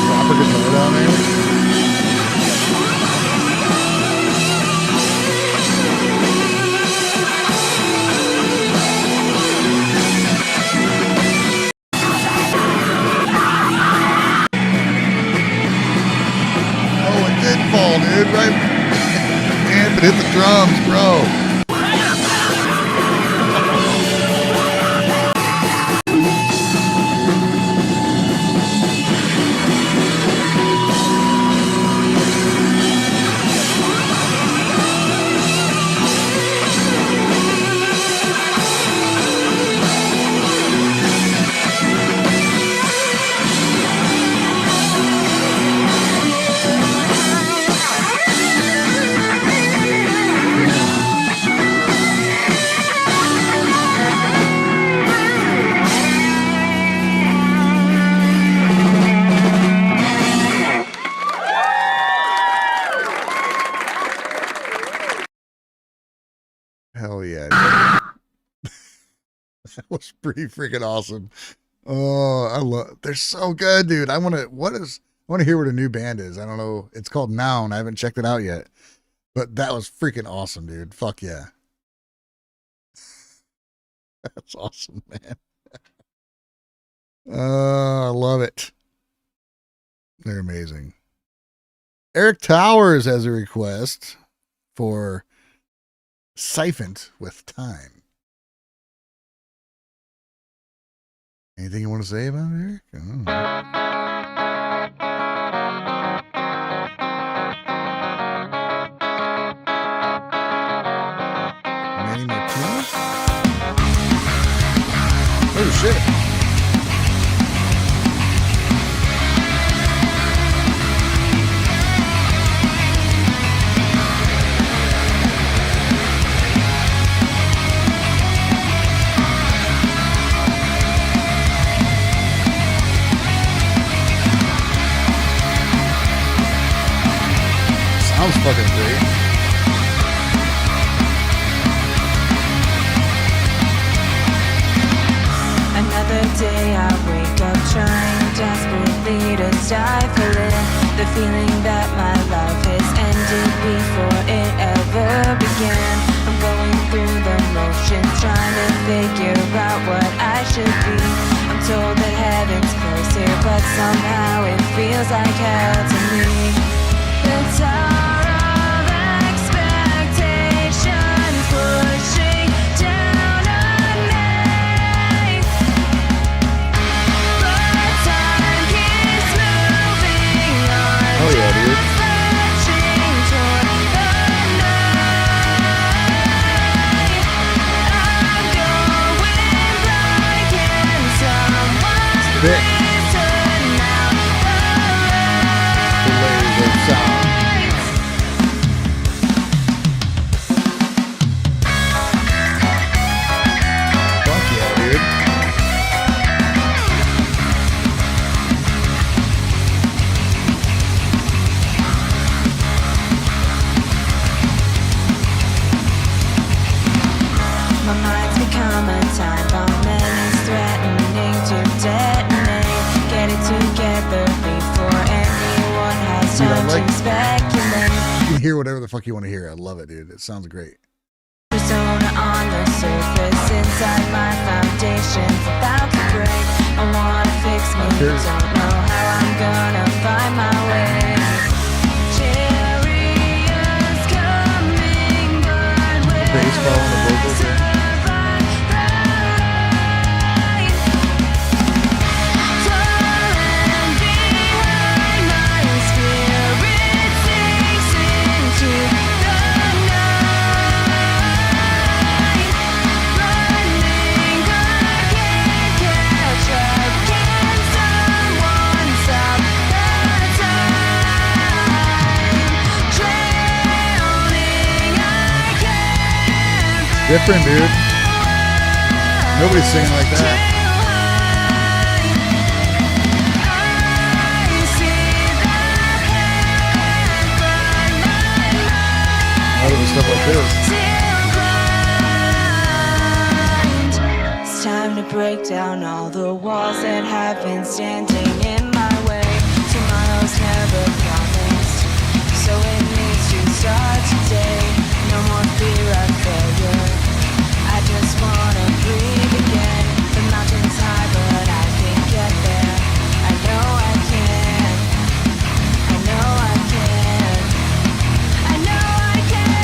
Proper guitar down there. Fall, dude, right? Man, but hit the drums, bro. Hell yeah. That was pretty freaking awesome. Oh, I love, they're so good, dude. I want to hear what a new band is. I don't know. It's called Noun. I haven't checked it out yet, but that was freaking awesome, dude. Fuck yeah. That's awesome, man. I love it. They're amazing. Eric Towers has a request for Siphoned with Time. Anything you want to say about it, Eric? I don't know. Manny Martinez? Oh, shit. Sounds fucking great. Another day I wake up trying desperately to stifle it. The feeling that my life has ended before it ever began. I'm going through the motions trying to figure out what I should be. I'm told that heaven's closer, but somehow it feels like hell to me. The tower of expectation pushing down on me, but time keeps moving on. Oh yeah, dude. Searching toward the night. I'm going blind. Can someone please turn out the The laser sound. Fuck yeah, dude. My mind's become a time bomb and it's threatening to detonate. Get it together before anyone has Dude, I time like- to speculate. You can hear whatever the fuck you want to hear. I love it, dude. It sounds great. Persona on the surface, inside my foundation's about to break. I wanna fix me, Here's- don't know how I'm gonna find my way. Chariots coming, but will Baseball and the vocals there. survive the ride? Falling behind, my spirit sinks into the night. Running, I can't catch up. Can someone stop the time? Drowning, I can't Different, dude. fly. Nobody's singing like that. Stuff like this. It's time to break down all the walls that have been standing in my way. Tomorrow's never promised, so it needs to start today. No more fear of failure, I just wanna breathe again. The mountain's high but I can get there. I know I can, I know I can, I know I can.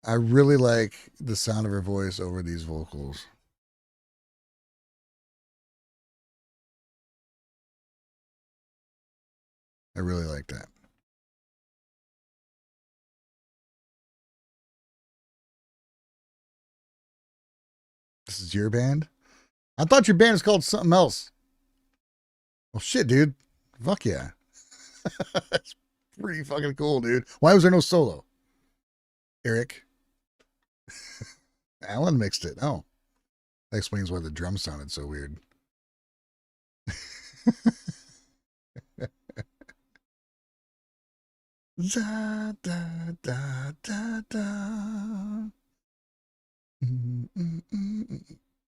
I really like the sound of her voice over these vocals. I really like that. This is your band? I thought your band was called something else. Well, shit, dude. Fuck yeah. That's pretty fucking cool, dude. Why was there no solo? Eric. Alan mixed it. Oh. That explains why the drums sounded so weird. Da, da, da, da, da.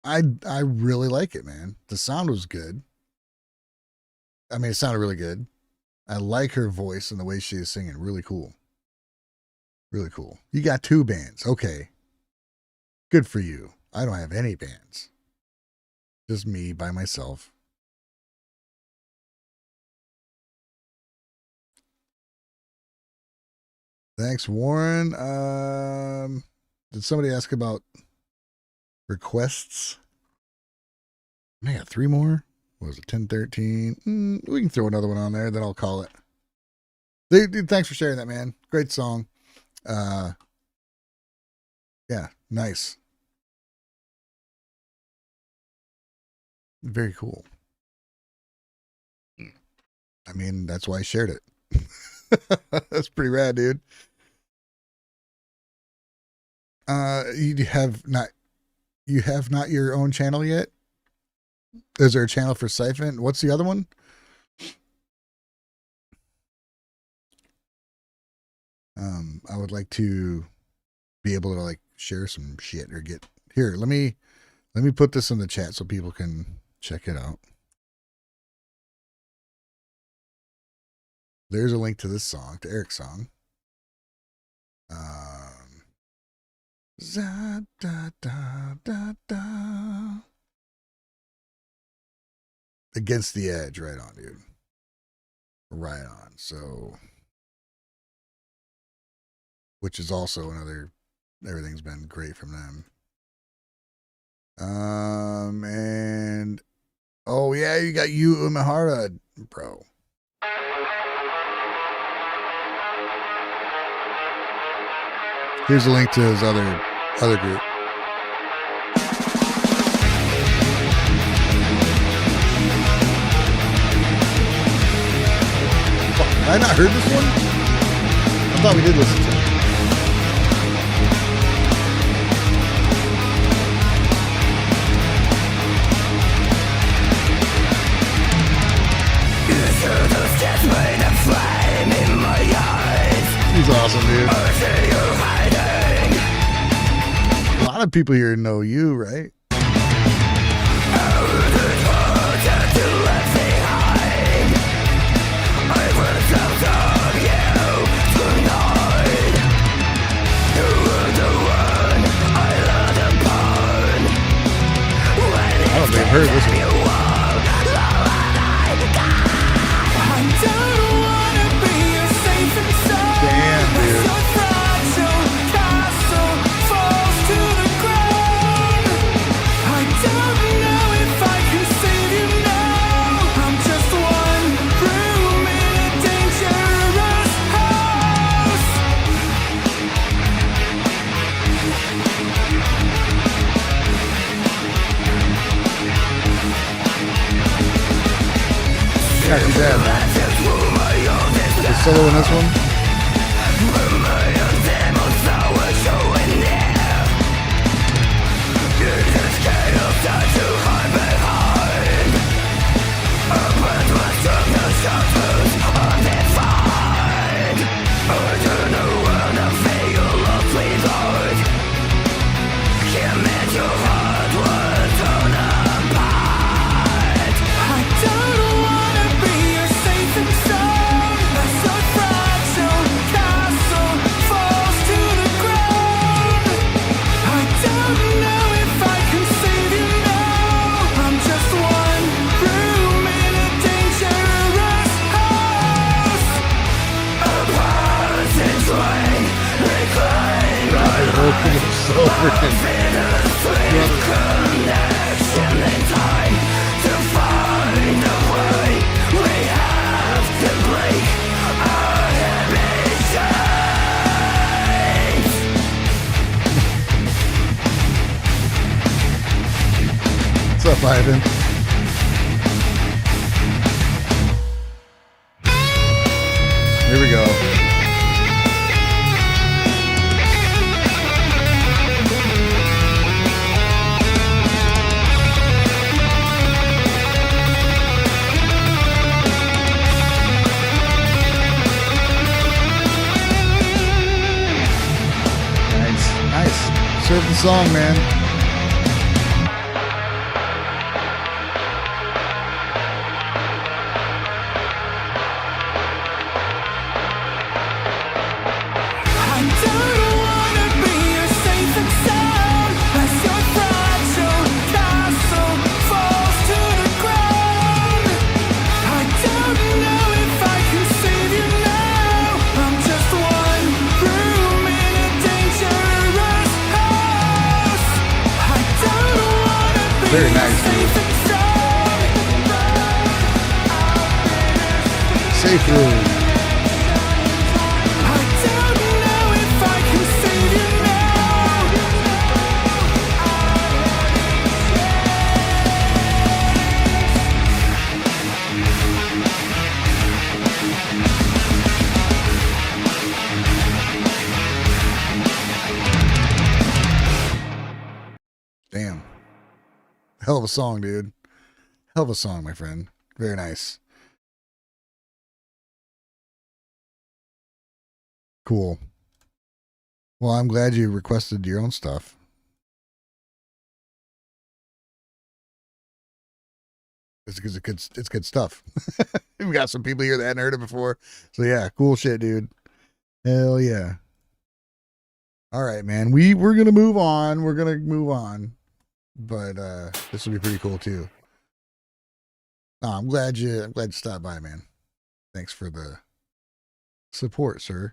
I really like it, man. The sound was good. I mean, it sounded really good. I like her voice and the way she is singing. Really cool. Really cool. You got two bands. Okay. Good for you. I don't have any bands. Just me by myself. Thanks, Warren. Did somebody ask about requests? I got three more. What was it, 1013? We can throw another one on there, then I'll call it. Dude, thanks for sharing that, man. Great song. Yeah, nice. Very cool. I mean, that's why I shared it. That's pretty rad, dude. You have not your own channel yet? Is there a channel for Siphon? What's the other one? I would like to be able to like share some shit or get here. Let me put this in the chat so people can check it out. There's a link to this song, to Eric's song. Da, da, da, da, da. Against the Edge, right on, dude. Right on. So, which is also another, everything's been great from them. And oh yeah, you got Yu Umehara, bro. Here's a link to his other group. Have I not heard this one? I thought we did listen to it. He's awesome, dude. A lot of people here know you, right? I don't think I've heard this one. Damn, dude. Not too bad, man. The solo in this one? So freaking what's up, Ivan? Here we go. Certain song, man. Very nice, dude. Safe room. Damn. Hell of a song, dude. Hell of a song, my friend. Very nice. Cool. Well, I'm glad you requested your own stuff. It's good stuff. We got some people here that hadn't heard it before. So yeah, cool shit, dude. Hell yeah. All right, man. We're gonna move on. We're gonna move on. But this will be pretty cool too. Oh, I'm glad you stopped by, man. Thanks for the support, sir.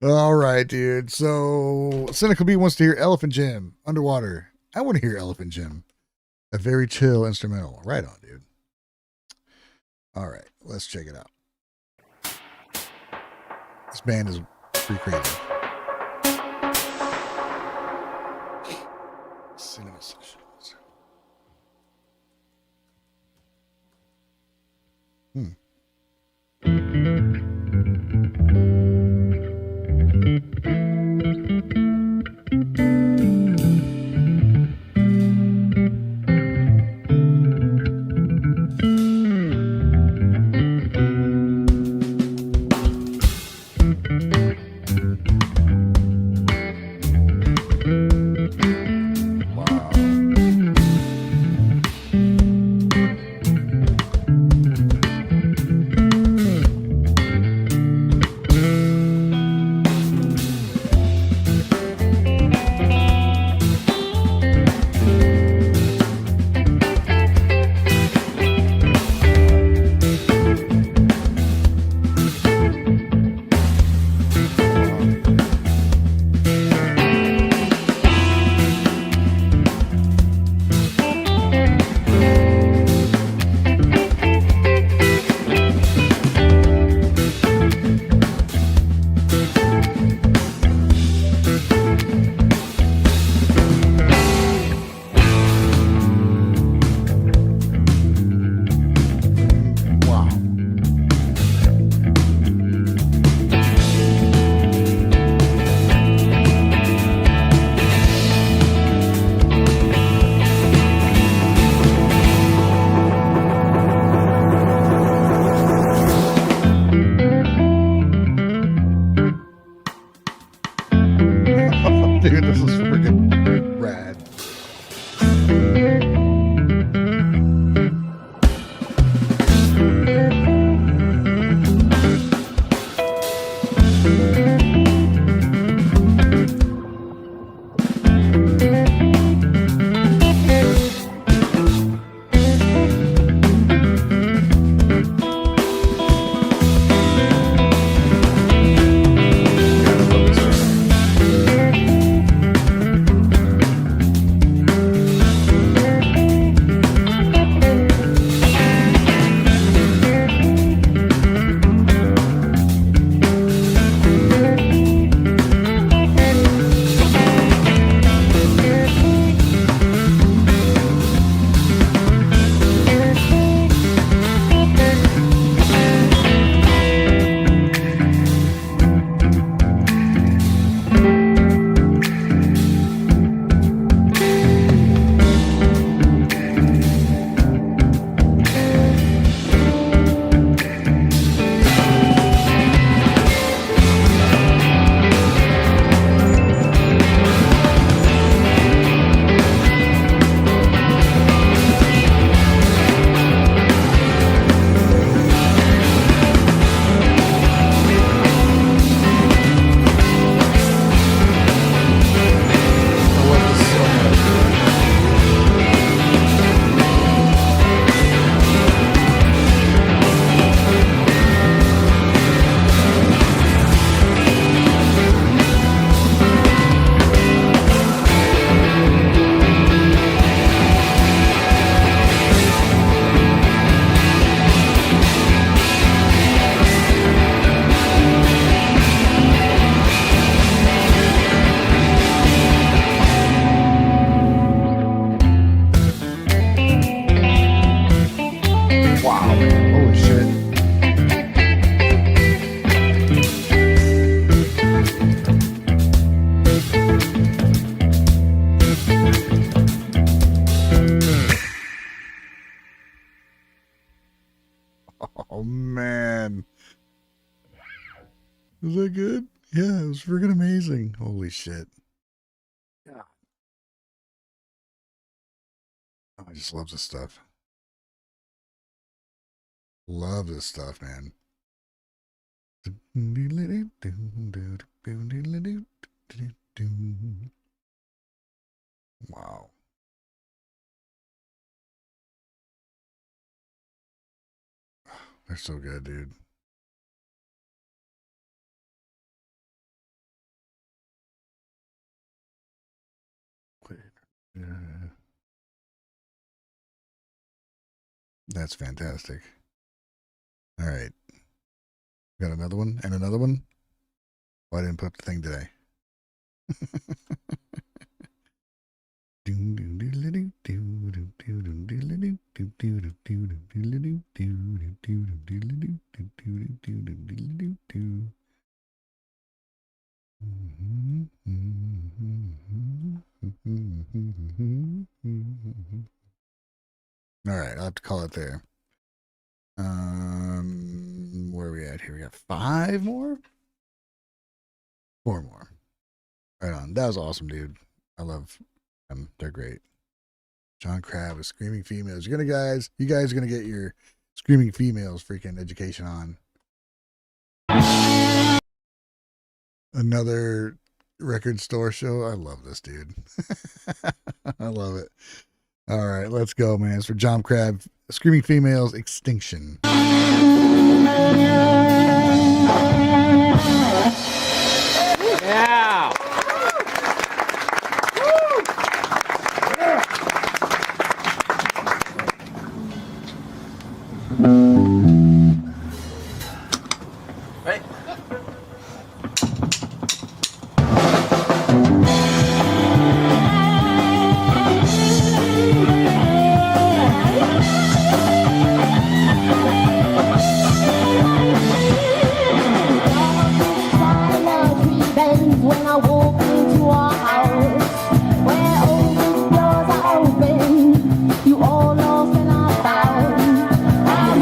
All right, dude. So Cynical B wants to hear Elephant Jim underwater. I want to hear Elephant Jim. A very chill instrumental. Right on, dude. All right, let's check it out. This band is pretty crazy. Cinema sessions. Dude, this is freaking rad. Oh man. Was that good? Yeah, it was freaking amazing. Holy shit. Yeah. Oh, I just love this stuff. Love this stuff, man. Wow. They're so good, dude. That's fantastic. All right. Got another one and another one. Oh, I didn't put up the thing today. All right, I'll have to call it there. Where are we at here? We got 5 more? 4 more. Right on. That was awesome, dude. I love them. They're great. John Crab with Screaming Females. You guys are gonna get your Screaming Females freaking education on. Another record store show. I love this, dude. I love it. All right, let's go, man. It's for John Crab, Screaming Females, Extinction. Yeah. Right. When I walk into our house, where all the doors are open, you all lost and I found. I'm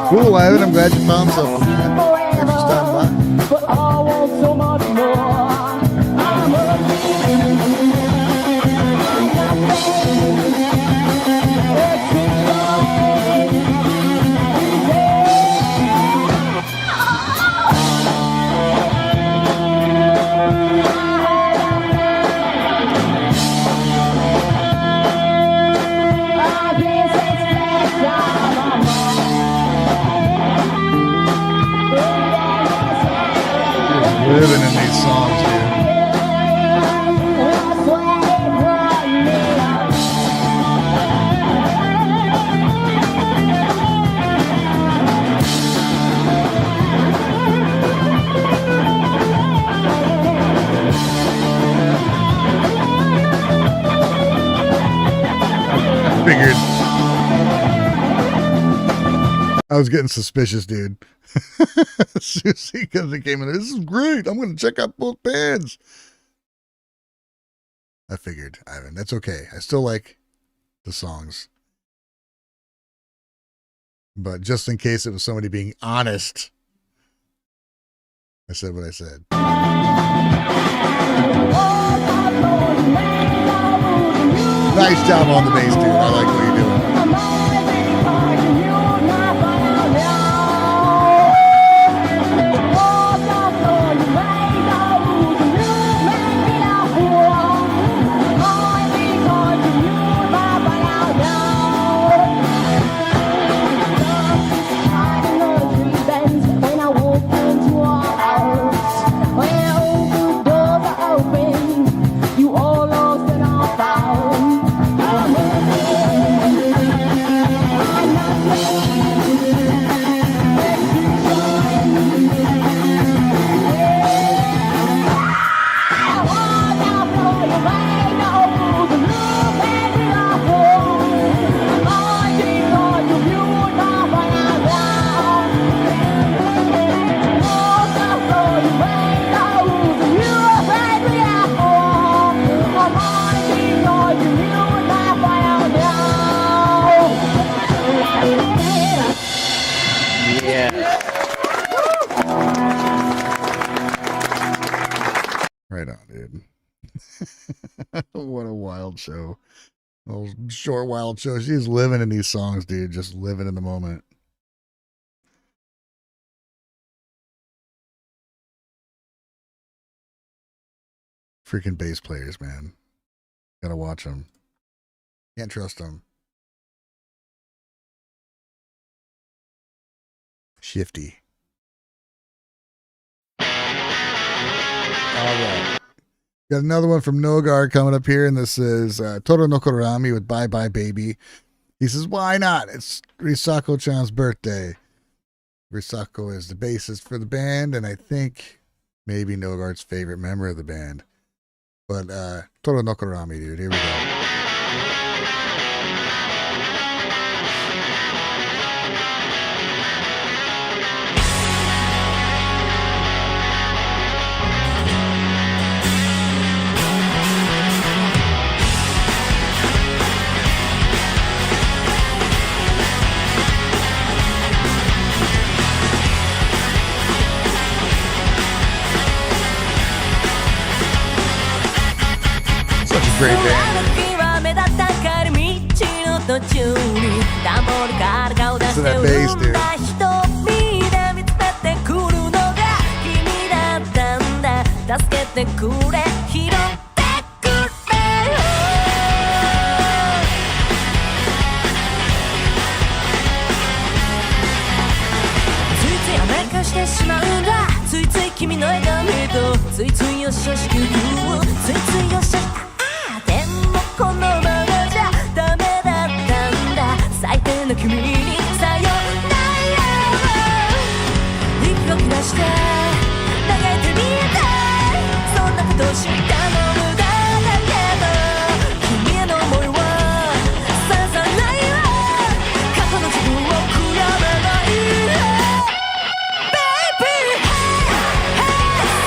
Cool, Ivan. I'm glad you found something. Thanks for stopping by. But I want so much more. I'm living in these songs, dude. I figured. I was getting suspicious, dude. Susie comes and came in. This is great. I'm going to check out both bands. I figured, Ivan. That's okay. I still like the songs. But just in case it was somebody being honest, I said what I said. Nice job on the bass, dude. I like what you're doing. You all lost and I found. dude. What a wild show. Little short, wild show. She's living in these songs, dude. Just living in the moment. Freaking bass players, man. Gotta watch them. Can't trust them. Shifty. All right. Got another one from Nogard coming up here, and this is Toranoko Rammy with Bye Bye Baby. He says, why not? It's Risako-chan's birthday. Risako is the bassist for the band, and I think maybe Nogard's favorite member of the band. But Toranoko Rammy, dude. Here we go. Great band. So that bass, dude.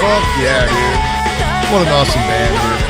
Fuck yeah, dude. What an awesome band, dude.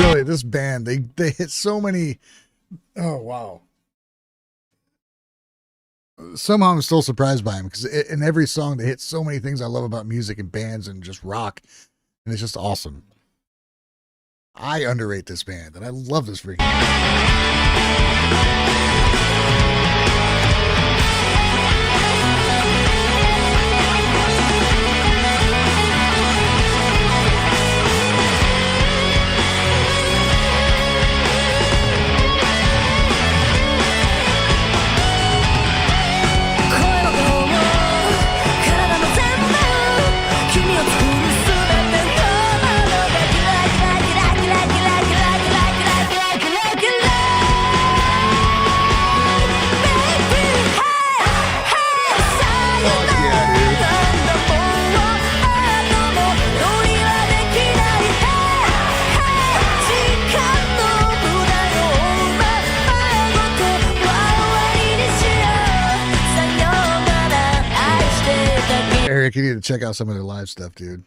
Really, this band, they hit so many. Oh wow! Somehow I'm still surprised by them because in every song they hit so many things I love about music and bands and just rock, and it's just awesome. I underrate this band, and I love this freaking. Eric, you need to check out some of their live stuff, dude.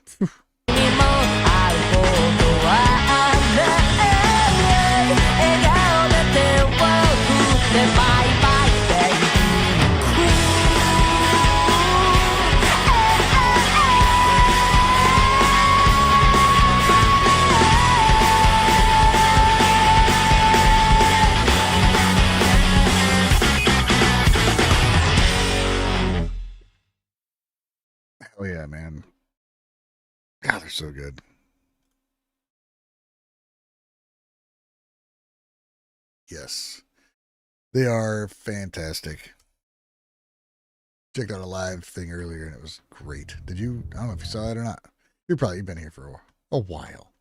so good. Yes. They are fantastic. Checked out a live thing earlier and it was great. Did you? I don't know if you saw it or not. You've probably been here for a while.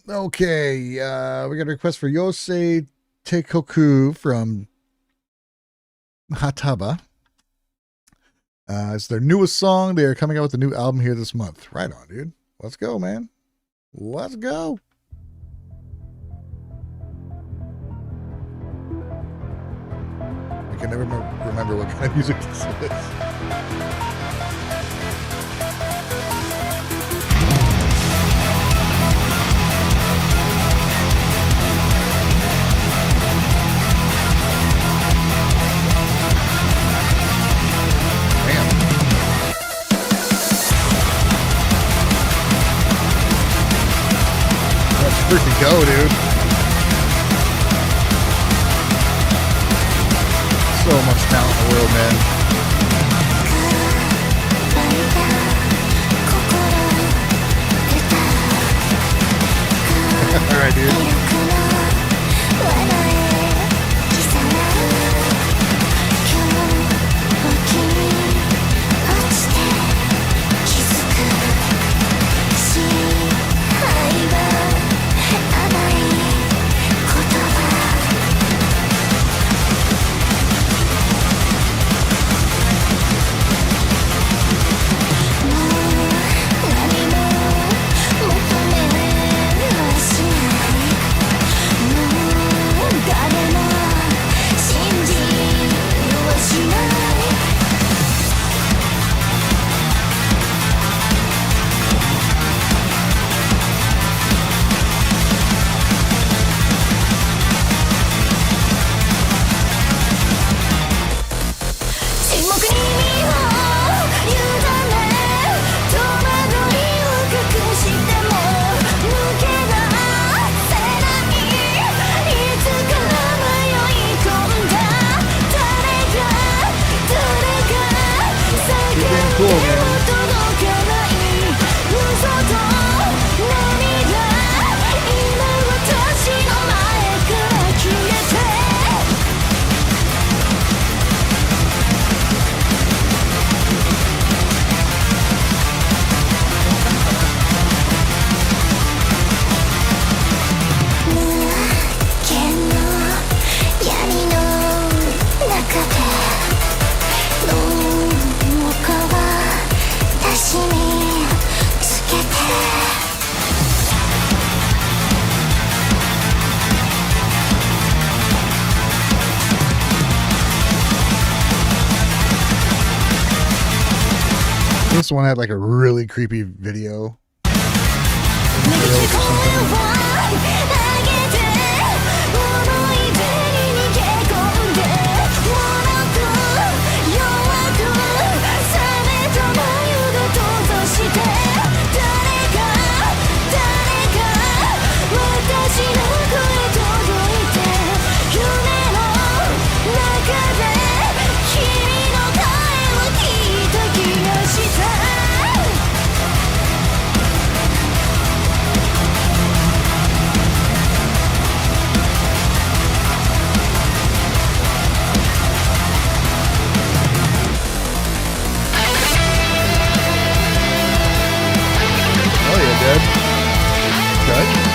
Okay, we got a request for Yousei Teikoku from Hataba. It's their newest song. They are coming out with a new album here this month. Right on, dude. Let's go, man. Let's go. I can never remember what kind of music this is. Freaking go, dude. So much talent in the world, man. All right, dude. This one had like a really creepy video.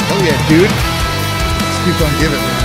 Oh yeah, dude. Just keep on giving, man.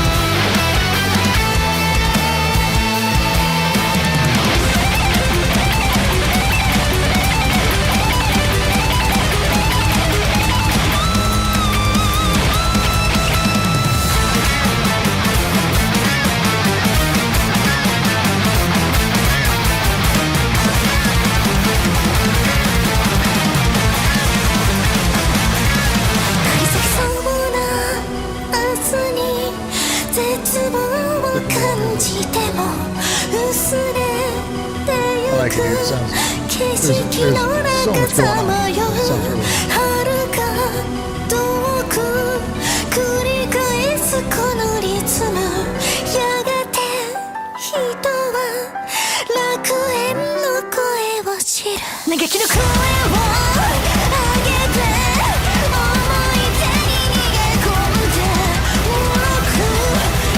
I like it, dude. It sounds, there's so much going on. It sounds really 撃の声を上げて思い出に逃げ込んで脆く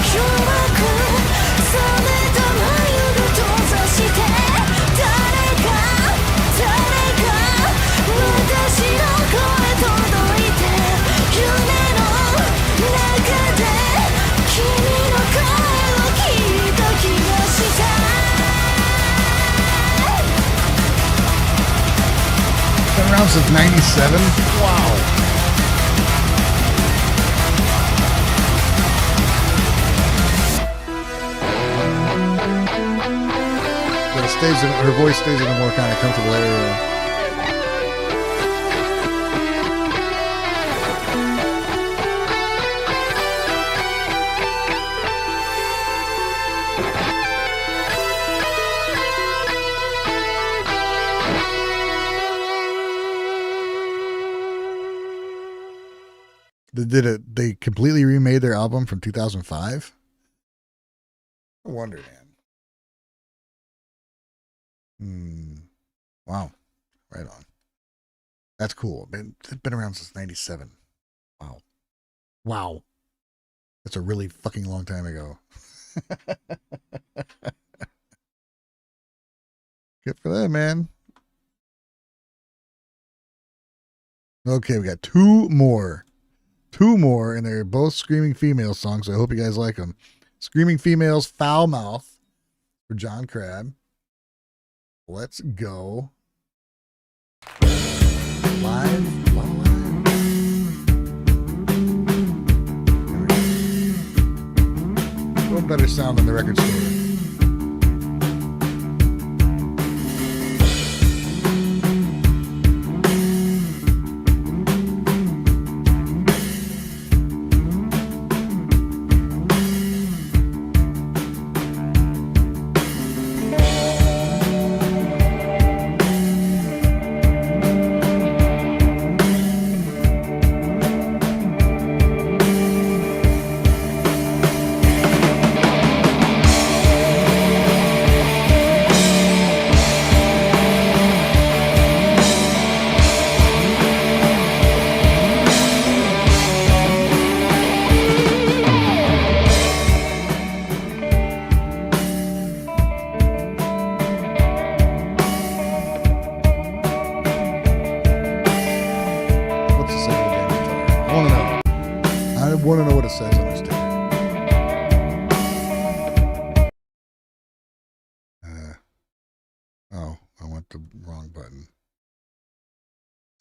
弱く冷めた眉を閉ざして誰か私の声届いて夢の中で君の声を聞いた気がしたBeen around since 97? Wow. Her voice stays in a more kind of comfortable area. They completely remade their album from 2005? No wonder, man. Wow. Right on. That's cool. It's been around since 97. Wow. Wow. That's a really fucking long time ago. Good for them, man. Okay, we got two more, and they're both Screaming Female songs. So I hope you guys like them. Screaming Females, Foul Mouth for John Crab. Let's go. Live. A little better sound than the record store.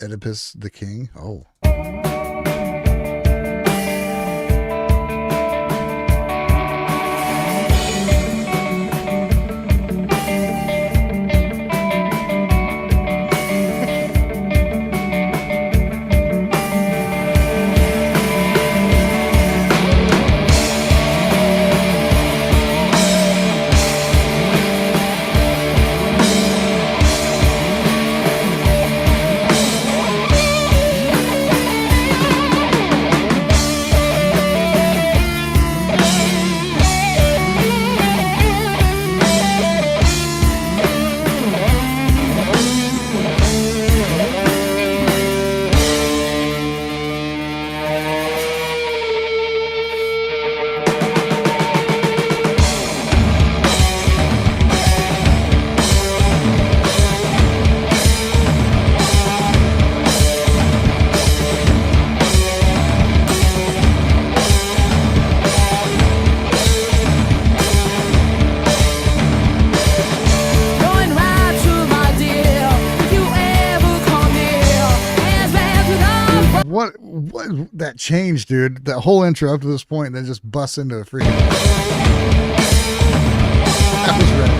Oedipus the King. Oh. What that changed, dude? That whole intro up to this point, and then just busts into a freaking. That was ready.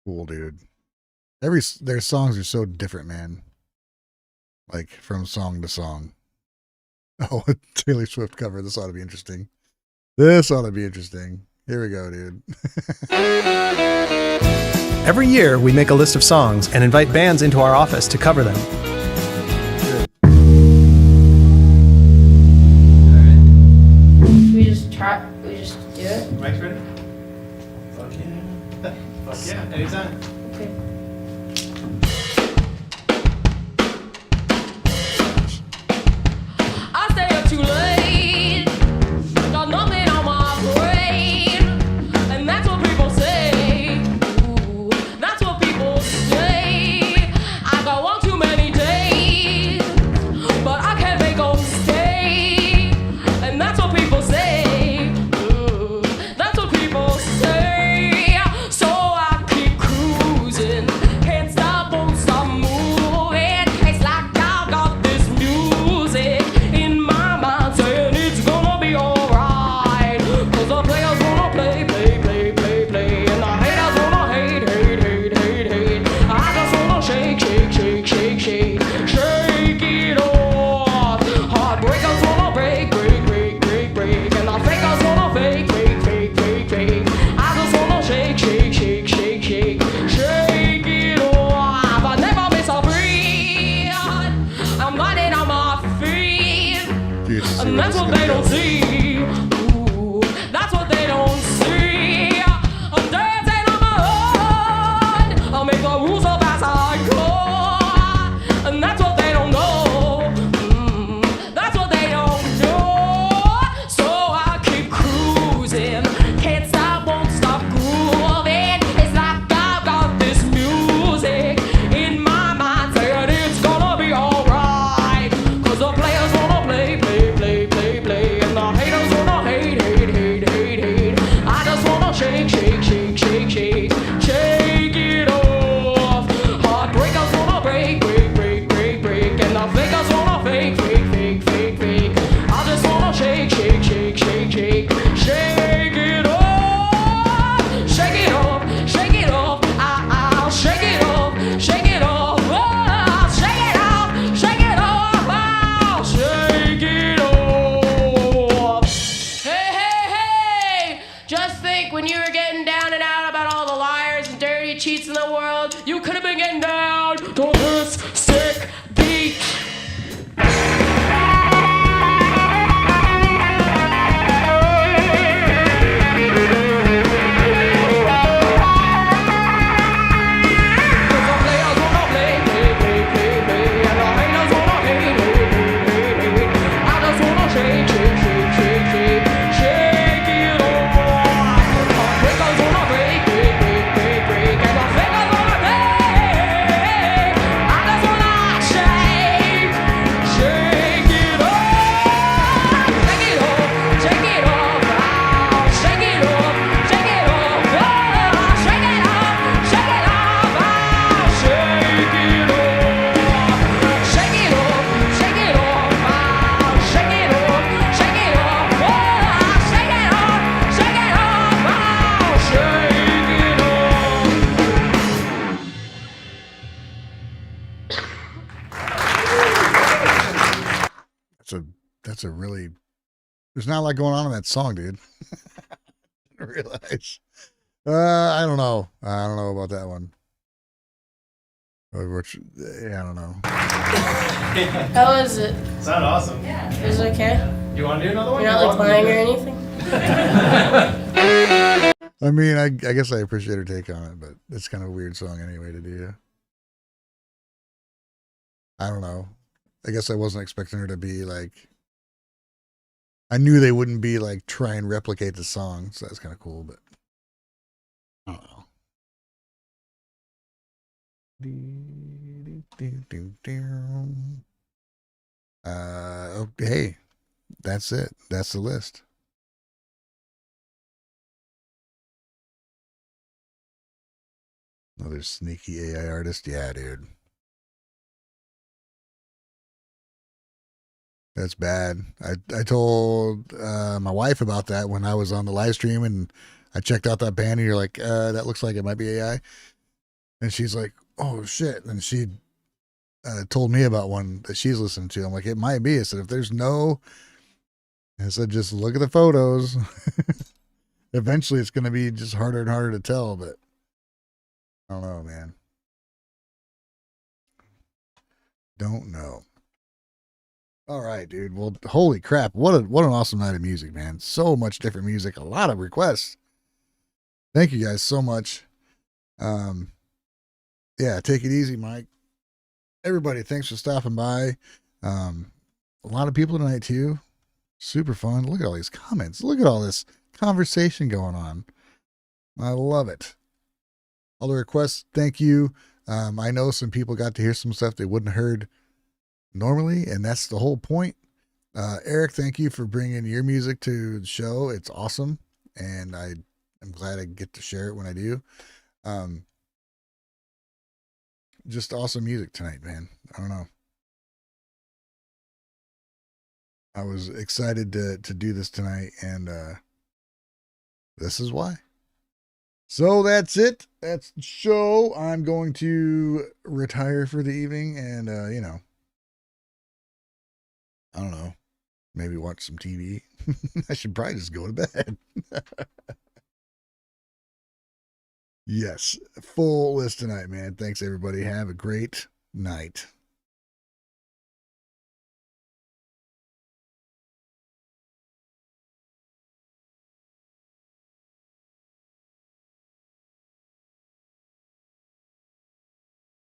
Cool, dude. Their songs are so different, man. Like from song to song. Oh, a Taylor Swift cover. This ought to be interesting. This ought to be interesting. Here we go, dude. Every year, we make a list of songs and invite bands into our office to cover them. We just do it? Mike's ready? Fuck yeah. Fuck yeah, anytime. Okay. I stay up too late, got nothing on my brain, and that's what people say. Ooh, that's what people say. I got one too many days, but I can't make them stay, and that's what people say. That's what people say. So I keep cruising, can't stop, won't stop moving. It's like I've got this music in my mind saying it's gonna be alright. Cause the players wanna play, play, play, play, play, and the haters wanna hate, hate, hate, hate, hate. I just wanna shake, shake, shake, shake, shake, shake it off. Heartbreakers wanna break, break, break, break, break, and the fakers wanna fake, fake, fake, fake, fake. I just wanna shake, shake, shake, shake, shake, shake it off. I never miss a beat. I'm running on my feet, and that's what they don't see. Ooh, that's what they don't see. I'm dancing on my own. I'll make the rules up as I go, and that's what they don't know. That's what they don't know. So I keep cruising, can't stop, won't stop grooving. It's like I've got this music in my mind saying it's gonna be alright. Cause the players wanna play, play, play, play, play, and the haters wanna hate, hate, hate, hate, hate. I just wanna shake, shake, shake, shake, shake, shake it off. Heartbreakers wanna break, break, break, break, break, and the fakers wanna fake, fake, fake, fake, fake. I just wanna shake, shake, shake, shake, shake, shake it off. Shake it off, shake it off. I'll shake it off, shake it off. Oh, shake it off, shake it off. I'll shake it off. Hey, hey, hey! Just think, when you were getting down and out about all the liars and dirty cheats in the world, you could have been getting down to this sick beat. Cause the players wanna play, play, play, play, play, and the haters wanna hate, hate, hate, hate, hate. I just wanna shake, shake, shake, shake, shake, shake it off. Heartbreakers wanna break, break, break, break, break, and the fakers wanna play. I just wanna shake, shake it off. Shake it off, shake it off. I'll shake it off, shake it off. Oh, shake it off, shake it off. I'll shake it off. Shake it off, shake it off. I'll shake it off, shake it off. Oh, shake it off, shake it off. I'll shake it off. That's a really. There's not a lot going on in that song, dude. I realize. I don't know. I don't know about that one. Yeah, I don't know. How is it? Sound awesome. Is it okay? You want to do another one? You're not like lying or anything? I mean, I guess I appreciate her take on it, but it's kind of a weird song anyway to do. I don't know. I guess I wasn't expecting her to be like. I knew they wouldn't be like try and replicate the song, so that's kind of cool, but I don't know. Hey, that's it. That's the list. Another sneaky AI artist. Yeah, dude. That's bad. I told my wife about that when I was on the live stream and I checked out that band and you're like, that looks like it might be AI. And she's like, oh shit. And she told me about one that she's listening to. I'm like, it might be. I said, if there's no, I said, just look at the photos. Eventually it's going to be just harder and harder to tell, but I don't know, man. Don't know. All right, dude. Well, holy crap. What an awesome night of music, man. So much different music, a lot of requests. Thank you guys so much. Yeah, take it easy, Mike. Everybody, thanks for stopping by. A lot of people tonight too. Super fun. Look at all these comments. Look at all this conversation going on. I love it. All the requests, thank you. I know some people got to hear some stuff they wouldn't have heard normally, and that's the whole point. Eric, thank you for bringing your music to the show. It's awesome, and I'm glad I get to share it when I do. Just awesome music tonight, man. I don't know. I was excited to do this tonight, and this is why. So that's it. That's the show. I'm going to retire for the evening and, you know, I don't know, maybe watch some TV. I should probably just go to bed. Yes, full list tonight, man. Thanks, everybody. Have a great night.